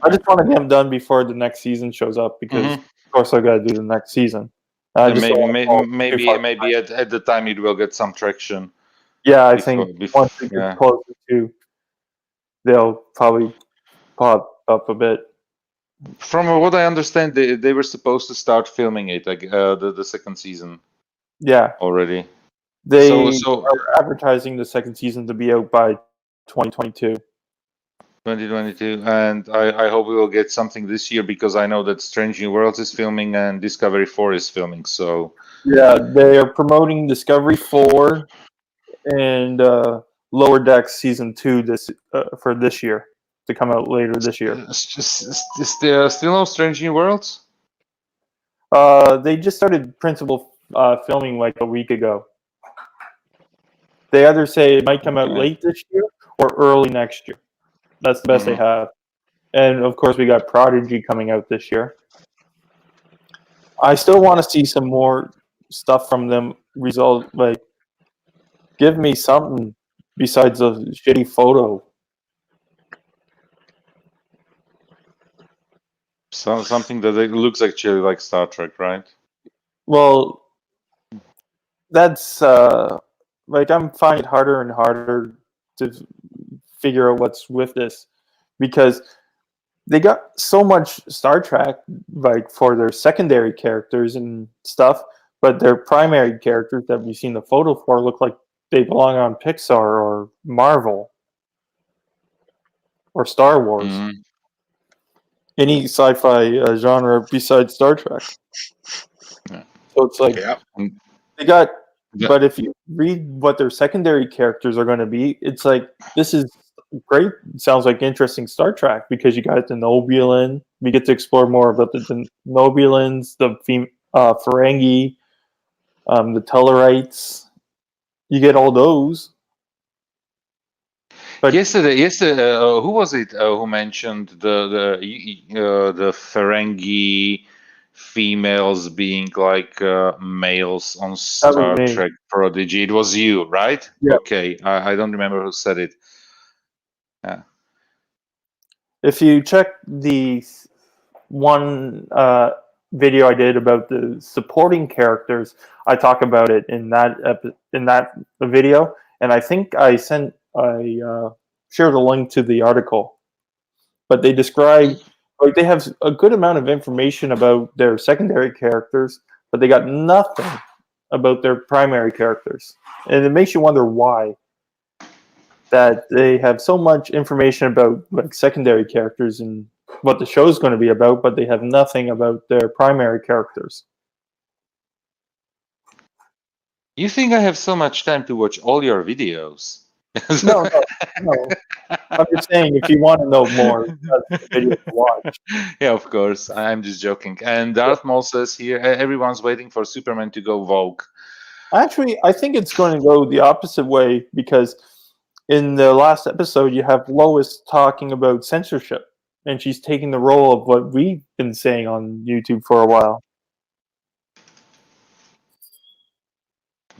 I just want to get them done before the next season shows up because, of course, I got to do the next season.
Maybe at the time it will get some traction.
Yeah, I think once it gets closer to, they'll probably pop up a bit.
From what I understand, they were supposed to start filming it, like the second season.
Yeah.
Already.
They are advertising the second season to be out by 2022.
2022, and I hope we will get something this year because I know that Strange New Worlds is filming and Discovery 4 is filming. So
yeah, they are promoting Discovery 4 and Lower Decks season 2 for this year to come out later this year.
Is there still no Strange New Worlds?
They just started principal filming like a week ago. They either say it might come out late this year or early next year. That's the best they have. And of course, we got Prodigy coming out this year. I still want to see some more stuff from them. Like, give me something besides a shitty photo.
Something that looks actually like Star Trek, right?
Well, that's like I'm finding it harder and harder to figure out what's with this because they got so much Star Trek, like for their secondary characters and stuff, but their primary characters that we've seen the photo for look like they belong on Pixar or Marvel or Star Wars.
Mhm.
Any sci-fi genre besides Star Trek.
Yeah.
So it's like
Yeah.
they got,
Yeah.
but if you read what their secondary characters are going to be, it's like this is great. Sounds like interesting Star Trek because you got the Nobulan. We get to explore more about the Nobulans, the Ferengi, the Tellarites. You get all those. But
Yesterday, who was it who mentioned the Ferengi females being like males on Star
me.
Trek Prodigy? It was you, right?
Yeah.
Okay, I don't remember who said it. Yeah.
If you check the one video I did about the supporting characters, I talk about it in that video, and I think I shared a link to the article. But they describe, like, they have a good amount of information about their secondary characters, but they got nothing about their primary characters, and it makes you wonder why. That they have so much information about like secondary characters and what the show is going to be about, but they have nothing about their primary characters.
You think I have so much time to watch all your videos?
No. I'm just saying, if you want to know more, that's the video to watch.
Yeah, of course. I'm just joking. And Darth Maul says here, everyone's waiting for Superman to go Vogue.
Actually, I think it's going to go the opposite way because in the last episode, you have Lois talking about censorship, and she's taking the role of what we've been saying on YouTube for a while.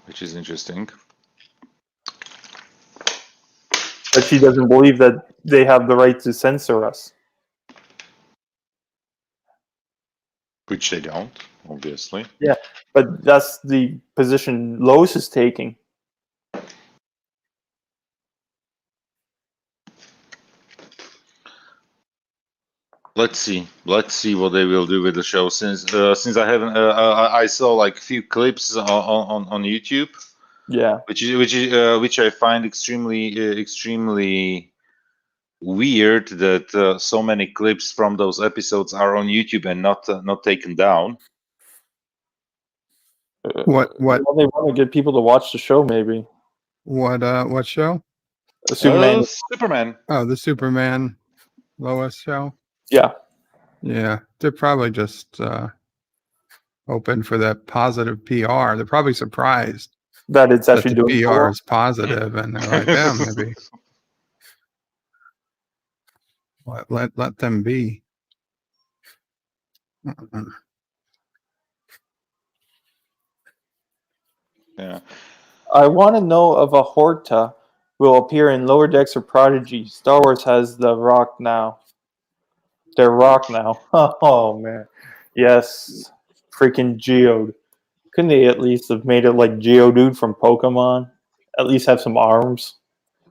Which is interesting.
But she doesn't believe that they have the right to censor us.
Which they don't, obviously.
Yeah, but that's the position Lois is taking.
Let's see what they will do with the show. Since I haven't, I saw like a few clips on YouTube.
Yeah,
which I find extremely weird that so many clips from those episodes are on YouTube and not taken down.
What?
Well, they want to get people to watch the show, maybe.
What show?
Superman.
Superman.
Oh, the Superman Lois show.
Yeah.
Yeah, they're probably just hoping for that positive PR. They're probably surprised
that it's actually
the
doing
PR is positive, and they're like, yeah, maybe let them be.
Yeah.
I want to know if a Horta will appear in Lower Decks or Prodigy. Star Wars has the Rock now. They're Rock now. Oh, man. Yes. Freaking Geode. Couldn't they at least have made it like Geodude from Pokemon? At least have some arms.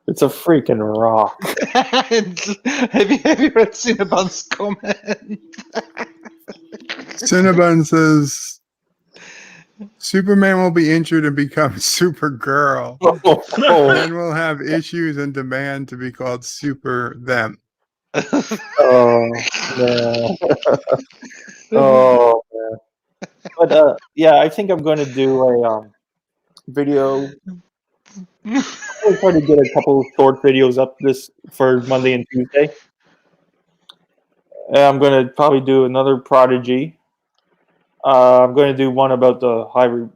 It's a freaking rock.
have you read Cinnabon's comment?
Cinnabon says Superman will be injured and become Supergirl. And will have issues and demand to be called Super Them.
Oh, man. Oh, man. But, yeah, I think I'm going to do a video. I'll try to get a couple of short videos up this for Monday and Tuesday. And I'm going to probably do another Prodigy. I'm going to do one about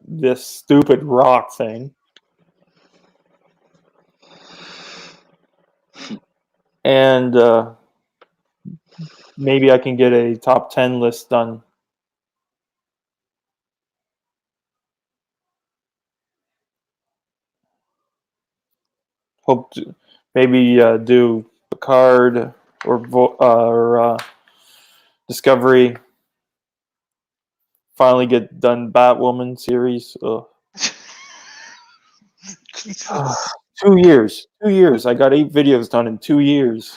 this stupid rock thing. And maybe I can get a top 10 list done. Hope to maybe do Picard or Discovery. Finally get done Batwoman series. 2 years. 2 years. I got 8 videos done in 2 years.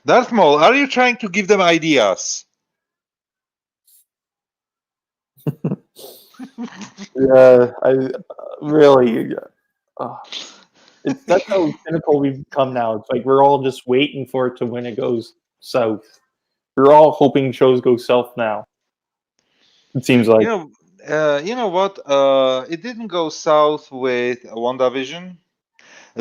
Darth Maul, are you trying to give them ideas?
Yeah, I really. That's how cynical we've become now. It's like we're all just waiting for it to when it goes south. We're all hoping shows go south now. It seems like.
You know what? It didn't go south with WandaVision.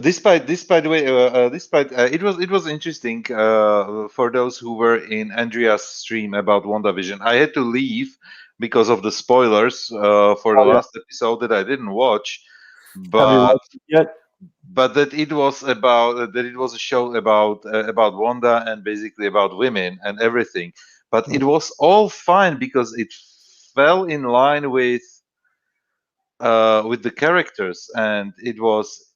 Despite the way, it was interesting for those who were in Andrea's stream about WandaVision. I had to leave because of the spoilers for the last episode that I didn't watch.
Have you
But
watched it yet?
but that it was a show about Wanda and basically about women and everything. But it was all fine because it fell in line with the characters, and it was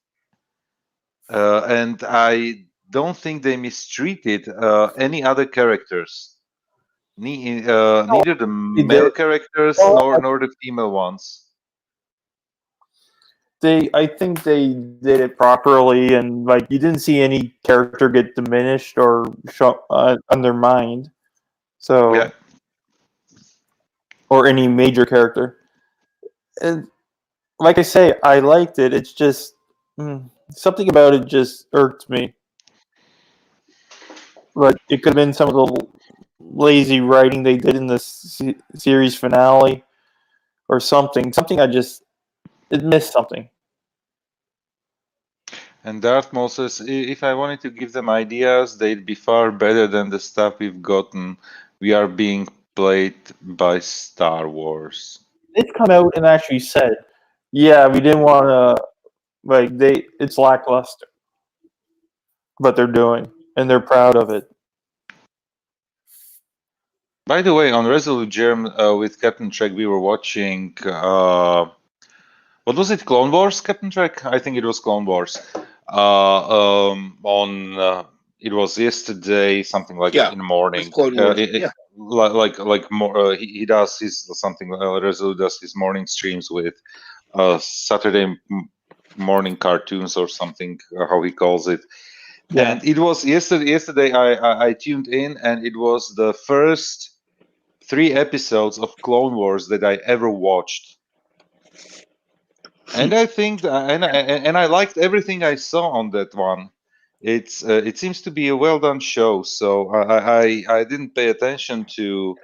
and I don't think they mistreated any other characters, neither the male characters nor the female ones.
I think they did it properly, and like you didn't see any character get diminished or undermined. So,
yeah.
Or any major character. And like I say, I liked it. It's just something about it just irked me. Like it could have been some of the lazy writing they did in the series finale, or something. Something it missed something.
And Darth Maul says, if I wanted to give them ideas, they'd be far better than the stuff we've gotten. We are being played by Star Wars.
They've come out and actually said, yeah, we didn't want to, it's lackluster. What they're doing, and they're proud of it.
By the way, on Resolute Germ with Captain Trek, we were watching, what was it, Clone Wars, Captain Trek? I think it was Clone Wars. It was yesterday, something like in the morning.
Clone Wars.
Like more, he does his something. Resolute does his morning streams with Saturday morning cartoons or something, how he calls it. Yeah. And it was yesterday. I tuned in, and it was the first 3 episodes of Clone Wars that I ever watched. And I think, and I liked everything I saw on that one. It seems to be a well done show. So I didn't pay attention to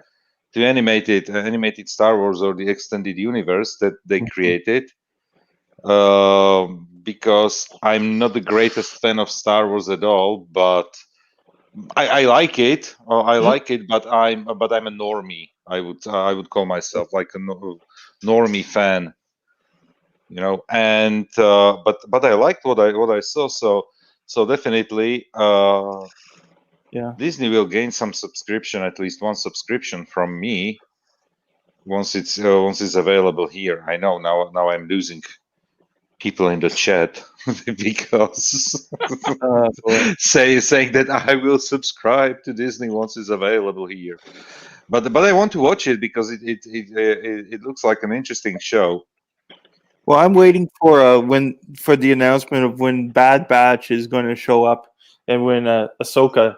animated Star Wars or the extended universe that they created, because I'm not the greatest fan of Star Wars at all. But I like it. But I'm a normie. I would call myself like a normie fan. You know, and but I liked what I saw, so definitely Disney will gain some subscription, at least one subscription from me once it's available here. I know now I'm losing people in the chat because saying that I will subscribe to Disney once it's available here, but I want to watch it because it looks like an interesting show.
Well, I'm waiting for the announcement of when Bad Batch is going to show up and when Ahsoka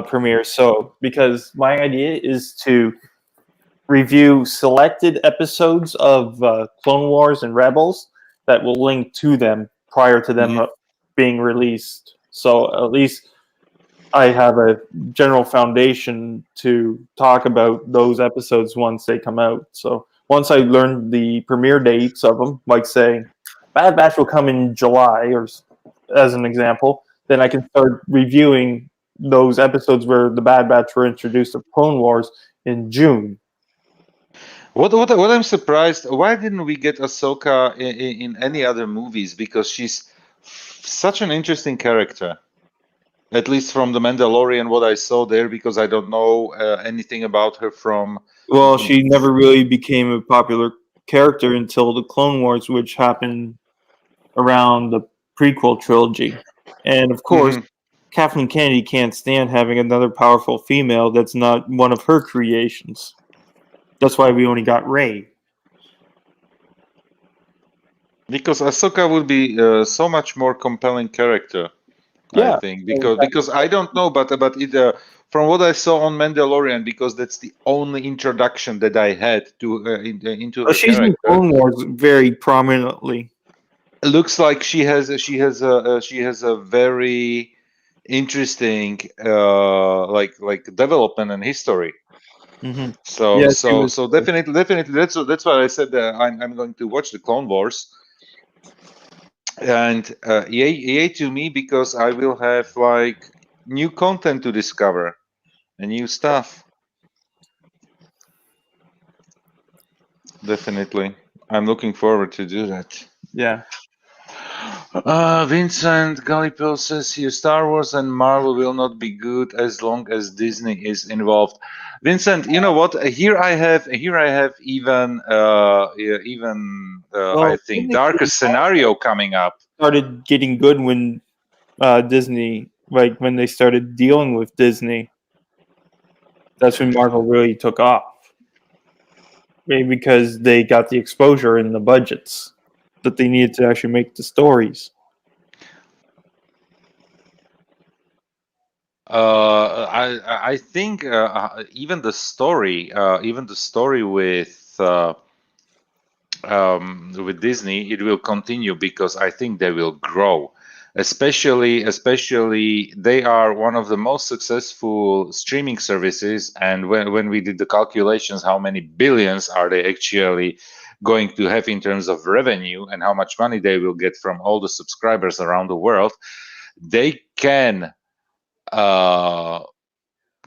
premieres. So, because my idea is to review selected episodes of Clone Wars and Rebels that will link to them prior to them being released. So at least I have a general foundation to talk about those episodes once they come out. So once I learn the premiere dates of them, like say Bad Batch will come in July, or as an example, then I can start reviewing those episodes where the Bad Batch were introduced to Clone Wars in June.
What I'm surprised, why didn't we get Ahsoka in any other movies? Because she's such an interesting character. At least from The Mandalorian, what I saw there, because I don't know anything about her from...
Well, she never really became a popular character until the Clone Wars, which happened around the prequel trilogy. And of course, Kathleen Kennedy can't stand having another powerful female that's not one of her creations. That's why we only got Rey.
Because Ahsoka would be so much more compelling character
Yeah.
I think because I don't know, but it, from what I saw on Mandalorian, because that's the only introduction that I had to into her
She's in
character.
Clone Wars very prominently.
It looks like she has a very interesting like development and history.
Mm-hmm.
So
Yeah,
so definitely that's why I said that I'm going to watch the Clone Wars. And yay to me, because I will have like new content to discover and new stuff. Definitely, I'm looking forward to do that.
Yeah.
Vincent Galipel says here, Star Wars and Marvel will not be good as long as Disney is involved. Vincent, you know what? Here I have even I think darker scenario coming up.
Started getting good when Disney, like when they started dealing with Disney. That's when Marvel really took off. Maybe because they got the exposure and the budgets that they needed to actually make the stories.
I think even the story with Disney, it will continue, because I think they will grow. Especially they are one of the most successful streaming services, and when we did the calculations, how many billions are they actually going to have in terms of revenue, and how much money they will get from all the subscribers around the world, they can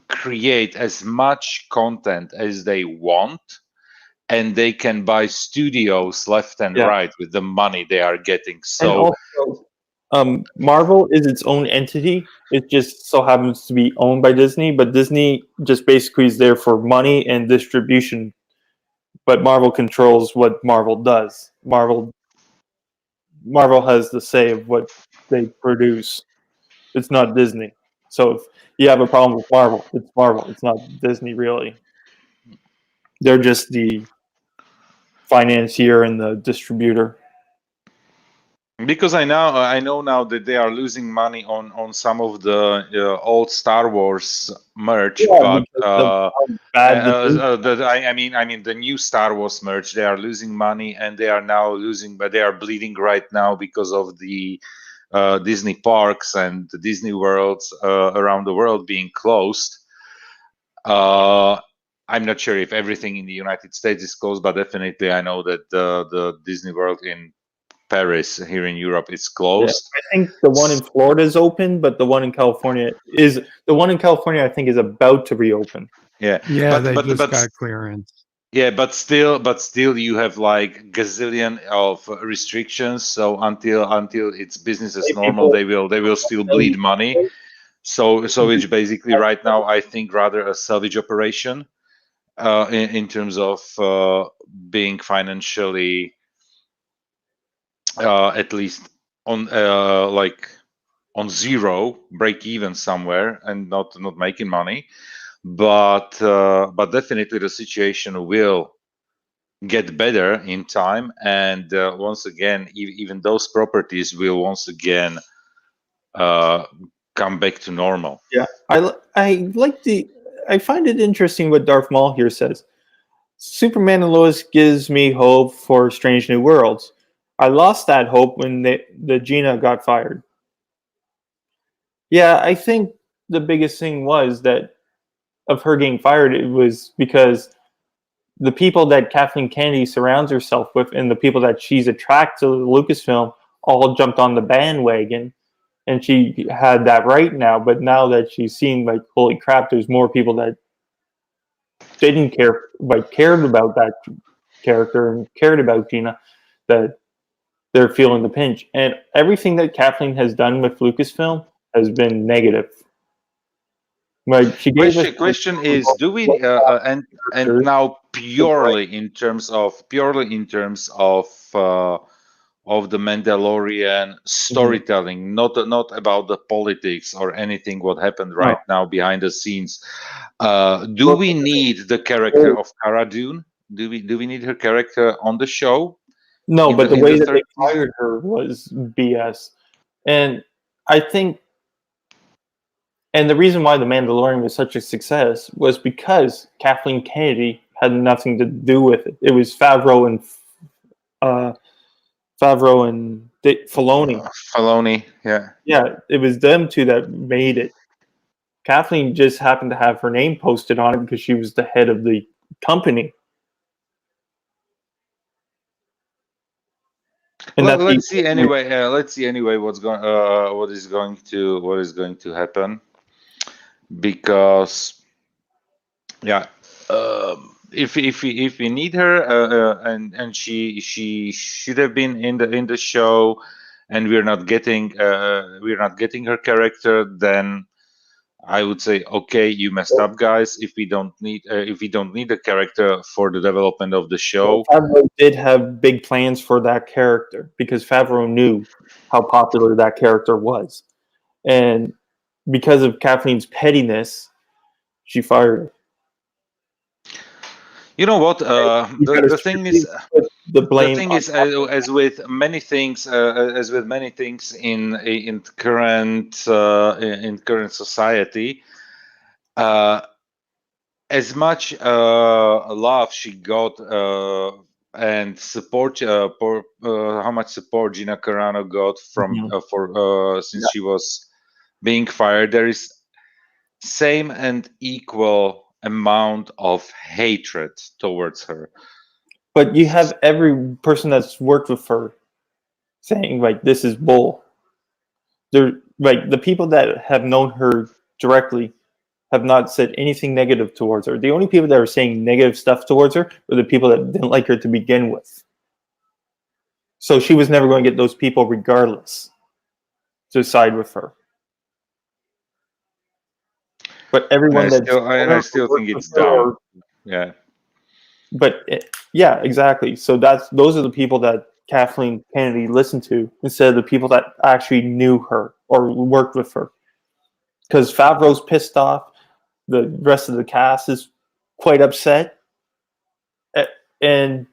create as much content as they want, and they can buy studios left and right with the money they are getting. So
And also, Marvel is its own entity. It just so happens to be owned by Disney, but Disney just basically is there for money and distribution. But Marvel controls what Marvel does. Marvel has the say of what they produce. It's not Disney. So if you have a problem with Marvel, it's Marvel. It's not Disney, really. They're just the financier and the distributor.
because I know now that they are losing money on some of the old Star Wars merch,
Yeah,
but
bad
I mean the new Star Wars merch, they are losing money, and they are now losing, but they are bleeding right now because of the Disney parks and the Disney worlds around the world being closed. I'm not sure if everything in the United States is closed, but definitely I know that the Disney World in Paris here in Europe is closed.
Yeah, I think the one in Florida is open, but the one in California I think is about to reopen.
Yeah,
Yeah, they just got clearance.
Yeah, but still, you have like gazillion of restrictions. So until it's business as normal, they will still bleed money. So it's basically right now, I think, rather a salvage operation in terms of being financially at least on like on zero, break even somewhere, and not making money. But definitely the situation will get better in time, and once again, even those properties will once again come back to normal.
Yeah, I find it interesting what Darth Maul here says. Superman and Lois gives me hope for Strange New Worlds. I lost that hope when the Gina got fired. Yeah, I think the biggest thing was that of her getting fired, it was because the people that Kathleen Kennedy surrounds herself with and the people that she's attracted to Lucasfilm all jumped on the bandwagon, and she had that right now. But now that she's seen, like, holy crap, there's more people that didn't care, like, cared about that character and cared about Gina, that they're feeling the pinch. And everything that Kathleen has done with Lucasfilm has been negative. Like, she gave
Question is, do we and now purely in terms of the Mandalorian storytelling, not about the politics or anything what happened right now behind the scenes. Do we need the character of Cara Dune? Do we need her character on the show?
No, but the way that they fired her was BS. And I think And the reason why The Mandalorian was such a success was because Kathleen Kennedy had nothing to do with it. It was Favreau and Filoni.
Filoni, yeah.
Yeah, it was them two that made it. Kathleen just happened to have her name posted on it because she was the head of the company. And
Let's see anyway. Let's see anyway what is going to happen, because yeah, if we need her, and she should have been in the show, and we're not getting her character, then I would say, okay, you messed up, guys. If we don't need a character for the development of the show,
Favreau did have big plans for that character because Favreau knew how popular that character was, and because of Kathleen's pettiness, she fired her.
you know what? The thing is,
the blame.
The thing is, as with many things, in current society, as much love she got and support, how much support Gina Carano got from since she was being fired, there is same and equal amount of hatred towards her.
But you have every person that's worked with her saying, like, this is bull. They're like, the people that have known her directly have not said anything negative towards her. The only people that are saying negative stuff towards her were the people that didn't like her to begin with. So she was never going to get those people regardless to side with her. But everyone
I still think it's dumb. Yeah.
But yeah, exactly. So those are the people that Kathleen Kennedy listened to instead of the people that actually knew her or worked with her. Because Favreau's pissed off, the rest of the cast is quite upset, and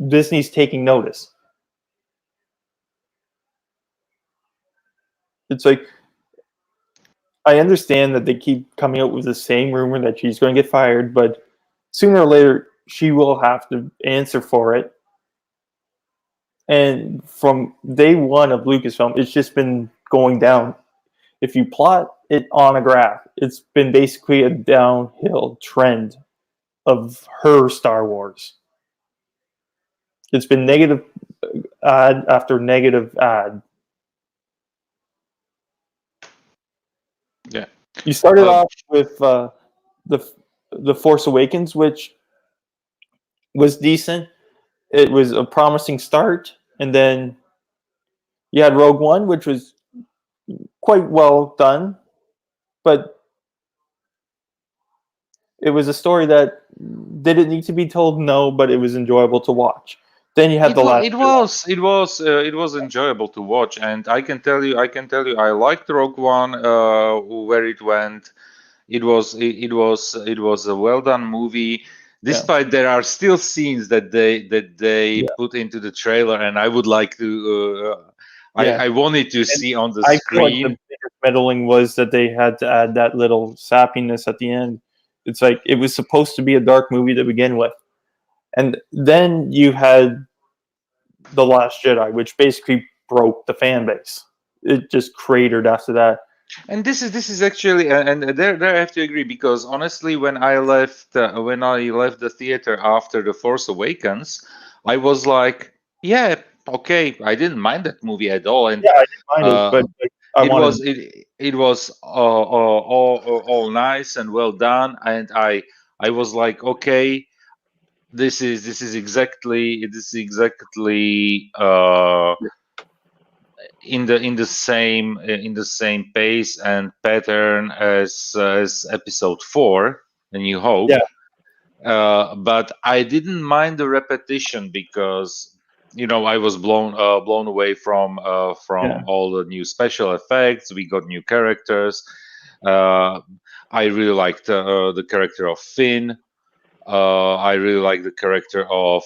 Disney's taking notice. It's like, I understand that they keep coming out with the same rumor that she's going to get fired, but sooner or later she will have to answer for it. And from day one of Lucasfilm, it's just been going down. If you plot it on a graph, it's been basically a downhill trend of her Star Wars. It's been negative ad after negative ad.
Yeah.
You started off with the Force Awakens, which was decent. It was a promising start, and then you had Rogue One, which was quite well done, but it was a story that didn't need to be told. No, but it was enjoyable to watch. Then you had
it was enjoyable to watch, and I can tell you, I liked Rogue One where it went. It was a well done movie. Despite there are still scenes that they put into the trailer, and I would like to. I wanted to see on the screen.
Like the biggest meddling was that they had to add that little sappiness at the end. It's like it was supposed to be a dark movie to begin with, and then you had The Last Jedi, which basically broke the fan base. It just cratered after that.
And this is actually, and there I have to agree, because honestly, when I left the theater after The Force Awakens, I was like, yeah, okay, I didn't mind that movie at all, and
yeah, I didn't mind it, but
it was all nice and well done, and I was like, okay, this is exactly in the same pace and pattern as episode 4, A New Hope.
Yeah.
But I didn't mind the repetition because I was blown away from all the new special effects. We got new characters. I really liked the character of Finn. I really like the character of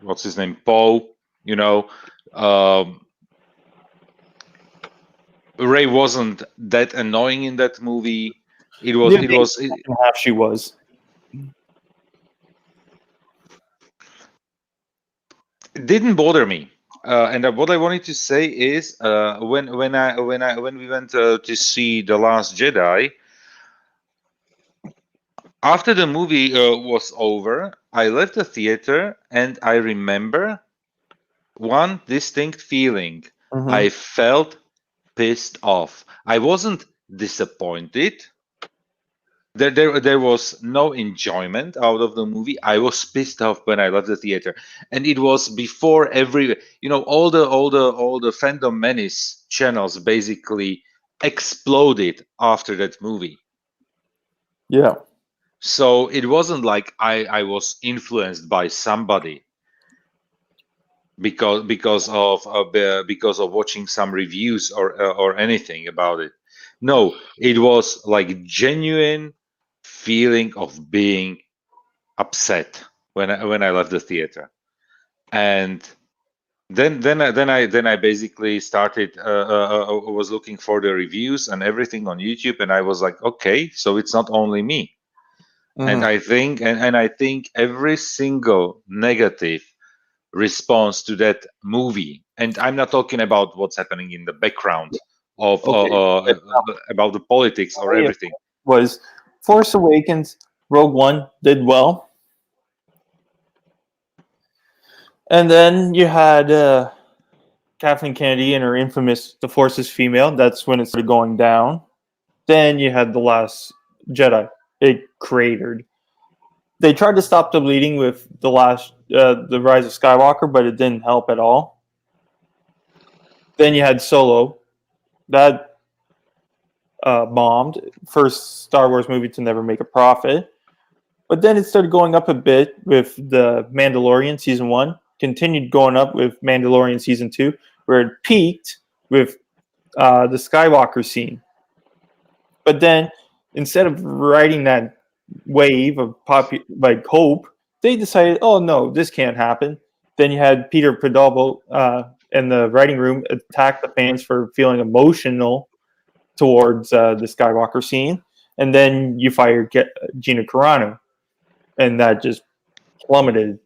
what's his name, Poe. Ray wasn't that annoying in that movie. It was.
Yeah,
It
the
was.
second half she was.
It didn't bother me. And what I wanted to say is, when we went to see The Last Jedi, after the movie was over, I left the theater and I remember one distinct feeling. I felt pissed off. I wasn't disappointed. There was no enjoyment out of the movie. I was pissed off when I left the theater, and it was before all the Fandom Menace channels basically exploded after that movie.
Yeah.
So it wasn't like I was influenced by somebody because of watching some reviews or anything about it. No, it was like genuine feeling of being upset when I left the theater, and then I basically started was looking for the reviews and everything on YouTube, and I was like, okay, so it's not only me. And I think and I think every single negative response to that movie, and I'm not talking about what's happening in the background of about the politics or everything.
Was Force Awakens, Rogue One did well, and then you had Kathleen Kennedy and her infamous "The Force is Female." That's when it started going down. Then you had The Last Jedi. It cratered. They tried to stop the bleeding with the Rise of Skywalker, but it didn't help at all. Then you had Solo. That bombed. First Star Wars movie to never make a profit. But then it started going up a bit with The Mandalorian Season 1. Continued going up with Mandalorian Season 2, where it peaked with the Skywalker scene. But then, instead of riding that wave of hope, they decided, oh no, this can't happen. Then you had Peter Padovano in the writing room attack the fans for feeling emotional towards the Skywalker scene, and then you fired Gina Carano, and that just plummeted,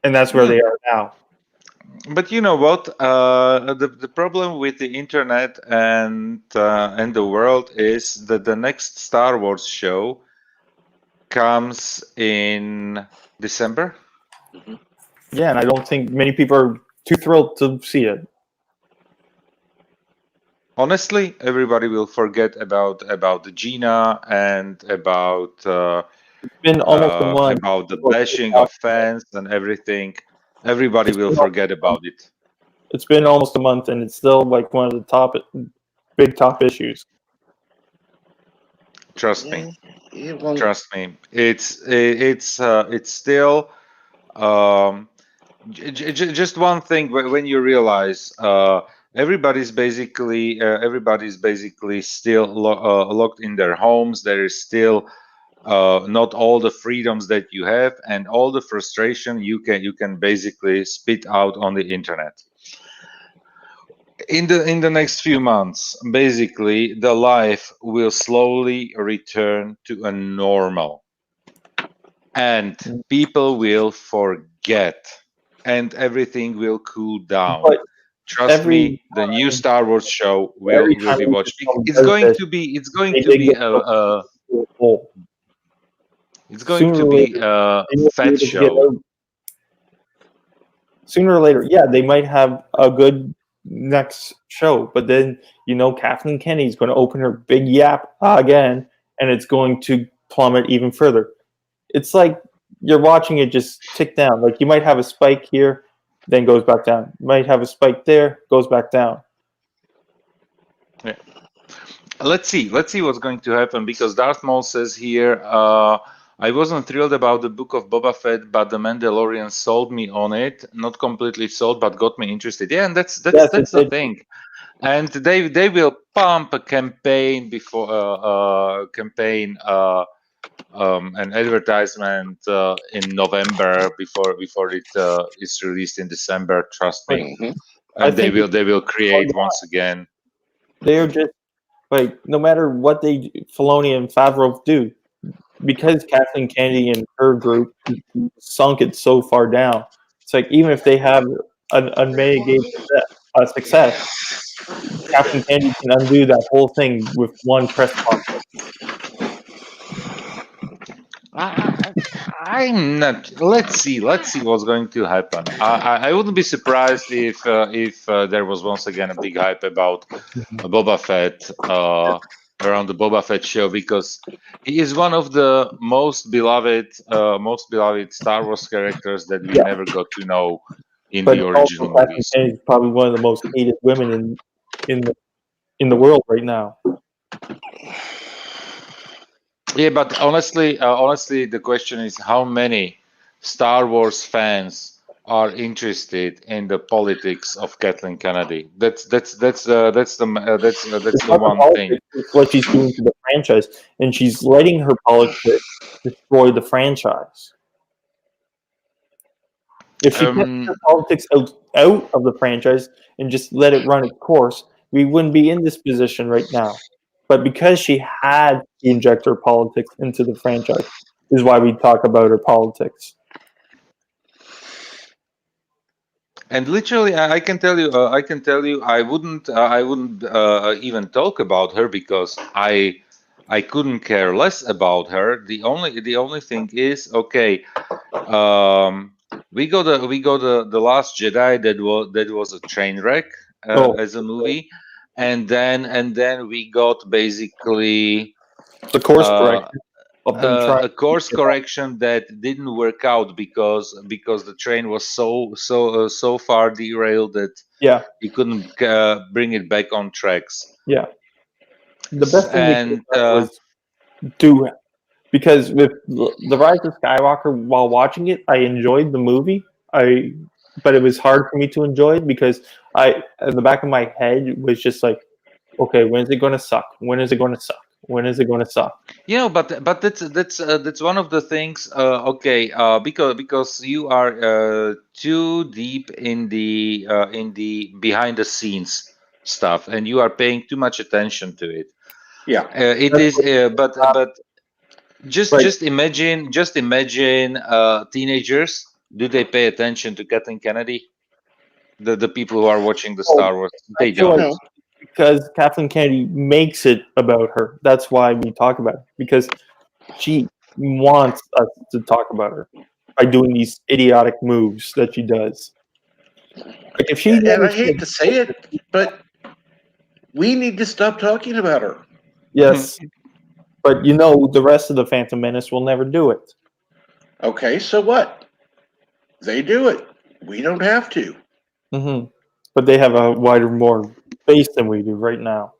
and that's where they are now.
But you know what? The problem with the internet and the world is that the next Star Wars show comes in December.
Yeah, and I don't think many people are too thrilled to see it.
Honestly, everybody will forget about Gina and about
It's been almost a month
about the bashing of fans and everything. Everybody will forget about it.
It's been almost a month, and it's still like one of the big top issues.
Trust me. Trust me. It's still just one thing when you realize everybody's basically still locked in their homes. There is still not all the freedoms that you have, and all the frustration you can basically spit out on the internet. In the next few months, basically, the life will slowly return to a normal, and people will forget, and everything will cool down.
But
trust me, the new Star Wars show will be watched. It's going to be a fat show.
Sooner or later, yeah, they might have a good next show, but then Kathleen Kennedy's going to open her big yap again, and it's going to plummet even further. It's like you're watching it just tick down. Like you might have a spike here, then goes back down. You might have a spike there, goes back down.
Yeah. Let's see what's going to happen, because Darth Maul says here, I wasn't thrilled about the Book of Boba Fett, but The Mandalorian sold me on it. Not completely sold, but got me interested. Yeah, and that's the thing. And they will pump a campaign before an advertisement in November before it is released in December. Trust me, and they will create once again.
They're just like, no matter what Filoni and Favreau do, because Kathleen Kennedy and her group sunk it so far down. It's like, even if they have an unmitigated success, Kathleen Kennedy can undo that whole thing with one press conference.
I'm not. Let's see what's going to happen. I wouldn't be surprised if there was once again a big hype about Boba Fett around the Boba Fett show, because he is one of the most beloved Star Wars characters that we never got to know in the original movies.
Kathleen is probably one of the most hated women in the world right now.
Yeah, but honestly, the question is how many Star Wars fans are interested in the politics of Kathleen Kennedy. That's the one thing.
It's what she's doing to the franchise, and she's letting her politics destroy the franchise. If she kept her politics out of the franchise and just let it run its course, we wouldn't be in this position right now. But because she had to inject her politics into the franchise, is why we talk about her politics.
And literally, I can tell you, I wouldn't even talk about her because I couldn't care less about her. The only thing is, okay, we got the Last Jedi that was a train wreck as a movie, and then we got basically
the course correction.
A course correction that didn't work out because the train was so far derailed that you couldn't bring it back on tracks.
Yeah, the best thing was do, because with The Rise of Skywalker, while watching it, I enjoyed the movie. But it was hard for me to enjoy it because in the back of my head was just like, okay, when is it going to suck? When is it going to suck? When is it going to suck?
But that's one of the things. Because you are too deep in the behind the scenes stuff, and you are paying too much attention to it.
Yeah,
it is. But just imagine teenagers. Do they pay attention to Kathleen Kennedy? The people who are watching the Star Wars, they don't.
Because Kathleen Kennedy makes it about her. That's why we talk about it. Because she wants us to talk about her by doing these idiotic moves that she does. Like if she,
and I hate to say it, but we need to stop talking about her.
Yes, but the rest of the Phantom Menace will never do it.
Okay, so what? They do it. We don't have to.
Mm-hmm. But they have a wider, more base than we do right now.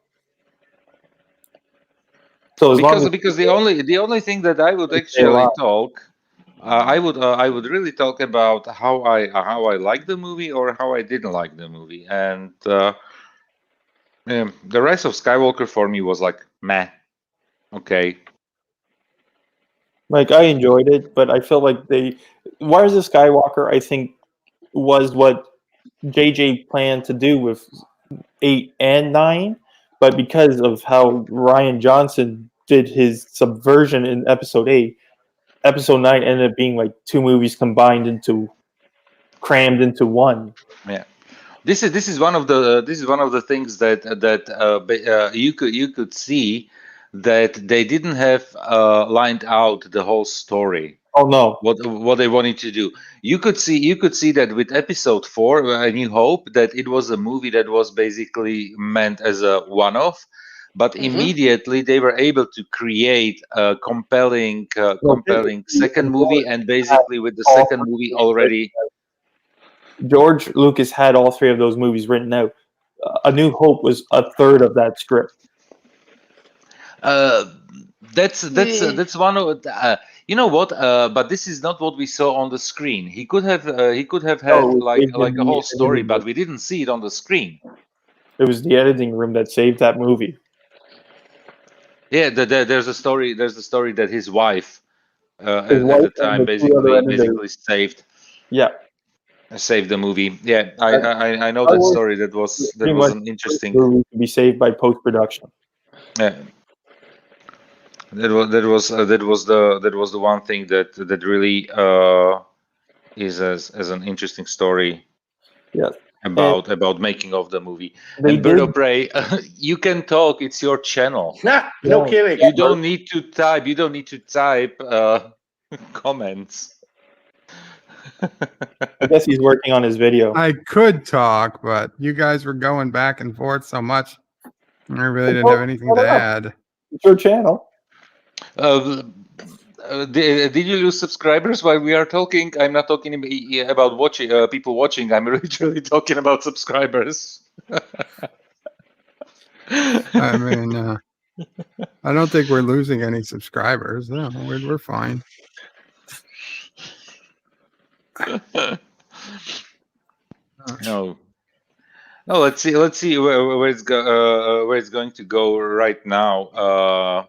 So
because the only thing that I would actually talk, I would really talk about how I like the movie or how I didn't like the movie, and The Rise of Skywalker for me was like meh, okay.
Like I enjoyed it, but I felt like Rise of Skywalker, I think, was what JJ planned to do with 8 and 9, but because of how Rian Johnson did his subversion in Episode 8, Episode 9 ended up being like two movies crammed into one.
Yeah, this is one of the things that you could see that they didn't have lined out the whole story.
Oh no!
What they wanted to do. You could see that with Episode 4, A New Hope, that it was a movie that was basically meant as a one-off, but immediately they were able to create a compelling second movie, and basically with the second movie already.
George Lucas had all three of those movies written out. A New Hope was a third of that script.
That's one of you know what? But this is not what we saw on the screen. He could have had like a whole story, but we didn't see it on the screen.
It was the editing room that saved that movie.
Yeah, there's a story. There's the story that his wife at the time basically saved.
Yeah.
save the movie. Yeah, I know that story. That was an interesting
movie to be saved by post production.
Yeah, that was the one thing that really is as an interesting story.
Yes.
About making of the movie.
They
And Bird
did-
of Prey, you can talk. It's your channel.
No kidding.
You don't need to type. You don't need to type comments.
I guess he's working on his video.
I could talk, but you guys were going back and forth so much. I really didn't have anything to add.
It's your channel.
Did you lose subscribers while we are talking? I'm not talking about watching people watching. I'm literally talking about subscribers.
I mean, I don't think we're losing any subscribers. No, we're fine.
No. Let's see where it's going to go right now.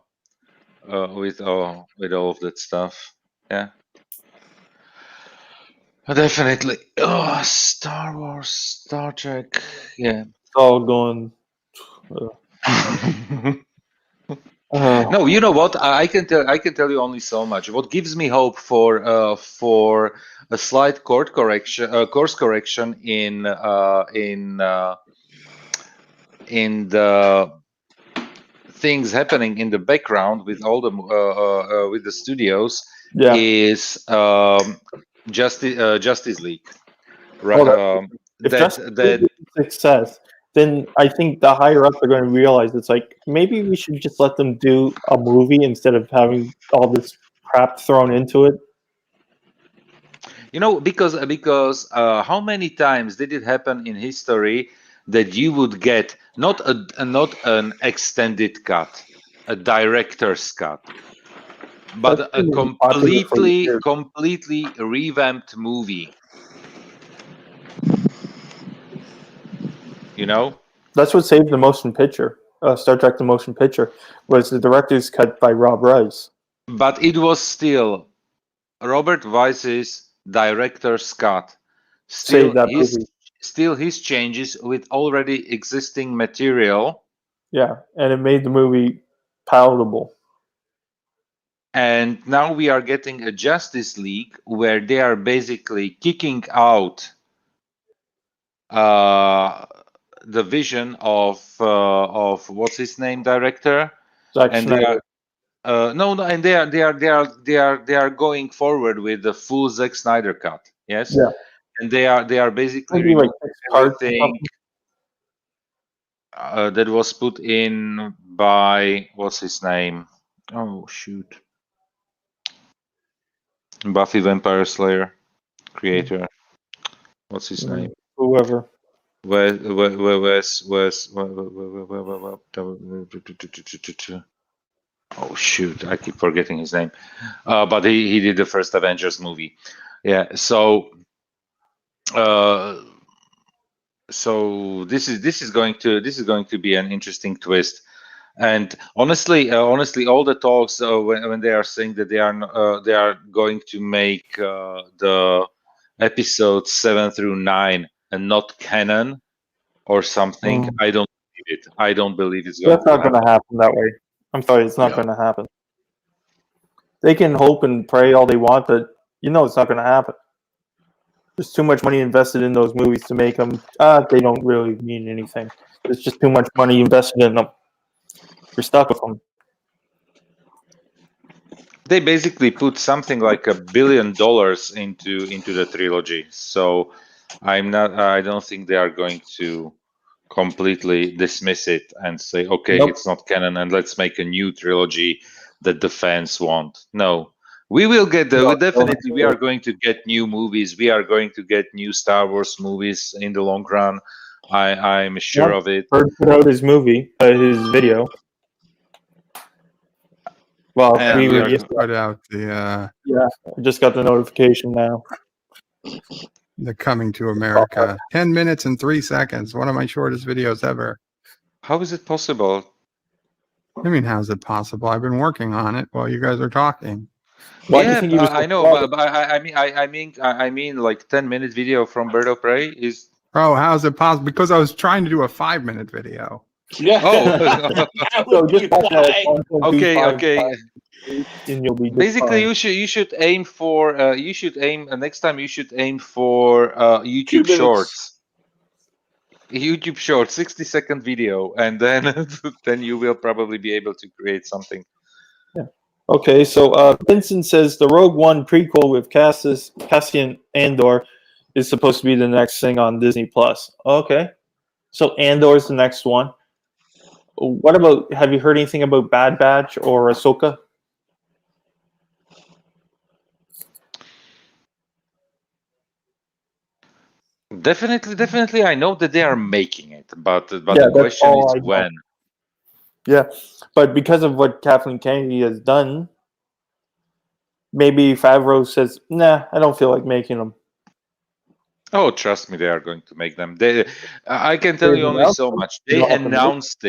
With all of that stuff. Yeah. Definitely. Oh, Star Wars, Star Trek. Yeah.
It's all going.
No, you know what? I can tell you only so much. What gives me hope for a slight course correction in the things happening in the background with all the with the studios is Justice League. Right?
If Justice League is a success, then I think the higher ups are going to realize it's like maybe we should just let them do a movie instead of having all this crap thrown into it.
You know, because how many times did it happen in history that you would get not an extended cut, a director's cut, but a completely revamped movie? You know,
that's what saved the motion picture. Star Trek: The Motion Picture was the director's cut by Rob Rice.
But it was still Robert Weiss's director's cut.
Saved that movie.
Still his changes with already existing material.
Yeah, and it made the movie palatable.
And now we are getting a Justice League where they are basically kicking out the vision of what's his name director,
Zack
and
Snyder.
They are going forward with the full Zack Snyder cut. Yes.
Yeah.
And they are basically
Maybe like
everything that was put in by what's his name? Oh shoot! Buffy Vampire Slayer creator. What's his name?
Whoever.
Oh shoot! I keep forgetting his name. But he did the first Avengers movie. Yeah. So this is going to be an interesting twist. And honestly, all the talks when they are saying that they are going to make the episodes 7 through 9 and not canon or something, I don't believe it. I don't believe it's going.
That's not going to happen that way. I'm sorry, it's not going to happen. They can hope and pray all they want, but you know it's not going to happen. There's too much money invested in those movies to make them. They don't really mean anything. There's just too much money invested in them. You're stuck with them.
They basically put something like $1 billion into the trilogy. So I don't think they are going to completely dismiss it and say, okay, it's not canon and let's make a new trilogy that the fans want. No. We will get definitely we are going to get new movies. We are going to get new Star Wars movies in the long run. I'm sure of it.
Bird put out his video. Well, we just
put out the
I just got the notification now.
The Coming to America. 10 minutes and 3 seconds. One of my shortest videos ever.
How is it possible?
I mean, how's it possible? I've been working on it while you guys are talking.
Why do you think he was?
I know, but I mean, like 10-minute video from Bird of Prey is.
Oh, how's it possible? Because I was trying to do a 5-minute video.
Yeah.
Oh.
So just watch that 1.25
Okay.
and you'll be just
Basically,
fine.
you should aim for next time you should aim for
2
YouTube
minutes.
Shorts. YouTube Shorts, 60-second video, and then then you will probably be able to create something.
Yeah. Okay, so Vincent says the Rogue One prequel with Cassian Andor is supposed to be the next thing on Disney Plus. Okay, so Andor's the next one. What about? Have you heard anything about Bad Batch or Ahsoka?
Definitely, I know that they are making it, but
Yeah,
the
that's
question
all
is
I know.
when.
Yeah, but because of what Kathleen Kennedy has done, maybe Favreau says, "Nah, I don't feel like making them."
Oh, trust me, they are going to make them. I can tell
They've
you only
announced
so
them.
much.
You
They
don't have to make them.
announced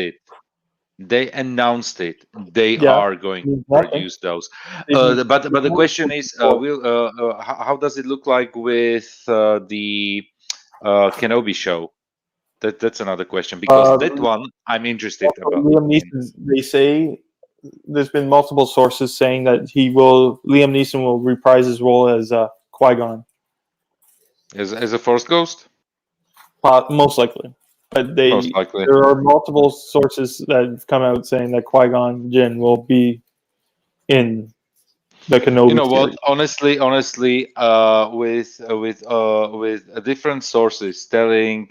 it. They
Yeah,
are going to
means nothing.
produce those.
They
But the
mean
question is, how does it look like with the Kenobi show? That's another question, because that one I'm interested about.
Liam Neeson, they say there's been multiple sources saying that Liam Neeson will reprise his role as Qui-Gon.
As a Force ghost?
Most likely. But
Most likely.
there are multiple sources that have come out saying that Qui-Gon Jinn will be in the Kenobi
You know what?
series.
Honestly, with different sources telling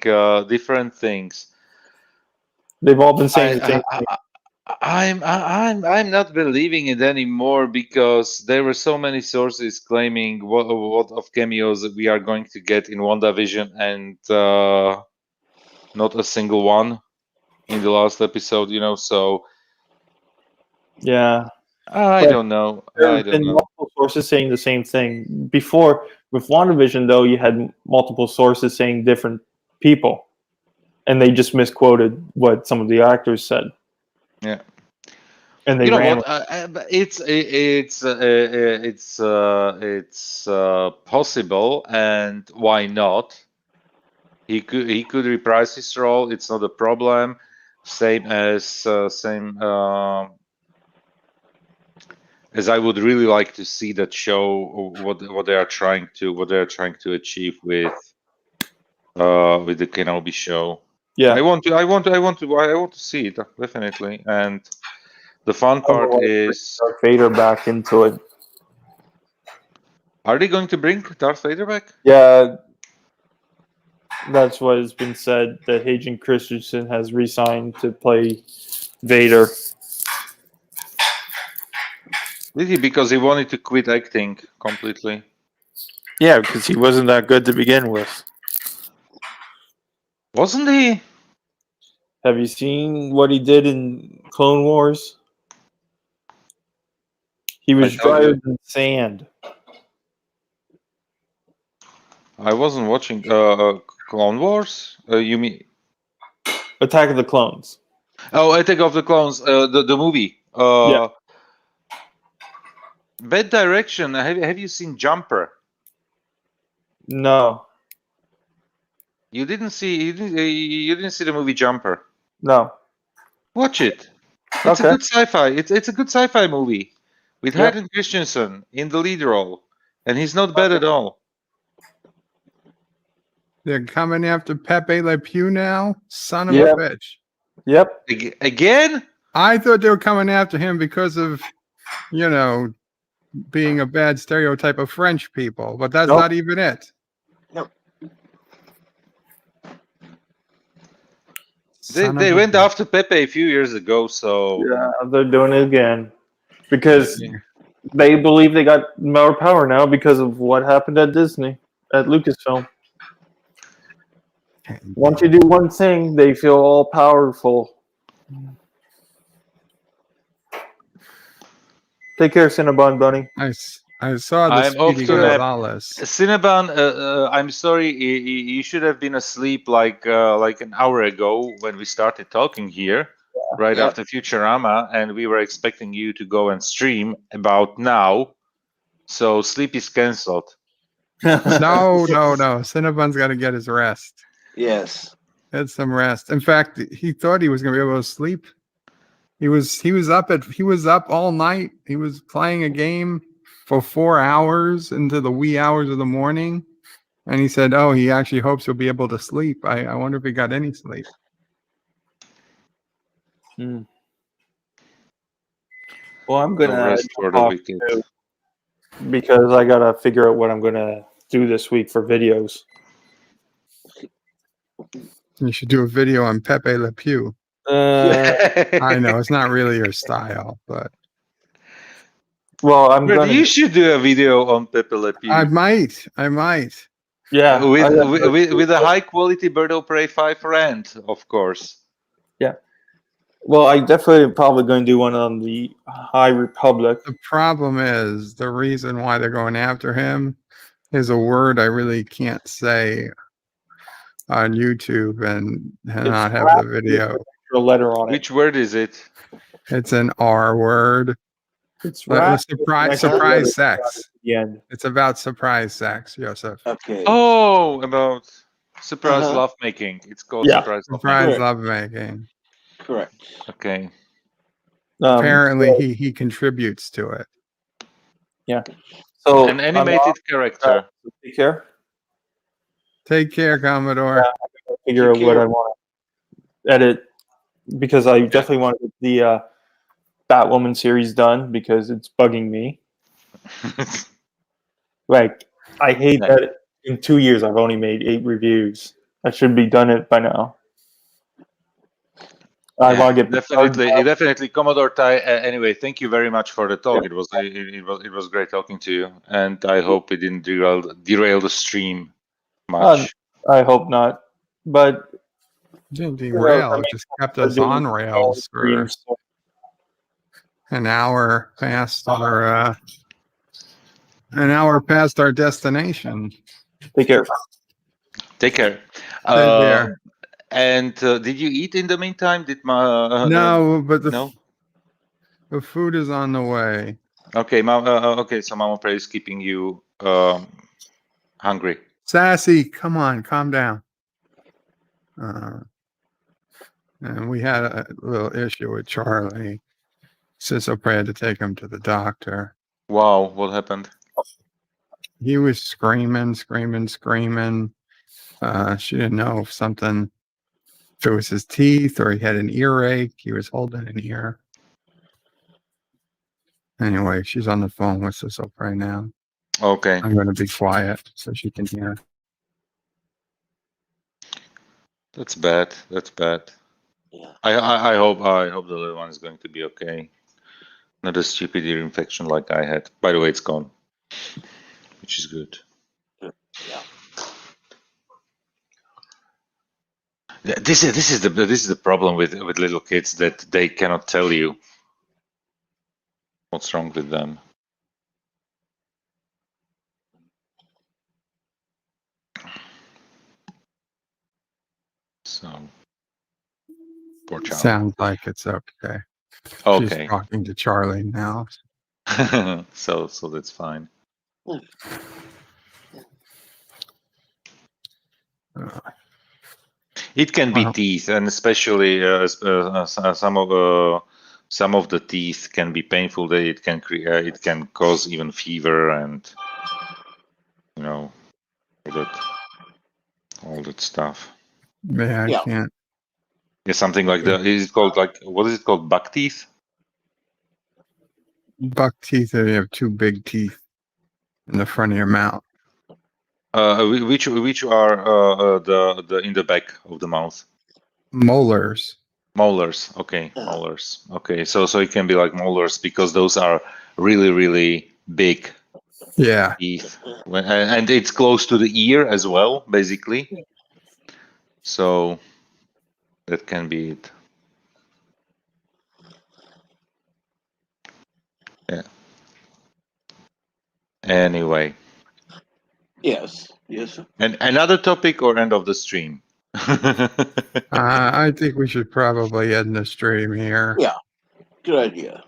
different things,
They've all been saying the same thing.
I'm not believing it anymore, because there were so many sources claiming what of cameos we are going to get in WandaVision, and not a single one in the last episode. So
Yeah.
I
But
don't know.
there
I
have
don't
been
know.
multiple sources saying the same thing. Before, with WandaVision, though, you had multiple sources saying different people. And they just misquoted what some of the actors said.
Yeah.
And they
You know
ran
what? It's possible, and why not? He could reprise his role. It's not a problem. Same as I would really like to see that show what they are trying to achieve with the Kenobi show.
Yeah.
I want to see it, definitely. And the fun part is,
Darth Vader back into it.
are they going to bring Darth Vader back?
Yeah, that's what has been said, that Hayden Christensen has re-signed to play Vader.
Did he? Because he wanted to quit acting completely.
Yeah, because he wasn't that good to begin with.
Wasn't he?
Have you seen what he did in Clone Wars? He was drier than sand.
I wasn't watching Clone Wars. You mean
Attack of the Clones?
Oh, Attack of the Clones, the movie.
Yeah.
Bad Direction. Have you seen Jumper?
No.
You didn't see the movie Jumper?
No.
Watch it. It's a good sci-fi. It's a good sci-fi movie with
Yep.
Hayden Christensen in the lead role, and he's not bad at all.
They're coming after Pepe Le Pew now? Son of a
Yep.
bitch.
Yep.
Again?
I thought they were coming after him because of, being a bad stereotype of French people, but that's
Nope.
not even it.
They went after Pepe a few years ago, so
Yeah, they're doing it again because they believe they got more power now because of what happened at Disney, at Lucasfilm. Once you do one thing, they feel all powerful. Take care, Cinnabon Bunny.
I saw the
I'm off
Speedy
to nap.
Gonzalez.
Cinnabon, I'm sorry, you should have been asleep like an hour ago when we started talking here, right
Yeah.
after Futurama, and we were expecting you to go and stream about now. So sleep is cancelled.
No. Cinnabon's got to get his rest.
Yes.
Get some rest. In fact, he thought he was going to be able to sleep. He was up all night. He was playing a game for 4 hours into the wee hours of the morning, and he said, "Oh, he actually hopes he'll be able to sleep." I wonder if he got any sleep.
Well, I'm gonna
rest for the
talk
weekend.
too, because I gotta figure out what I'm gonna do this week for videos.
You should do a video on Pepe Le Pew. I know it's not really your style, but
well,
You should do a video on Pepe Le Pew.
I might.
Yeah,
with a high quality Bird of Prey 5 rant, of course.
Yeah. Well, I definitely probably going to do one on the High Republic.
The problem is the reason why they're going after him is a word I really can't say on YouTube and not have the video.
A letter on it.
Which word is it?
It's an R word.
It's
surprise sex.
Yeah.
It's about surprise sex, Joseph.
Okay.
Oh, about surprise lovemaking. It's called surprise
lovemaking.
Correct.
Okay.
Apparently, he contributes to it.
Yeah. So
an animated character.
Take care.
Take care, Commodore.
Yeah, figure out what I want to edit because I definitely want to get the Batwoman series done because it's bugging me. Like, I hate that in 2 years I've only made 8 reviews. I should be done it by now. I want to get
definitely Commodore Ty. Anyway, thank you very much for the talk. Yeah. It was great talking to you, and I hope it didn't derail the stream much.
I hope not, but
didn't derail. It just kept us on rails for an hour past our destination.
Take care.
Take care. And did you eat in the meantime? Did
no, but the food is on the way.
Okay, so Mama Prey is keeping you hungry.
Sassy, come on, calm down. And we had a little issue with Charlie. Sissel Prey had to take him to the doctor.
Wow, what happened?
He was screaming. She didn't know if it was his teeth or he had an earache. He was holding an ear. Anyway, she's on the phone with Sissel Prey now.
Okay.
I'm going to be quiet so she can hear.
That's bad. Yeah. I hope the little one is going to be okay. Not a stupid ear infection like I had. By the way, it's gone, which is good.
Yeah.
This is the problem with little kids, that they cannot tell you what's wrong with them. So poor child.
Sounds like it's okay.
Okay.
She's talking to Charlie now.
so that's fine. It can be teeth, and especially some of the teeth can be painful. That it can cause even fever and all that stuff.
Yeah, I can't.
Yeah, something like that. Is it called what is it called? Buck teeth.
Buck teeth. You have 2 big teeth in the front of your mouth.
Which are the in the back of the mouth?
Molars.
Okay, molars. Okay, so it can be like molars because those are really, really big.
Yeah.
Teeth, and it's close to the ear as well, basically. So that can be it. Yeah. Anyway.
Yes.
And another topic or end of the stream?
I think we should probably end the stream here.
Yeah, good idea.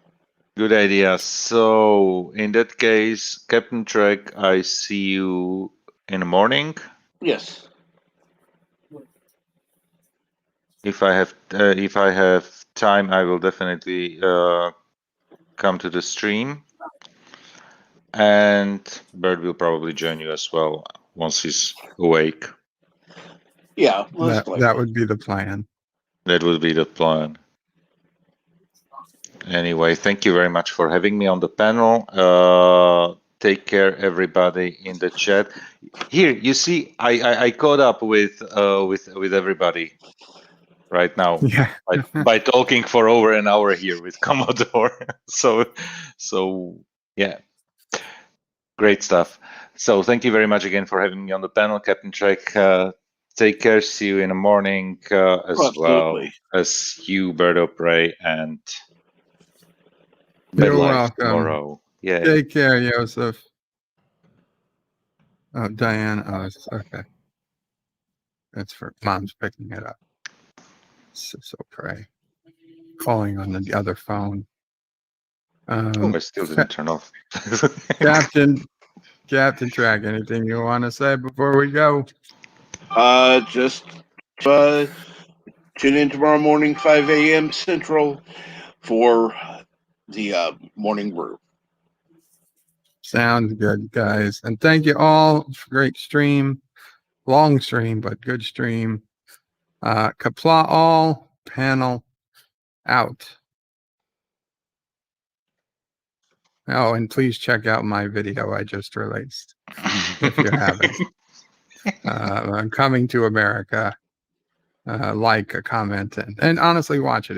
Good idea. So in that case, Captain Trek, I see you in the morning.
Yes.
If I have time, I will definitely come to the stream, and Bird will probably join you as well once he's awake.
Yeah,
that would be the plan.
That would be the plan. Anyway, thank you very much for having me on the panel. Take care, everybody in the chat. Here, you see, I caught up with everybody right now by talking for over an hour here with Commodore. so yeah, great stuff. So thank you very much again for having me on the panel, Captain Trek. Take care. See you in the morning as well as you, Bird of Prey, and
You're
life
welcome.
tomorrow. Yeah.
Take care, Joseph. Oh, Diane. Oh, okay. That's for Mom's picking it up. So pray. Calling on the other phone.
I still didn't turn off.
Captain Track, anything you want to say before we go?
Just tune in tomorrow morning, 5 a.m. Central, for the morning brew.
Sounds good, guys. And thank you all. Great stream. Long stream, but good stream. Qapla all, panel out. Oh, and please check out my video I just released if you haven't. I'm coming to America. Like, a comment, and honestly watch it.